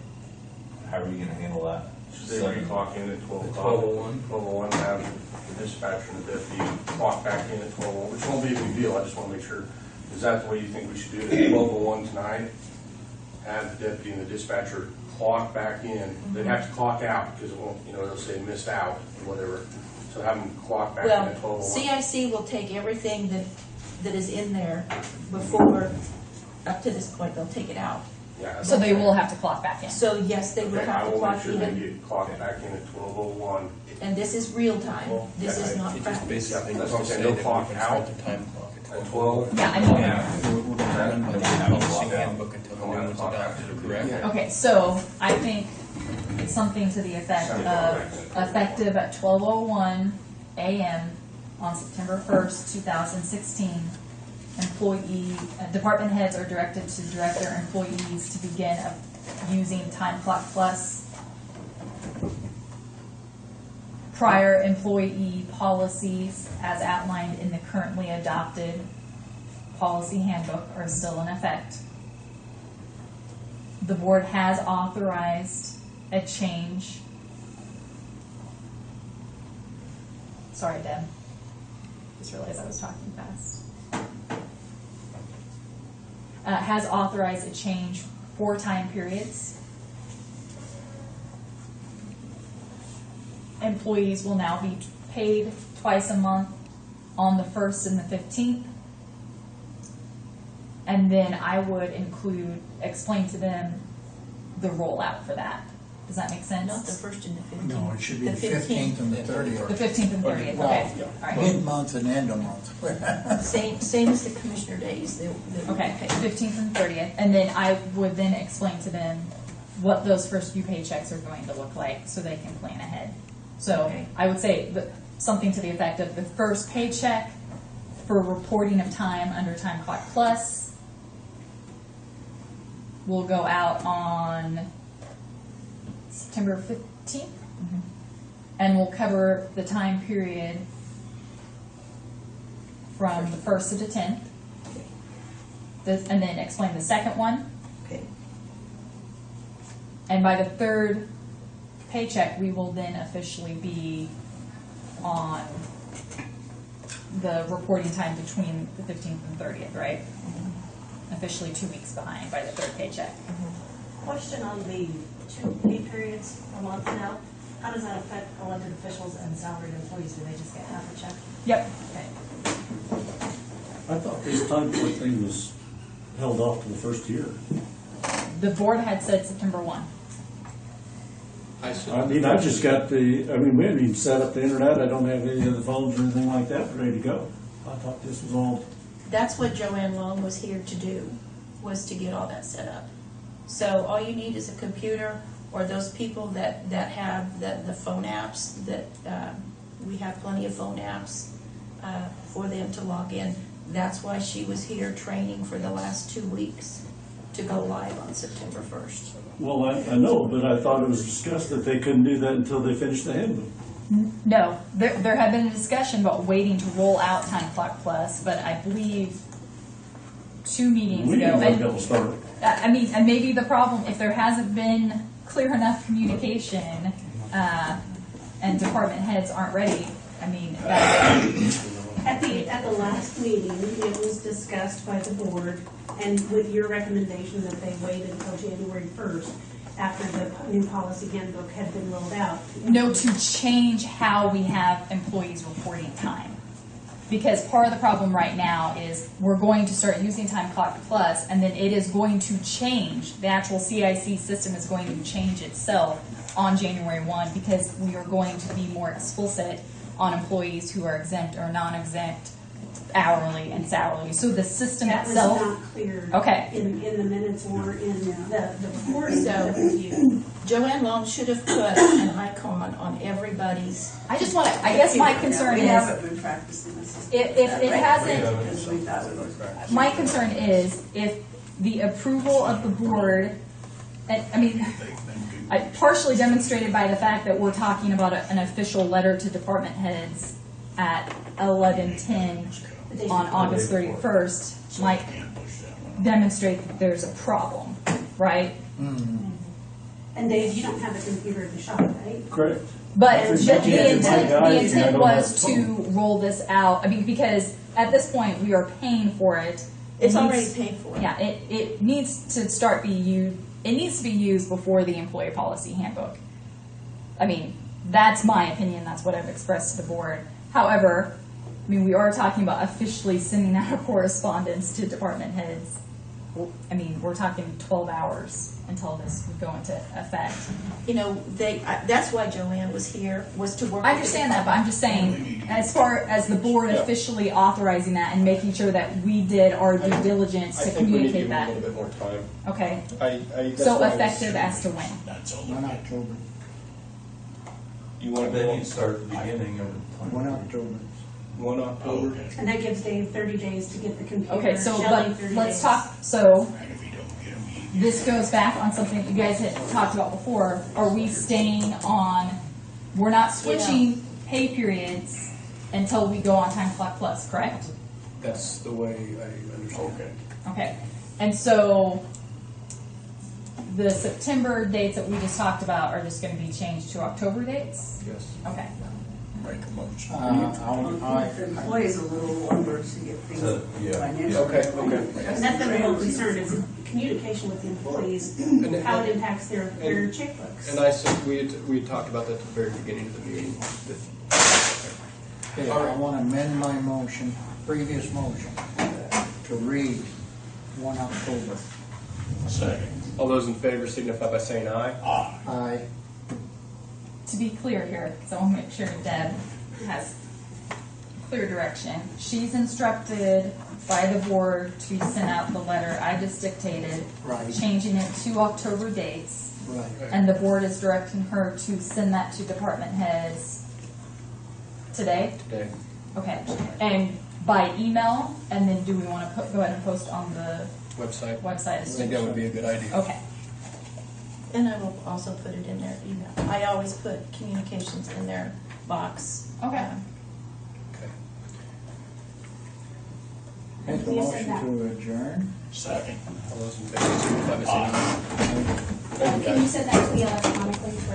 Speaker 17: how are you gonna handle that?
Speaker 18: They would clock in at 12 o'clock. 12:01, have the dispatcher and the deputy clock back in at 12:01, which won't be a big deal, I just wanna make sure. Is that the way you think we should do it? 12:01 tonight, have the deputy and the dispatcher clock back in. They'd have to clock out, because it won't, they'll say missed out, or whatever. So have them clock back in at 12:01.
Speaker 5: CIC will take everything that is in there before, up to this point, they'll take it out.
Speaker 18: Yeah,
Speaker 4: So they will have to clock back in.
Speaker 5: So yes, they will
Speaker 18: Okay, I
Speaker 5: have to
Speaker 18: will make
Speaker 5: clock
Speaker 18: sure they
Speaker 5: in,
Speaker 18: get clocked back in at 12:01.
Speaker 5: and this is real time. This is not
Speaker 1: It just
Speaker 5: practice.
Speaker 1: basically
Speaker 18: That's
Speaker 1: was
Speaker 18: what I'm
Speaker 1: to
Speaker 18: saying,
Speaker 1: say
Speaker 18: they'll
Speaker 1: that
Speaker 18: clock
Speaker 1: we're gonna start
Speaker 18: out
Speaker 1: the time clock
Speaker 18: at 12.
Speaker 4: Yeah, I know.
Speaker 3: we're gonna run by the
Speaker 1: Policy handbook until the new one's adopted, correct?
Speaker 3: Yeah.
Speaker 4: Okay, so I think it's something to the effect of effective at 12:01 a.m. on September 1st, 2016. Department heads are directed to direct their employees to begin using Time Clock Plus. Prior employee policies as outlined in the currently adopted policy handbook are still in effect. the board has authorized a change. Sorry, Deb. Just realized I was talking fast. Has authorized a change for time periods. Employees will now be paid twice a month on the 1st and the 15th. And then I would explain to them the rollout for that. Does that make sense?
Speaker 5: Not the 1st and the 15th.
Speaker 3: No, it should be the 15th and the 30th.
Speaker 4: The 15th and 30th,
Speaker 3: Well,
Speaker 4: okay. All right.
Speaker 3: mid-month and end of month.
Speaker 5: Same as the commissioner days.
Speaker 4: Okay, 15th and 30th. And then I would then explain to them what those first few paychecks are going to look like so they can plan ahead. So
Speaker 5: Okay.
Speaker 4: I would say something to the effect of the first paycheck for reporting of time under Time Clock Plus will go out on September 15th, and will cover the time period from the 1st to the 10th. And then explain the second one.
Speaker 5: Okay.
Speaker 4: And by the third paycheck, we will then officially be on the reporting time between the 15th and 30th, right? Officially 2 weeks behind by the third paycheck.
Speaker 19: Question on the 2 pay periods a month now. How does that affect elected officials and salaried employees? Do they just get half a check?
Speaker 4: Yep.
Speaker 19: Okay.
Speaker 13: I thought this time point thing was held off to the first year.
Speaker 4: The board had said September 1.
Speaker 13: I mean, I've just got we haven't even set up the internet. I don't have any of the phones or anything like that ready to go. I thought this was all.
Speaker 5: That's what Joanne Long was here to do, was to get all that set up. So all you need is a computer, or those people that have the phone apps, that we have plenty of phone apps for them to log in. That's why she was here training for the last 2 weeks to go live on September 1st.
Speaker 13: Well, I know, but I thought it was discussed that they couldn't do that until they finished the handbook.
Speaker 4: No, there had been a discussion about waiting to roll out Time Clock Plus, but I believe 2 meetings
Speaker 13: We
Speaker 4: ago.
Speaker 13: didn't get started.
Speaker 4: I mean, and maybe the problem, if there hasn't been clear enough communication, and department heads aren't ready, I mean,
Speaker 2: At the last meeting, it was discussed by the board, and with your recommendation that they wait until January 1st, after the new policy handbook had been rolled out.
Speaker 4: no, to change how we have employees reporting time. Because part of the problem right now is we're going to start using Time Clock Plus, and then it is going to change. The actual CIC system is going to change itself on January 1, because we are going to be more explicit on employees who are exempt or non-exempt, hourly and salary. So the system itself.
Speaker 2: That was not clear.
Speaker 4: Okay.
Speaker 2: In the minutes or in the report.
Speaker 5: So Joanne Long should have put an icon on everybody's.
Speaker 4: I just want to, I guess my concern
Speaker 12: We
Speaker 4: is,
Speaker 12: haven't been practicing this.
Speaker 4: if it hasn't,
Speaker 12: Because we thought we were.
Speaker 4: my concern is if the approval of the board, and, I mean, I partially demonstrated by the fact that we're talking about an official letter to department heads at 11:10 on August 31st might demonstrate that there's a problem, right?
Speaker 2: And Dave, you don't have a computer in the shop, right?
Speaker 13: Correct.
Speaker 4: But
Speaker 13: Every
Speaker 4: the
Speaker 13: budget,
Speaker 4: intent,
Speaker 13: every guy,
Speaker 4: the
Speaker 13: you
Speaker 4: intent
Speaker 13: know,
Speaker 4: was
Speaker 13: has
Speaker 4: to roll this out, I mean, because at this point, we are paying for it.
Speaker 5: It's
Speaker 4: It
Speaker 5: already
Speaker 4: needs-
Speaker 5: paid for.
Speaker 4: Yeah, it needs to start be used, it needs to be used before the employee policy handbook. I mean, that's my opinion, that's what I've expressed to the board. However, I mean, we are talking about officially sending out a correspondence to department heads. I mean, we're talking 12 hours until this would go into effect.
Speaker 5: You know, that's why Joanne was here, was to work.
Speaker 4: I understand that, but I'm just saying, as far as the board officially authorizing that and making sure that we did our due diligence to
Speaker 1: I think we need to
Speaker 4: communicate
Speaker 1: give them a
Speaker 4: that.
Speaker 1: little bit more time.
Speaker 4: Okay,
Speaker 1: That's
Speaker 4: so
Speaker 1: why I was-
Speaker 4: effective as to when?
Speaker 7: That's all.
Speaker 3: 1 October.
Speaker 1: You want to
Speaker 6: They
Speaker 1: go
Speaker 6: need to start at the beginning of the time.
Speaker 3: 1 October.
Speaker 1: 1 October?
Speaker 2: And that gives Dave 30 days to get the computer.
Speaker 4: Okay, so,
Speaker 2: Shelley
Speaker 4: but
Speaker 2: 30
Speaker 4: let's
Speaker 2: days.
Speaker 4: talk, so,
Speaker 7: And if you don't get them,
Speaker 4: this goes back on something you guys had talked about before. Are we staying on, we're not switching pay periods until we go on Time Clock Plus, correct?
Speaker 1: That's the way I understand it.
Speaker 4: Okay, and so the September dates that we just talked about are just gonna be changed to October dates?
Speaker 1: Yes.
Speaker 4: Okay.
Speaker 7: Make a motion.
Speaker 12: The employees a little longer to get things
Speaker 6: Yeah.
Speaker 12: financially.
Speaker 1: Okay.
Speaker 2: And that's the whole concern is communication with the employees, how it impacts their checkbooks.
Speaker 1: And I said, we had talked about that at the very beginning of the meeting.
Speaker 3: Okay, I want to amend my motion, previous motion, to read 1 October.
Speaker 7: Second.
Speaker 1: All those in favor signify by saying aye.
Speaker 3: Aye.
Speaker 4: To be clear here, because I want to make sure Deb has clear direction. She's instructed by the board to send out the letter I just dictated,
Speaker 3: Right.
Speaker 4: changing it to October dates,
Speaker 3: Right.
Speaker 4: and the board is directing her to send that to department heads today?
Speaker 1: Today.
Speaker 4: Okay, and by email, and then do we want to go ahead and post on the
Speaker 1: Website.
Speaker 4: website?
Speaker 1: I think that would be a good idea.
Speaker 4: Okay.
Speaker 5: And I will also put it in their email. I always put communications in their box.
Speaker 4: Okay.
Speaker 1: Okay.
Speaker 3: Make a motion to adjourn.
Speaker 7: Second.
Speaker 1: All those in favor signify by saying aye. Thank you,
Speaker 2: Can you
Speaker 1: guys.
Speaker 2: send that to me electronically?